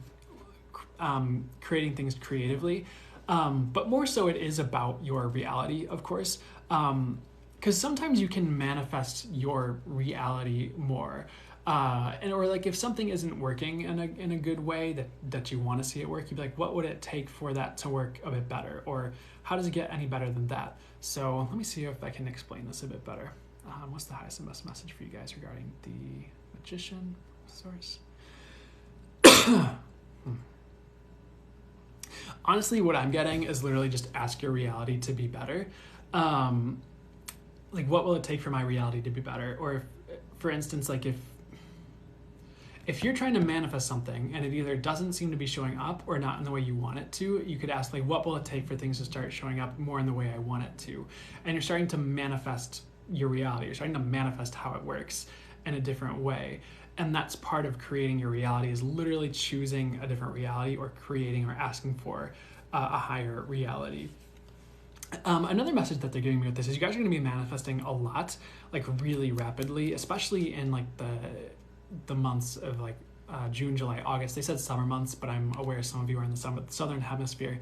creating things creatively. But more so it is about your reality, of course. Because sometimes you can manifest your reality more. Or like if something isn't working in a good way that you want to see it work, you'd be like, what would it take for that to work a bit better? Or how does it get any better than that? So let me see if I can explain this a bit better. What's the highest and best message for you guys regarding the Magician source? Honestly, what I'm getting is literally just ask your reality to be better. Like, what will it take for my reality to be better? Or if, for instance, like if you're trying to manifest something and it either doesn't seem to be showing up or not in the way you want it to, you could ask like, what will it take for things to start showing up more in the way I want it to? And you're starting to manifest your reality. You're starting to manifest how it works in a different way. And that's part of creating your reality, is literally choosing a different reality or creating or asking for a higher reality. Another message that they're giving me with this is you guys are going to be manifesting a lot, like really rapidly, especially in like the months of like June, July, August. They said summer months, but I'm aware some of you are in the southern hemisphere.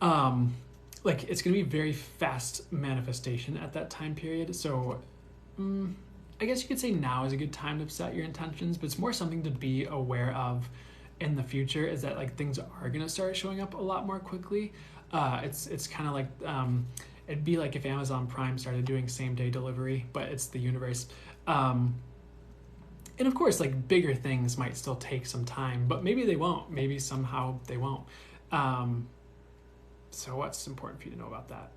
Like it's going to be very fast manifestation at that time period. So I guess you could say now is a good time to set your intentions, but it's more something to be aware of in the future, is that like things are going to start showing up a lot more quickly. It's kind of like it'd be like if Amazon Prime started doing same day delivery, but it's the universe. And of course, like bigger things might still take some time, but maybe they won't. Maybe somehow they won't. So what's important for you to know about that?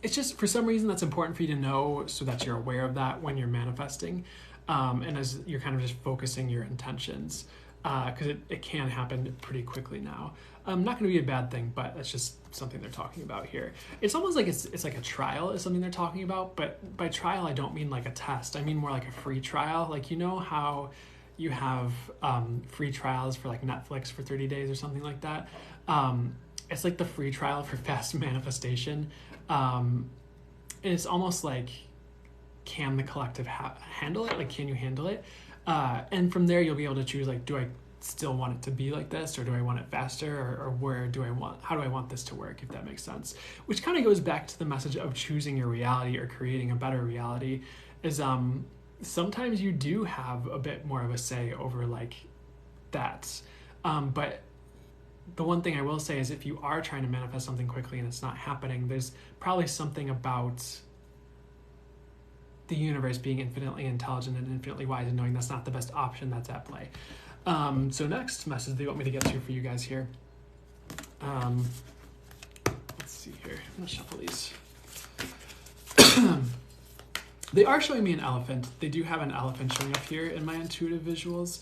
It's just for some reason that's important for you to know, so that you're aware of that when you're manifesting, and as you're kind of just focusing your intentions, because it can happen pretty quickly now. Not going to be a bad thing, but that's just something they're talking about here. It's almost like it's like a trial is something they're talking about, but by trial I don't mean like a test. I mean more like a free trial. Like, you know how you have free trials for like Netflix for 30 days or something like that? It's like the free trial for fast manifestation. And it's almost like, can the collective handle it? Like, can you handle it? And from there, you'll be able to choose, like, do I still want it to be like this, or do I want it faster, or how do I want this to work, if that makes sense? Which kind of goes back to the message of choosing your reality or creating a better reality, is sometimes you do have a bit more of a say over like that. But the one thing I will say is if you are trying to manifest something quickly and it's not happening, there's probably something about the universe being infinitely intelligent and infinitely wise and knowing that's not the best option that's at play. So next message they want me to get to for you guys here. Let's see here. I'm going to shuffle these. They are showing me an elephant. They do have an elephant showing up here in my intuitive visuals.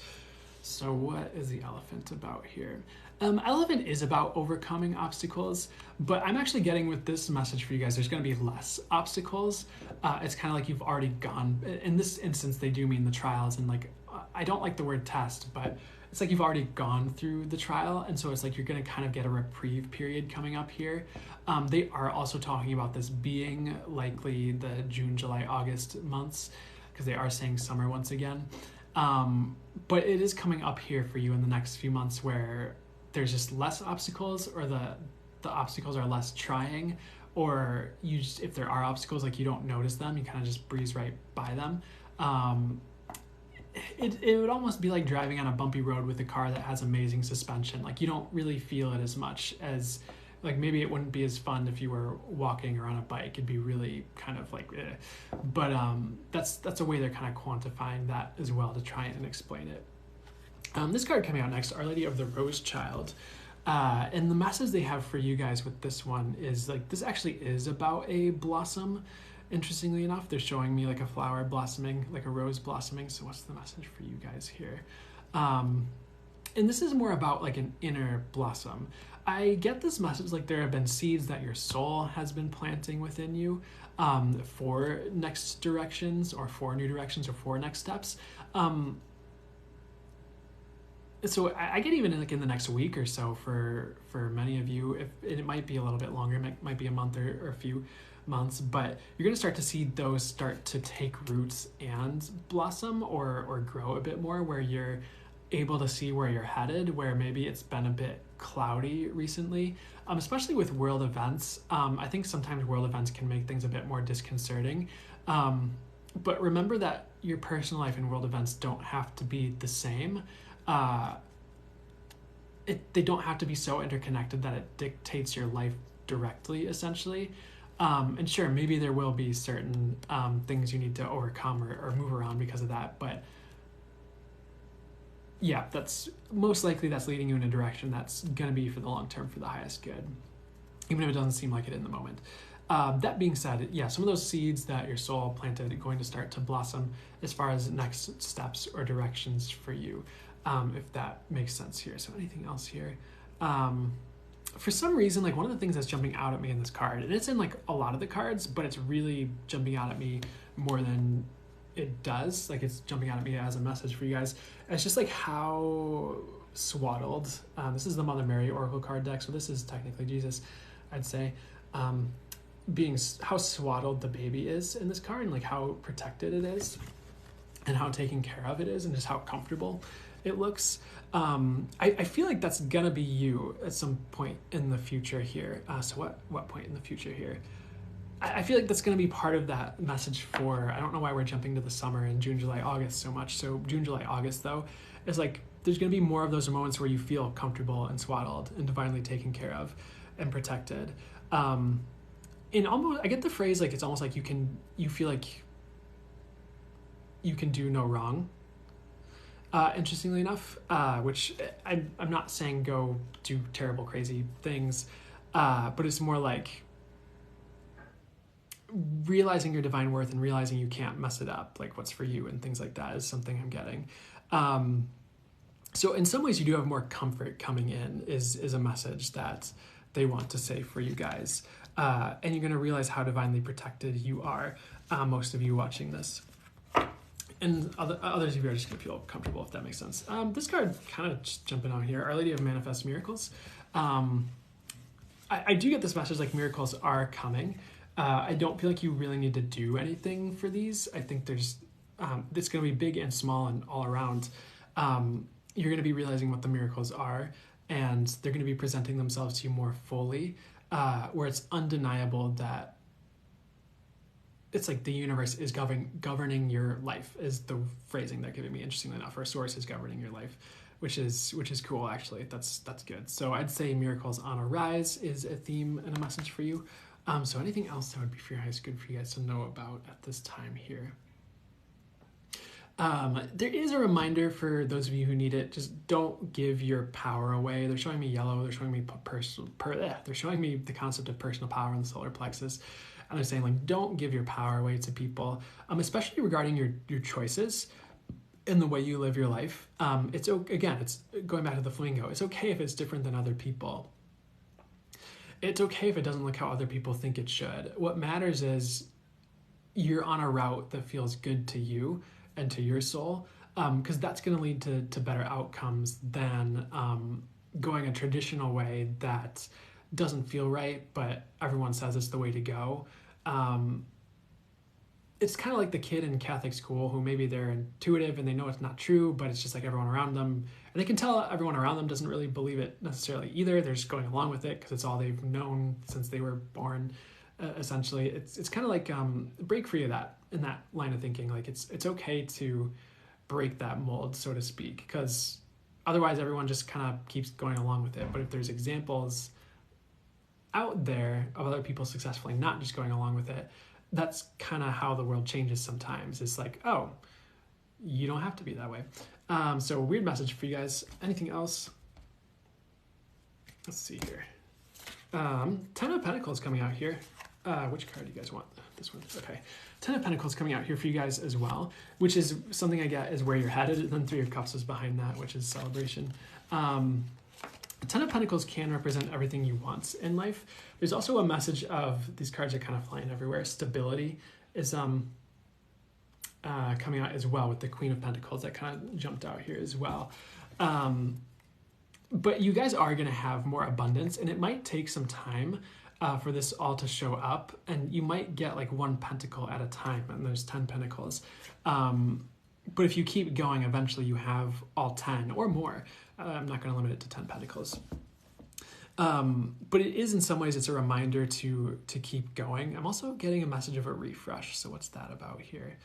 So what is the elephant about here? Elephant is about overcoming obstacles, but I'm actually getting with this message for you guys, there's going to be less obstacles. It's kind of like you've already gone. In this instance, they do mean the trials, and like, I don't like the word test, but it's like you've already gone through the trial, and so it's like you're going to kind of get a reprieve period coming up here. They are also talking about this being likely the June, July, August months, because they are saying summer once again. But it is coming up here for you in the next few months where there's just less obstacles, or the obstacles are less trying, or you just, if there are obstacles, like you don't notice them, you kind of just breeze right by them. It would almost be like driving on a bumpy road with a car that has amazing suspension. Like you don't really feel it as much as, like maybe it wouldn't be as fun if you were walking or on a bike. It'd be really kind of like, but that's a way they're kind of quantifying that as well to try and explain it. This card coming out next, Our Lady of the Rose Child. And the message they have for you guys with this one is like, this actually is about a blossom. Interestingly enough, they're showing me like a flower blossoming, like a rose blossoming. So what's the message for you guys here? And this is more about like an inner blossom. I get this message like there have been seeds that your soul has been planting within you for next directions, or for new directions, or for next steps. So I get even like in the next week or so for many of you, if it might be a little bit longer, it might be a month or a few months, but you're going to start to see those start to take roots and blossom or grow a bit more, where you're able to see where you're headed, where maybe it's been a bit cloudy recently, especially with world events. I think sometimes world events can make things a bit more disconcerting. But remember that your personal life and world events don't have to be the same. They don't have to be so interconnected that it dictates your life directly, essentially. And sure, maybe there will be certain things you need to overcome or move around because of that, but yeah, that's most likely that's leading you in a direction that's going to be for the long term, for the highest good, even if it doesn't seem like it in the moment. That being said, yeah, some of those seeds that your soul planted are going to start to blossom as far as next steps or directions for you, if that makes sense here. So anything else here? For some reason, like one of the things that's jumping out at me in this card, and it's in like a lot of the cards, but it's really jumping out at me more than it does. Like it's jumping out at me as a message for you guys. It's just like how swaddled, this is the Mother Mary Oracle card deck, so this is technically Jesus, I'd say, being how swaddled the baby is in this card, and like how protected it is and how taken care of it is, and just how comfortable it looks. I feel like that's gonna be you at some point in the future here. So what point in the future here? I feel like that's gonna be part of that message for, I don't know why we're jumping to the summer in June, July, August so much. So June, July, August though, is like, there's gonna be more of those moments where you feel comfortable and swaddled and divinely taken care of and protected. In almost, I get the phrase like, it's almost like you feel like you can do no wrong. Interestingly enough, which I'm not saying go do terrible, crazy things, but it's more like realizing your divine worth and realizing you can't mess it up, like what's for you and things like that is something I'm getting. So in some ways you do have more comfort coming in is a message that they want to say for you guys. And you're going to realize how divinely protected you are, most of you watching this. And others of you are just going to feel comfortable, if that makes sense. This card, kind of just jumping on here, Our Lady of Manifest Miracles. I do get this message like miracles are coming. I don't feel like you really need to do anything for these. I think there's, it's going to be big and small and all around. You're going to be realizing what the miracles are, and they're going to be presenting themselves to you more fully, where it's undeniable that it's like the universe is governing your life is the phrasing they're giving me, interestingly enough, or a source is governing your life, which is cool, actually. That's good. So I'd say miracles on a rise is a theme and a message for you. So anything else that would be for your highest good for you guys to know about at this time here? There is a reminder for those of you who need it. Just don't give your power away. They're showing me yellow. They're showing me they're showing me the concept of personal power in the solar plexus, and they're saying like don't give your power away to people, especially regarding your choices in the way you live your life. It's going back to the flamingo. It's okay if it's different than other people. It's okay if it doesn't look how other people think it should. What matters is you're on a route that feels good to you and to your soul, because that's going to lead to better outcomes than going a traditional way that doesn't feel right, but everyone says it's the way to go. It's kind of like the kid in Catholic school who maybe they're intuitive and they know it's not true, but it's just like everyone around them, and they can tell everyone around them doesn't really believe it necessarily either. They're just going along with it because it's all they've known since they were born. Essentially, it's kind of like break free of that in that line of thinking. Like it's okay to break that mold, so to speak, because otherwise everyone just kind of keeps going along with it. But if there's examples out there of other people successfully not just going along with it, that's kind of how the world changes sometimes. It's like, oh, you don't have to be that way. So weird message for you guys. Anything else? Let's see here. Ten of Pentacles coming out here. Which card do you guys want? This one. Okay. Ten of Pentacles coming out here for you guys as well, which is something I get is where you're headed. And then Three of Cups is behind that, which is celebration. Ten of Pentacles can represent everything you want in life. There's also a message of, these cards are kind of flying everywhere. Stability is coming out as well with the Queen of Pentacles that kind of jumped out here as well. But you guys are going to have more abundance, and it might take some time for this all to show up, and you might get like one pentacle at a time, and there's 10 pentacles. But if you keep going, eventually you have all 10 or more. I'm not going to limit it to 10 pentacles. But it is, in some ways, it's a reminder to keep going. I'm also getting a message of a refresh. So what's that about here?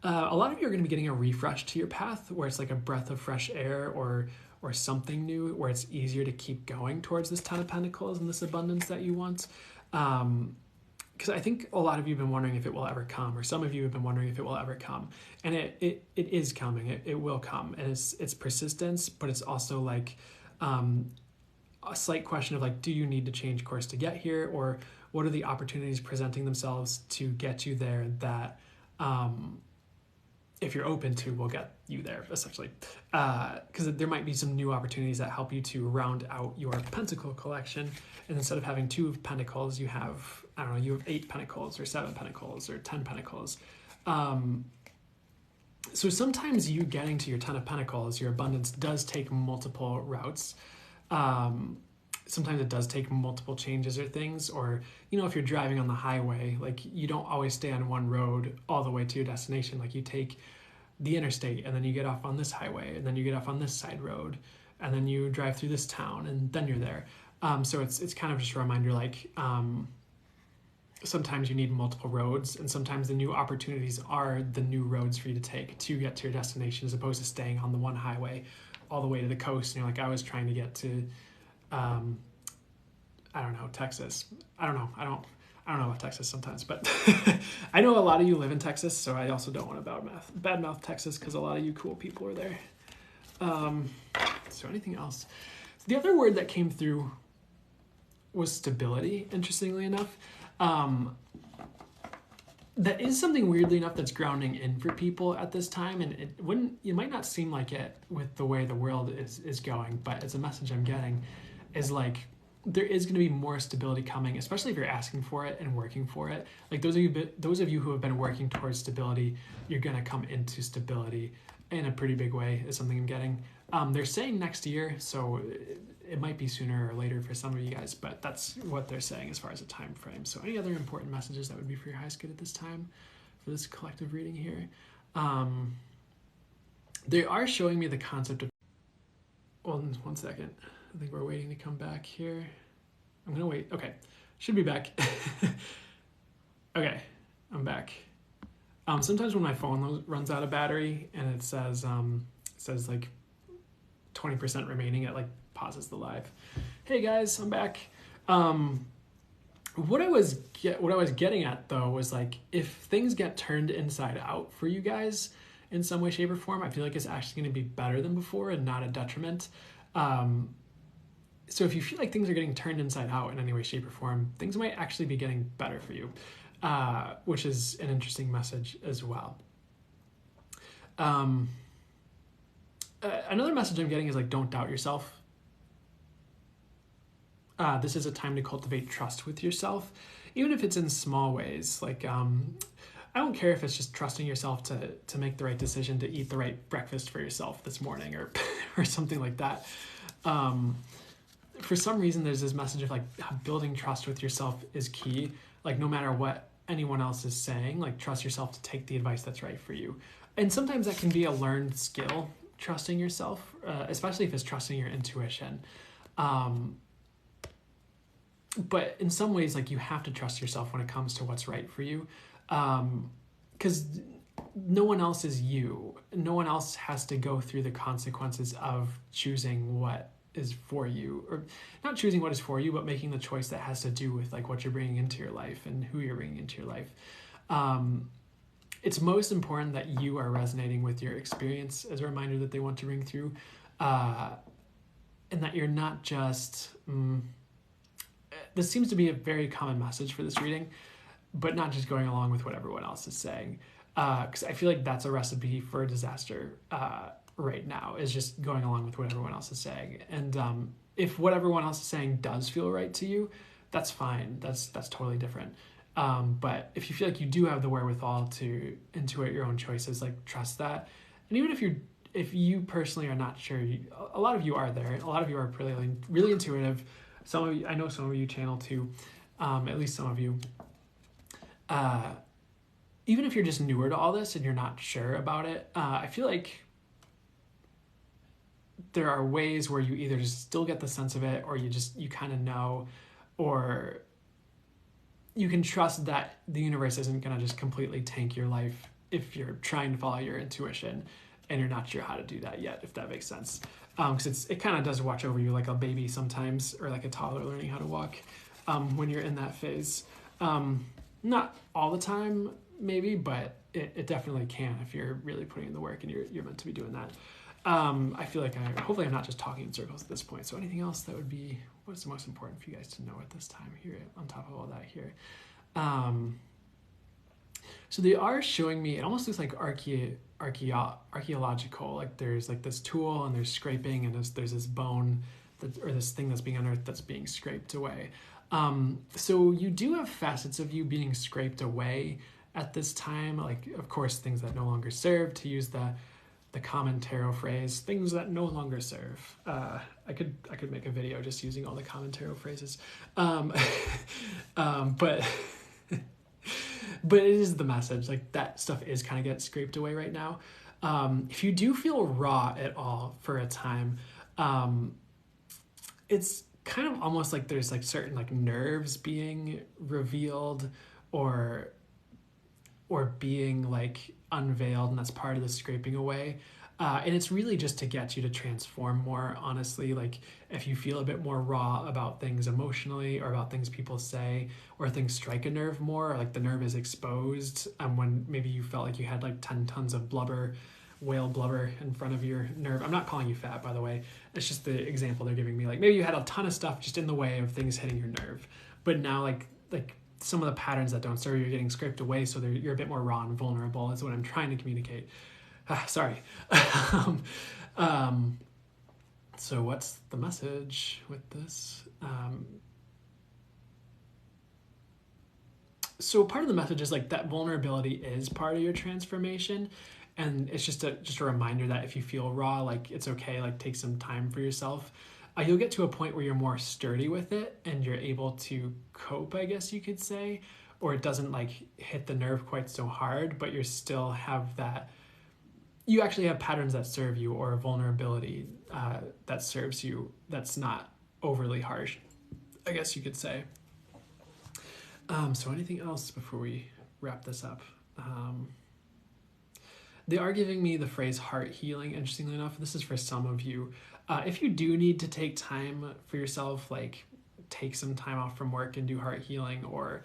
A lot of you are going to be getting a refresh to your path, where it's like a breath of fresh air or something new, where it's easier to keep going towards this 10 of Pentacles and this abundance that you want. Because I think a lot of you have been wondering if it will ever come, or some of you have been wondering if it will ever come. And it is coming. It will come. And it's persistence, but it's also like a slight question of like, do you need to change course to get here? Or what are the opportunities presenting themselves to get you there that if you're open to, will get you there, essentially. Because there might be some new opportunities that help you to round out your pentacle collection. And instead of having 2 of Pentacles, you have, I don't know, you have 8 Pentacles or 7 Pentacles or 10 Pentacles. So sometimes you getting to your 10 of Pentacles, your abundance does take multiple routes. Sometimes it does take multiple changes or things, or, you know, if you're driving on the highway, like you don't always stay on one road all the way to your destination. Like you take the interstate and then you get off on this highway and then you get off on this side road and then you drive through this town and then you're there. So it's kind of just a reminder, like, sometimes you need multiple roads, and sometimes the new opportunities are the new roads for you to take to get to your destination, as opposed to staying on the one highway all the way to the coast. And you're like, I was trying to get to, I don't know, Texas. I don't know about Texas sometimes, but I know a lot of you live in Texas, so I also don't want to badmouth Texas, because a lot of you cool people are there. So anything else? The other word that came through was stability, interestingly enough. That is something, weirdly enough, that's grounding in for people at this time, and it might not seem like it with the way the world is going, but it's a message I'm getting, is like, there is going to be more stability coming, especially if you're asking for it and working for it. Like those of you who have been working towards stability, you're going to come into stability in a pretty big way, is something I'm getting. They're saying next year, so it might be sooner or later for some of you guys, but that's what they're saying as far as a time frame. So any other important messages that would be for your highest good at this time for this collective reading here? They are showing me the concept of, well, 1 second. I think we're waiting to come back here. I'm gonna wait. Okay, should be back. Okay, I'm back. Sometimes when my phone runs out of battery and it says like 20% remaining, it like pauses the live. Hey guys, I'm back. What I was getting at though was like, if things get turned inside out for you guys in some way, shape, or form, I feel like it's actually going to be better than before and not a detriment. So if you feel like things are getting turned inside out in any way, shape, or form, things might actually be getting better for you, which is an interesting message as well. Another message I'm getting is like, don't doubt yourself. This is a time to cultivate trust with yourself, even if it's in small ways. Like, I don't care if it's just trusting yourself to make the right decision, to eat the right breakfast for yourself this morning, or or something like that. For some reason, there's this message of like building trust with yourself is key. Like, no matter what anyone else is saying, like, trust yourself to take the advice that's right for you. And sometimes that can be a learned skill, trusting yourself, especially if it's trusting your intuition. But in some ways, like, you have to trust yourself when it comes to what's right for you, because no one else is you. No one else has to go through the consequences of choosing what is for you, or not choosing what is for you, but making the choice that has to do with like what you're bringing into your life and who you're bringing into your life. It's most important that you are resonating with your experience as a reminder that they want to ring through, and that you're not just this seems to be a very common message for this reading, but not just going along with what everyone else is saying. Because I feel like that's a recipe for a disaster right now, is just going along with what everyone else is saying. And if what everyone else is saying does feel right to you, that's fine. That's totally different. But if you feel like you do have the wherewithal to intuit your own choices, like, trust that. And even if you personally are not sure, a lot of you are there. A lot of you are really intuitive. Some of you, I know some of you channel too, at least some of you. Even if you're just newer to all this and you're not sure about it, I feel like there are ways where you either just still get the sense of it, or you kind of know, or you can trust that the universe isn't going to just completely tank your life if you're trying to follow your intuition and you're not sure how to do that yet, if that makes sense. Because it kind of does watch over you like a baby sometimes, or like a toddler learning how to walk when you're in that phase. Not all the time, maybe, but it definitely can if you're really putting in the work and you're meant to be doing that. I feel like hopefully I'm not just talking in circles at this point. So anything else that would be, what's the most important for you guys to know at this time here on top of all that here? So they are showing me, it almost looks like archaeological, like there's like this tool and there's scraping, and there's this bone or this thing that's being unearthed that's being scraped away. So you do have facets of you being scraped away at this time, like, of course, things that no longer serve, to use the common tarot phrase, things that no longer serve. I could make a video just using all the common tarot phrases. But it is the message, like, that stuff is kind of getting scraped away right now. If you do feel raw at all for a time, it's kind of almost like there's like certain like nerves being revealed or being like unveiled, and that's part of the scraping away. And it's really just to get you to transform more, honestly. Like, if you feel a bit more raw about things emotionally, or about things people say, or things strike a nerve more, or like the nerve is exposed, when maybe you felt like you had like 10 tons of whale blubber in front of your nerve. I'm not calling you fat, by the way. It's just the example they're giving me. Like, maybe you had a ton of stuff just in the way of things hitting your nerve, but now like some of the patterns that don't serve you are getting scraped away, so you're a bit more raw and vulnerable, is what I'm trying to communicate. Sorry. So what's the message with this? So part of the message is like that vulnerability is part of your transformation, and it's just a reminder that if you feel raw, like, it's okay, like, take some time for yourself. You'll get to a point where you're more sturdy with it and you're able to cope, I guess you could say, or it doesn't like hit the nerve quite so hard, but you still have that, you actually have patterns that serve you, or a vulnerability that serves you, that's not overly harsh, I guess you could say. So anything else before we wrap this up? They are giving me the phrase heart healing, interestingly enough. This is for some of you. If you do need to take time for yourself, like take some time off from work and do heart healing, or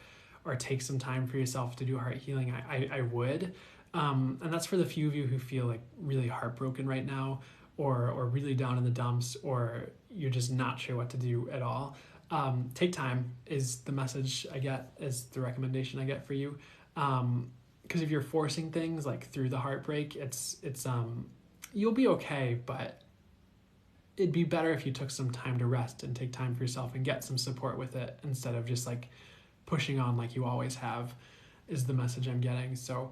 take some time for yourself to do heart healing, I would. And that's for the few of you who feel like really heartbroken right now, or really down in the dumps, or you're just not sure what to do at all. Take time is the message I get, is the recommendation I get for you. Because if you're forcing things like through the heartbreak, it's you'll be okay, but it'd be better if you took some time to rest and take time for yourself and get some support with it, instead of just like pushing on like you always have, is the message I'm getting. So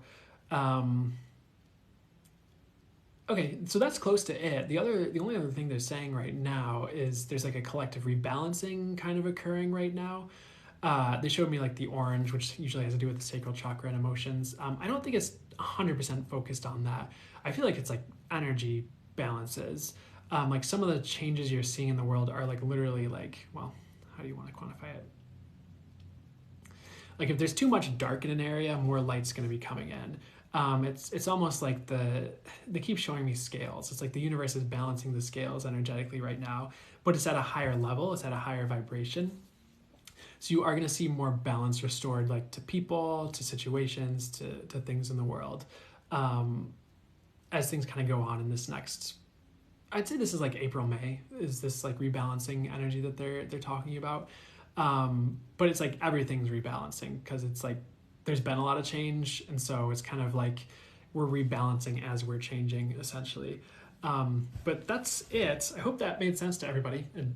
okay, so that's close to it. The only other thing they're saying right now is there's like a collective rebalancing kind of occurring right now. They showed me like the orange, which usually has to do with the sacral chakra and emotions. I don't think it's 100% focused on that. I feel like it's like energy balances. Like some of the changes you're seeing in the world are like literally like, well, how do you want to quantify it? Like if there's too much dark in an area, more light's going to be coming in. It's almost like they keep showing me scales. It's like the universe is balancing the scales energetically right now, but it's at a higher level. It's at a higher vibration. So you are going to see more balance restored, like to people, to situations, to things in the world, as things kind of go on in this next. I'd say this is like April, May. Is this like rebalancing energy that they're talking about? But it's like everything's rebalancing, because it's like there's been a lot of change, and so it's kind of like we're rebalancing as we're changing, essentially. But that's it. I hope that made sense to everybody. And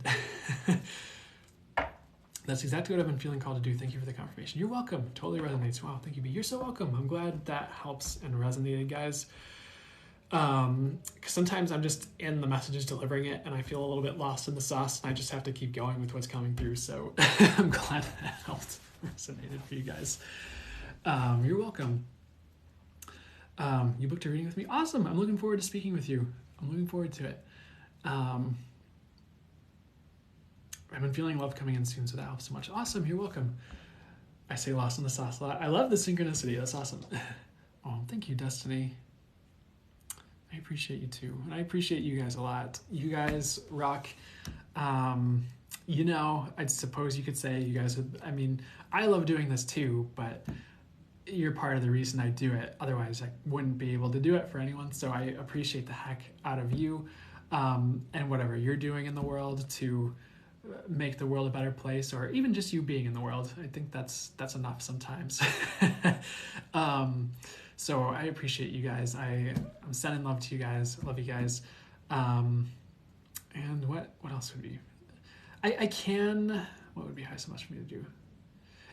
that's exactly what I've been feeling called to do. Thank you for the confirmation. You're welcome. Totally resonates. Wow, thank you, B. You're so welcome. I'm glad that helps and resonated, guys. Because sometimes I'm just in the messages delivering it, and I feel a little bit lost in the sauce, and I just have to keep going with what's coming through. So I'm glad that helped, resonated for you guys. You're welcome. You booked a reading with me. Awesome. I'm looking forward to speaking with you. I'm looking forward to it. I've been feeling love coming in soon, so that helps so much. Awesome. You're welcome. I say lost in the sauce a lot. I love the synchronicity. That's awesome. Oh, thank you, Destiny. I appreciate you too. And I appreciate you guys a lot. You guys rock. You know, I suppose you could say you guys would, I mean, I love doing this too, but you're part of the reason I do it. Otherwise, I wouldn't be able to do it for anyone. So I appreciate the heck out of you, and whatever you're doing in the world to make the world a better place, or even just you being in the world. I think that's enough sometimes. So I appreciate you guys. I'm sending love to you guys. Love you guys. And what else would be? What would be high so much for me to do?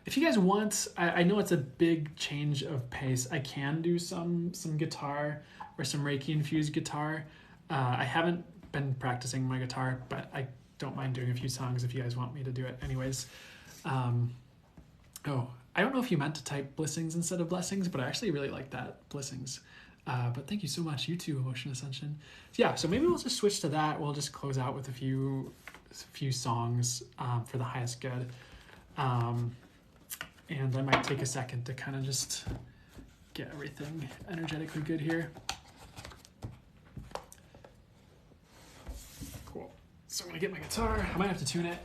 If you guys want, I know it's a big change of pace. I can do some guitar or some Reiki infused guitar. I haven't been practicing my guitar, but I don't mind doing a few songs if you guys want me to do it anyways. I don't know if you meant to type blissings instead of blessings, but I actually really like that, blissings. But thank you so much. You too, Emotion Ascension. Yeah, so maybe we'll just switch to that. We'll just close out with a few songs for the highest good. And I might take a second to kind of just get everything energetically good here. Cool. So I'm going to get my guitar. I might have to tune it.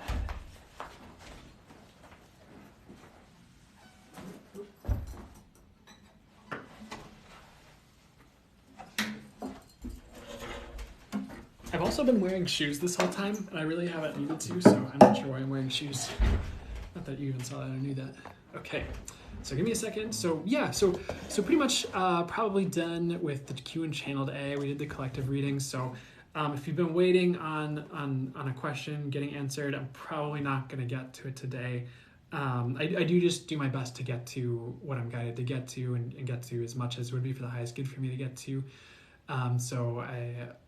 I've also been wearing shoes this whole time, and I really haven't needed to, so I'm not sure why I'm wearing shoes. Not that you even saw that, I knew that. Okay, so give me a second. So yeah, so pretty much probably done with the Q and Channeled A. We did the collective readings, so if you've been waiting on a question getting answered, I'm probably not going to get to it today. I do just do my best to get to what I'm guided to get to, and get to as much as would be for the highest good for me to get to. So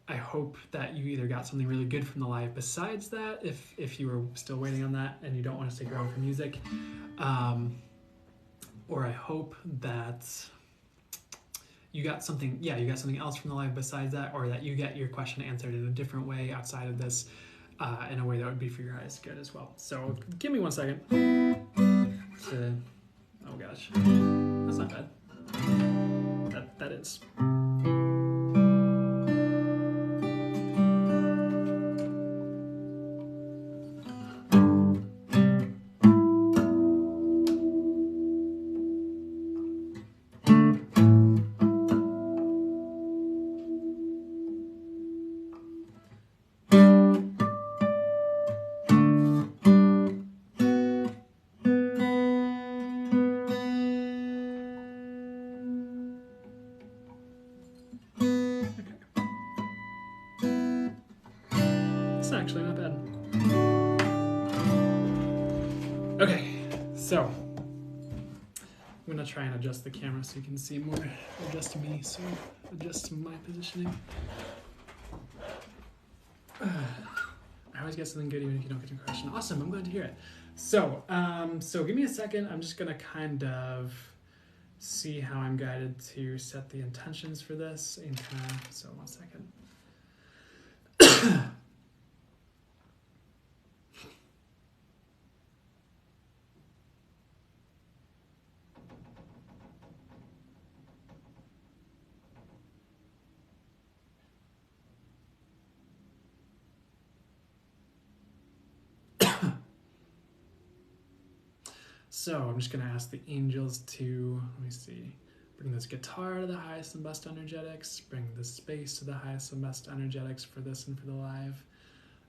I hope that you either got something really good from the live besides that, if you were still waiting on that and you don't want to stick around for music, or I hope that you got something else from the live besides that, or that you get your question answered in a different way outside of this, in a way that would be for your highest good as well. So give me 1 second. Oh gosh, that's not bad. That is. is actually not bad. Okay, so I'm gonna try and adjust the camera so you can see more. Adjust me, so adjust my positioning. I always get something good even if you don't get a question. Awesome, I'm glad to hear it. So, so give me a second. I'm just gonna kind of see how I'm guided to set the intentions for this and kind of, so 1 second. So I'm just going to ask the angels to, let me see, bring this guitar to the highest and best energetics, bring this space to the highest and best energetics for this and for the live.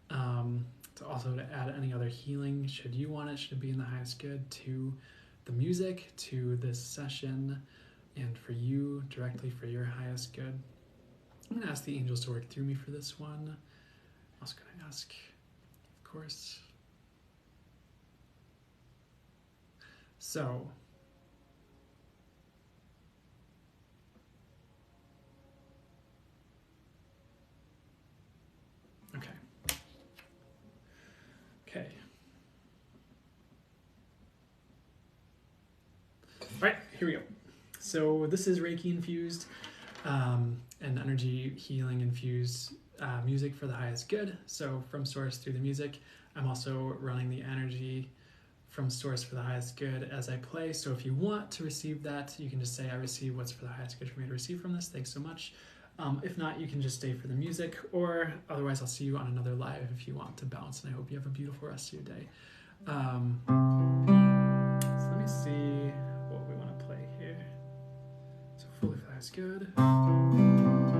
To also to add any other healing, should you want it, should it be in the highest good, to the music, to this session, and for you, directly for your highest good. I'm going to ask the angels to work through me for this one. I'm also going to ask, of course, so, okay. Okay. All right, here we go. So this is Reiki infused and energy healing infused music for the highest good. So from source through the music, I'm also running the energy from source for the highest good as I play. So if you want to receive that, you can just say, I receive what's for the highest good for me to receive from this. Thanks so much. If not, you can just stay for the music, or otherwise I'll see you on another live if you want to bounce, and I hope you have a beautiful rest of your day. So let me see what we want to play here. So fully for the highest good.